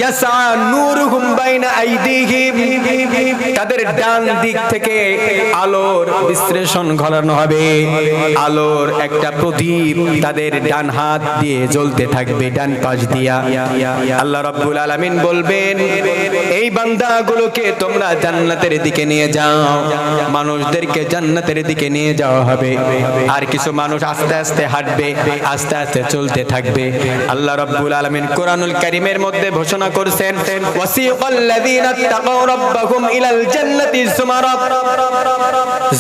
Speaker 1: ইয়াসা নূরুহুম বাইনা আইদিহিম, তাদের ডান দিক থেকে আলোর বিশ্লেষণ ঘটানো হবে, আলোর একটা প্রদীপ তাদের ডান হাত দিয়ে জ্বলতে থাকবে, ডান পাশ দিয়া। আল্লাহ রাব্বুল আলামিন বলবেন এই বান্দাগুলোকে তোমরা জান্নাতের দিকে নিয়ে যাও, মানুষদেরকে জান্নাতের দিকে নিয়ে যাওয়া হবে। আর কিছু মানুষ আস্তে আস্তে হাঁটবে, আস্তে আস্তে চলতে থাকবে। আল্লাহ রাব্বুল আলামিন কোরআনুল কারীমের মধ্যে ঘোষণা করেছেন ওয়াসিকাল্লাযীনা তাকাউ রাব্বাহুম ইলাল জান্নাতি যুমারা।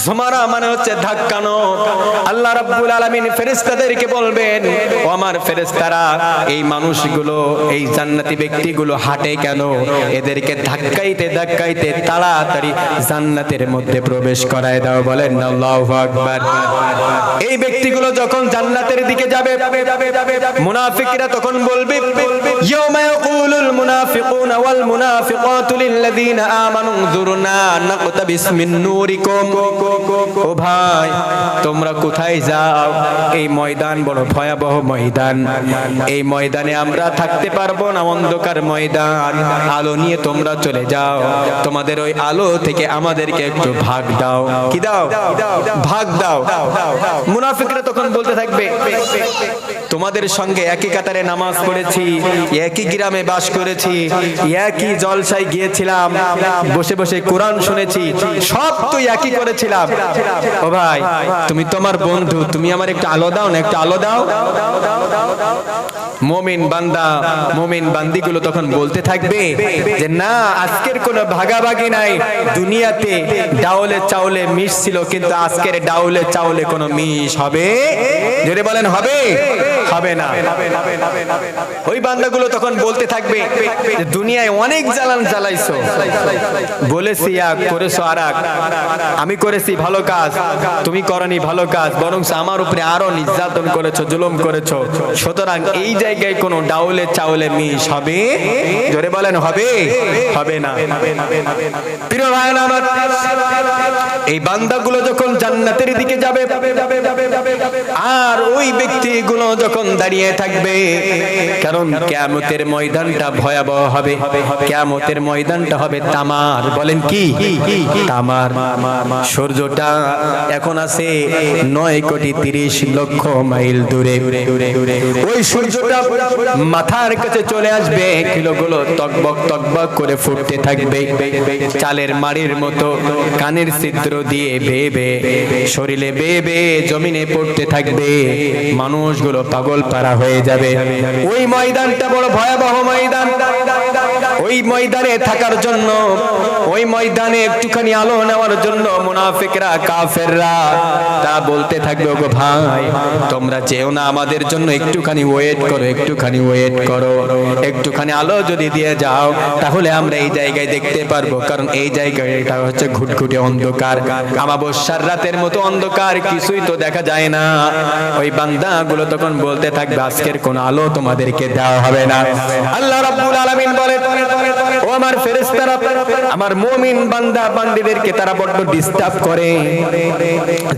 Speaker 1: যুমারা মানে হচ্ছে ধাক্কানো। আল্লাহ রাব্বুল আলামিন ফেরেশতাদেরকে বলবেন ও আমার ফেরেশতারা, এই মানুষগুলো, এই জান্নাতি ব্যক্তিগুলো হাঁটে কেন? এদেরকে ধাক্কাইতে ধাক্কাইতে তাড়াতাড়ি জান্নাতের মধ্যে প্রবেশ করায় দাও। বলেন আল্লাহু আকবার। এই ব্যক্তিগুলো যখন জান্নাতের দিকে যাবে, মুনাফিকরা তখন বলবে ইয়াউমা ইয়াকুলুল মুনাফিকুনা ওয়াল মুনাফিকাতু লিল্লাযীনা আমানু যুরনা নাকতাবিস মিন নূরিকুম, ও ভাই তোমরা কোথায় যাও? এই ময়দান বড় ভয়াবহ ময়দান, এই ময়দানে আমরা থাকতে পারবো না, অন্ধকার ময়দান, আলো নিয়ে তোমরা চলে যাও, তোমাদের ওই আলো থেকে আমাদেরকে একটু ভাগ দাও। কি দাও? ভাগ দাও। মুনাফিকরা তখন বলতে থাকবে, তোমাদের সঙ্গে একই কাতারে নামাজ পড়েছি, একই গ্রামে বাস করেছি, একই জলসায় গিয়েছিলাম, বসে বসে কোরআন শুনেছি, সব তো একই করেছিলাম। ও ভাই তুমি তোমার বন্ধু, তুমি আমার একটু আলো দাও না, একটু আলো দাও। মুমিন বান্দা মুমিন বান্দিগুলো তখন বলতে থাকবে যে না, আজকের কোনো ভাগাভাগি নাই। দুনিয়াতে ডাউলে চাউলে মিশ ছিল, কিন্তু আজকের ডাউলে চাউলে কোনো মিশ হবে? জোরে বলেন হবে? হবে না। ওই বান্দাগুলো তখন বলতে থাকবে যে দুনিয়ায় অনেক জ্বালান জ্বালাইছো, বলেছি এক, করেছো আর এক, আমি করেছি ভালো কাজ, তুমি করনি ভালো কাজ, বরং আমার উপরে আরো নির্যাতন করেছো, জুলুম করেছো। সুতরাং এই জায়গায় কোনো ডাউলে চাউলে মিশ হবে? জোরে বলেন হবে? হবে না। প্রিয় ভাইরা আমার, এই বান্দাগুলো যখন জান্নাতের দিকে যাবে আর ওই ব্যক্তিগুলো যখন দাঁড়িয়ে থাকবে, কারণ কিয়ামতের ময়দানটা ভয়াবহ হবে। কিয়ামতের ময়দানটা হবে তামার। বলেন কি? তামার। সূর্যটা এখন আছে 9,30,00,000 মাইল দূরে। ওই সূর্যটা মাথার কাছে চলে আসবে, কিলোগুলো তকবক তকবক করে ফুটতে থাকবে, চালের মাড়ির মতো কানের ছিদ্র দিয়ে বেয়ে বেয়ে শরীরে বেয়ে বেয়ে জমিনে পড়তে থাকবে। মানুষগুলো পাগল পারা হয়ে যাবে। ওই ময়দানটা বড় ভয়াবহ ময়দান। ওই ময়দানে থাকার জন্য, ওই ময়দানে একটুখানি আলো নেওয়ার জন্য মুনাফিকরা, কাফেররা তা বলতে থাকবে, ওগো ভাই তোমরা যেও না, আমাদের জন্য একটুখানি ওয়েট করো, একটুখানি ওয়েট করো, একটুখানি আলো যদি দিয়ে যাও তাহলে আমরা এই জায়গায় দেখতে পারবো। কারণ এই জায়গাটা হচ্ছে ঘুটঘুটে অন্ধকার, আমাবস্যার রাতের মতো অন্ধকার, কিছুই তো দেখা যায় না। ওই বান্দাগুলো তখন বলতে থাকবে আজকের কোন আলো তোমাদেরকে দেওয়া হবে না। আল্লাহ রাব্বুল আলামিন বলেন, ও আমার ফেরেশতারা, আমার মুমিন বান্দা বান্দীদেরকে তারা বড্ড ডিস্টার্ব করে,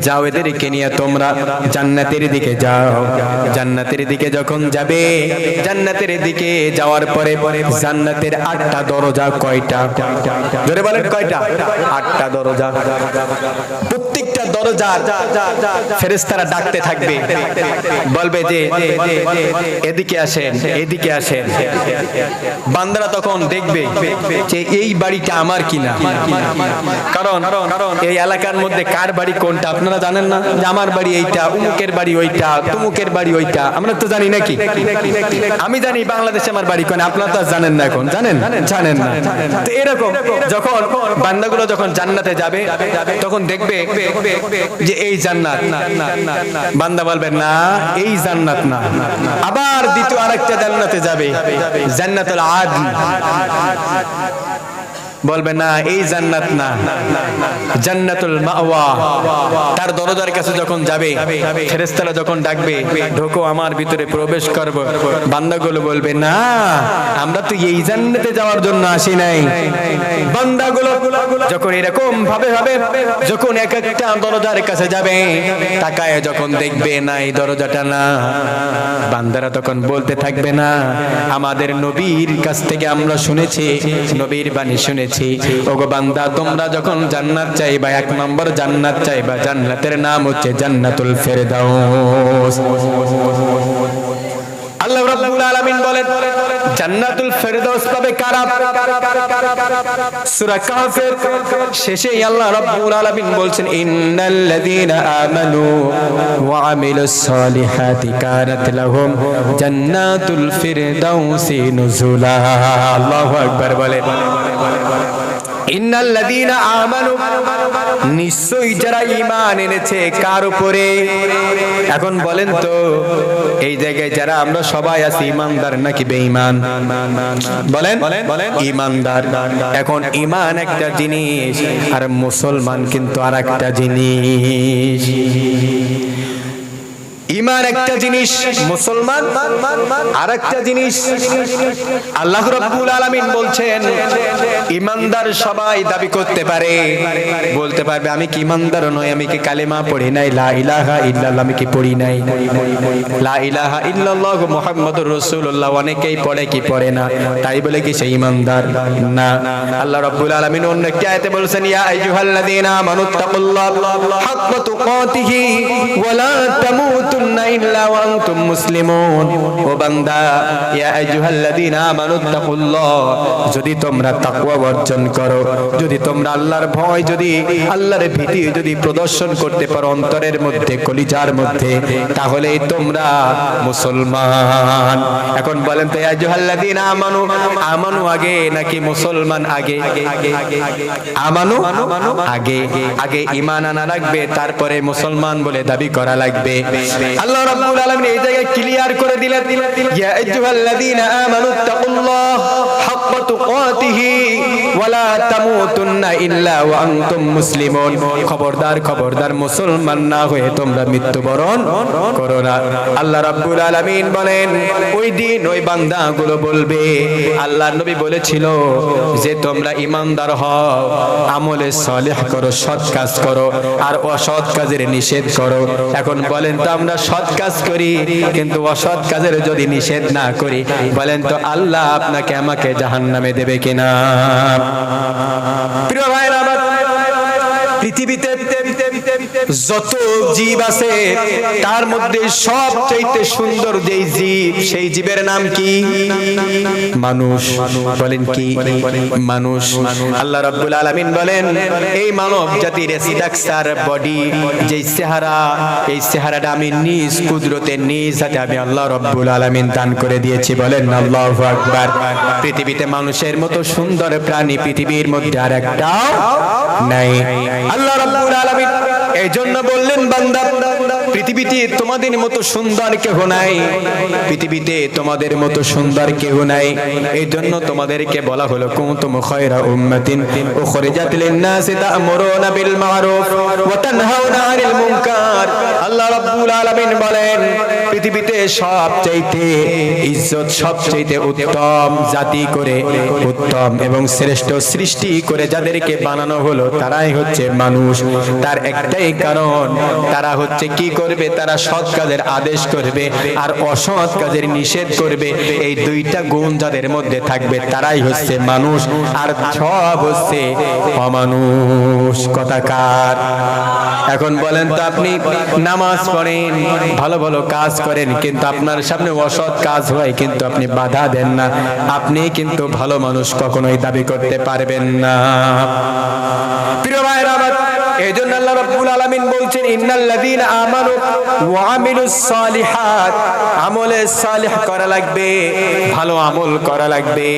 Speaker 1: যাও এদেরকে নিয়ে তোমরা জান্নাতের দিকে যাও। জান্নাতের দিকে যখন যাবে, জান্নাতের দিকে যাওয়ার পরে জান্নাতের 8টা দরজা। কয়টা? জোরে বলেন কয়টা? 8টা দরজা। প্রত্যেকটা দরজা ফেরেশতারা ডাকতে থাকবে, বলবে যে এদিকে আসেন, এদিকে আসেন। বান্দারা তখন দেখবে যে এই বাড়িটা আমার কিনা। কারণ এই এলাকার মধ্যে কার বাড়ি কোনটা আপনারা জানেন না, যে আমার বাড়ি এইটা, উমুকের বাড়ি ওইটা, তুমুকের বাড়ি ওইটা, আমরা তো জানি নাকি? আমি জানি বাংলাদেশে আমার বাড়ি কোন, আপনারা তো জানেন না। এখন জানেন? জানেন না। তো এরকম যখন বান্দাগুলো যখন জান্নাতে যাবে তখন দেখবে যে এই জান্নাত, বান্দা বলবে না এই জান্নাত না। আবার দ্বিতীয় আরেকটা জান্নাতে যাবে, জান্নাতুল আদন, বলবে না এই জান্নাত না, জান্নাতুল মাওয়া। তার দরজার কাছে যখন যাবে, ফেরেশতারা যখন ডাকবে ঢোকো, আমার ভিতরে প্রবেশ করব, বান্দাগুলো বলবে না আমরা তো এই জান্নাতে যাওয়ার জন্য আসি নাই। বান্দাগুলো যখন এরকম ভাবে ভাবে যখন এক একটা দরজার কাছে যাবে, তাকায় যখন দেখবে না এই দরজাটা না, বান্দারা তখন বলতে থাকবে না আমাদের নবীর কাছ থেকে আমরা শুনেছি, নবীর বাণী শুনেছি, ওগো বান্দা তোমরা যখন জান্নাত চাইবা, 1 নম্বর জান্নাত চাইবা, জান্নাতের নাম হচ্ছে জান্নাতুল ফেরদাউস। আল্লাহ রাব্বুল আলামিন বলেন জান্নাতুল ফেরদাউস পাবে কারা? সূরা কাহফের শেষে আল্লাহ রাব্বুল আলামিন বলছেন ইন্নাল্লাযীনা আমানু ওয়া আমিলুস সালিহাতি কানাত লাহুম জান্নাতুল ফিরদাউসি নুজুলা। আল্লাহু আকবার বলেন ইন্নাল্লাযীনা আমানু, নিশ্চয়ই যারা ঈমান এনেছে। কার উপরে? এখন বলেন তো এই জায়গায় যারা আমরা সবাই আছি ঈমানদার নাকি বেঈমান? বলেন ঈমানদার। এখন ঈমান একটা জিনিস আর মুসলমান কিন্তু আরেকটা জিনিস। ঈমান একটা জিনিস, মুসলমান আরেকটা জিনিস। আল্লাহ রাব্বুল আলামিন বলছেন ঈমানদার সবাই দাবি করতে পারে, বলতে পারবে আমি কি ঈমানদার নই, আমি কি কালেমা পড়ি নাই, লা ইলাহা ইল্লাল্লাহ আমি কি পড়ি নাই, লা ইলাহা ইল্লাল্লাহু মুহাম্মাদুর রাসূলুল্লাহ অনেকেই পড়ে কি পড়ে না, তাই বলে কি সে ঈমানদার না। আল্লাহ রাব্বুল আলামিন অন্য একটি আয়াতে বলেছেন ইয়া আইয়ুহাল্লাযীনা আমানুত্তাকুল্লাহা হাক্কা তুকাতিহি ওয়া লা তামুতুন্না ইল্লা ওয়া আনতুম মুসলিমুন। ও বান্দা, ইয়া আইয়ুহাল্লাযীনা আমানুত্তাকুল্লাহ, যদি তোমরা তাকওয়া অর্জন করো, যদি তোমরা আল্লাহর ভয়, যদি আল্লাহর ভীতি যদি প্রদর্শন করতে পারো অন্তরের মধ্যে, কলিজার মধ্যে, তাহলেই তোমরা মুসলমান। এখন বলেন তো ইয়া আইয়ুহাল্লাযীনা আমানু, আমানু আগে নাকি মুসলমান আগে? আমানু আগে, আগে ঈমান আনা লাগবে, তারপরে মুসলমান বলে দাবি করা লাগবে। আল্লাহ রাব্বুল আলামিন এই জায়গায় ক্লিয়ার করে দিলেন ইয়া আইয়ুহাল্লাযীনা আমানুত্তাকুল্লাহ হাক্কা তুকাতিহি ওয়া লা তামুতুন্না ইল্লা ওয়া আনতুম মুসলিমুন। খবরদার, খবরদার, মুসলমান না হয়ে তোমরা মৃত্যুবরণ করো না। আল্লাহ রাব্বুল আলামিন বলেন ওই দিন ওই বান্দাগুলো বলবে, আল্লাহর নবী বলেছিল যে তোমরা ঈমানদার হও, আমলে সালেহ করো, সৎ কাজ করো, আর অসৎ কাজের নিষেধ করো। এখন বলেন তো আমরা সৎ কাজ করি, কিন্তু অসৎ কাজের যদি নিষেধ না করি, বলেন তো আল্লাহ আপনাকে আমাকে জাহান্নামে দেবে কিনা? প্রিয় ভাইরা আমার, পৃথিবীতে যত জীব আছে তার মধ্যে সবচেয়ে সুন্দর যেই জীব, সেই জীবের নাম কি? মানুষ। বলেন কি? মানুষ। আল্লাহ রাব্বুল আলামিন বলেন এই মানব জাতির স্ট্রাকচার, বডি, যেই চেহারা, এই চেহারাটা আমি নিজ কুদরতে, নিজ হাতে আমি আল্লাহ রাব্বুল আলামিন দান করে দিয়েছি। বলেন আল্লাহু আকবার। পৃথিবীতে মানুষের মতো সুন্দর প্রাণী পৃথিবীর মধ্যে আর একটাও নাই। আল্লাহ রাব্বুল আলামিন এই জন্য বললেন বান্দা, পৃথিবীতে তোমাদের মতো সুন্দর কেহ নাই, পৃথিবীতে তোমাদের মতো সুন্দর কেহ নাই। এই জন্য তোমাদেরকে বলা হলো কুনতুম খায়রা উম্মাতিন উখরিজাত লিন-নাসি তা'মুরুনা বিল মা'রুফ ওয়া তানহাউনা আনিল মুনকার। আল্লাহ রাব্বুল আলামিন বলেন পৃথিবীতে সবচাইতে ইজ্জত, সবচাইতে উত্তম জাতি করে, উত্তম এবং শ্রেষ্ঠ সৃষ্টি করে যাদেরকে বানানো হলো তারাই হচ্ছে মানুষ। তার একটাই কারণ, তারা হচ্ছে কি করবে? তারা সৎ কাজের আদেশ করবে আর অসৎ কাজের নিষেধ করবে। এই দুইটা গুণ যাদের মধ্যে থাকবে তারাই হচ্ছে মানুষ, আর সব হচ্ছে অমানুষ। কথাকার। এখন বলেন তো আপনি নামাজ পড়েন, ভালো ভালো কাজ করেন, কিন্তু আপনার সামনে অসৎ কাজ হয় কিন্তু আপনি বাধা দেন না, আপনি কিন্তু ভালো মানুষ কখনোই দাবি করতে পারবেন না। প্রিয় ভাইরা আমার, এইজন্য আল্লাহ রাব্বুল আলামিন বলছেন ইন্নাল্লাযীনা আমানু ওয়া আমিলুস সালিহাত, আমলে সালেহ করা লাগবে, ভালো আমল করা লাগবে,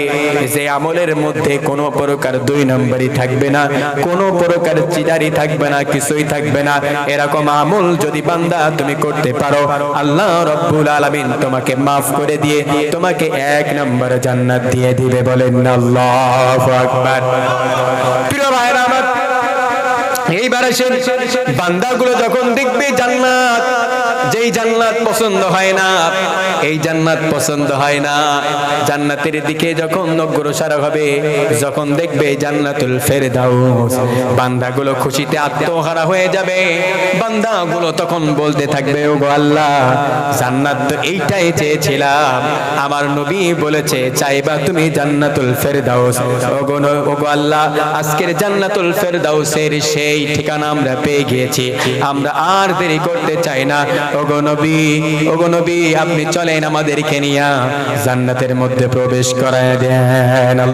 Speaker 1: যে আমলের মধ্যে কোনো প্রকার দুই নম্বরই থাকবে না, কোনো প্রকার চিটারি থাকবে না, কিছুই থাকবে না। এরকম আমল যদি বান্দা তুমি করতে পারো, আল্লাহ রাব্বুল আলামিন তোমাকে maaf করে দিয়ে তোমাকে 1 নম্বর জান্নাত দিয়ে দিবে। বলেন আল্লাহু আকবার। প্রিয় ভাইরা আমার, এইবার আসেন বান্দাগুলো যখন দেখবে জান্নাত, যেই জান্নাত পছন্দ হয় না, এই জান্নাত পছন্দ হয় না, জান্নাতের দিকে যখন অগ্রসর হবে, যখন দেখবে জান্নাতুল ফেরদাউস, বান্দাগুলো খুশিতে আত্মহারা হয়ে যাবে। বান্দাগুলো তখন বলতে থাকবে ওগো আল্লাহ, জান্নাত তো এইটাই চেয়েছিলাম, আমার নবী বলেছে চাইবা তুমি জান্নাতুল ফেরদাউস। ওগো আল্লাহ, আজকের জান্নাতুল ফেরদাউসের সেই ঠিকানা আমরা পেয়ে গিয়েছি, আমরা আর দেরি করতে চাই না। ওগো নবী, আপনি চলেন আমাদেরকে নিয়ে জান্নাতের মধ্যে প্রবেশ করায় দেন।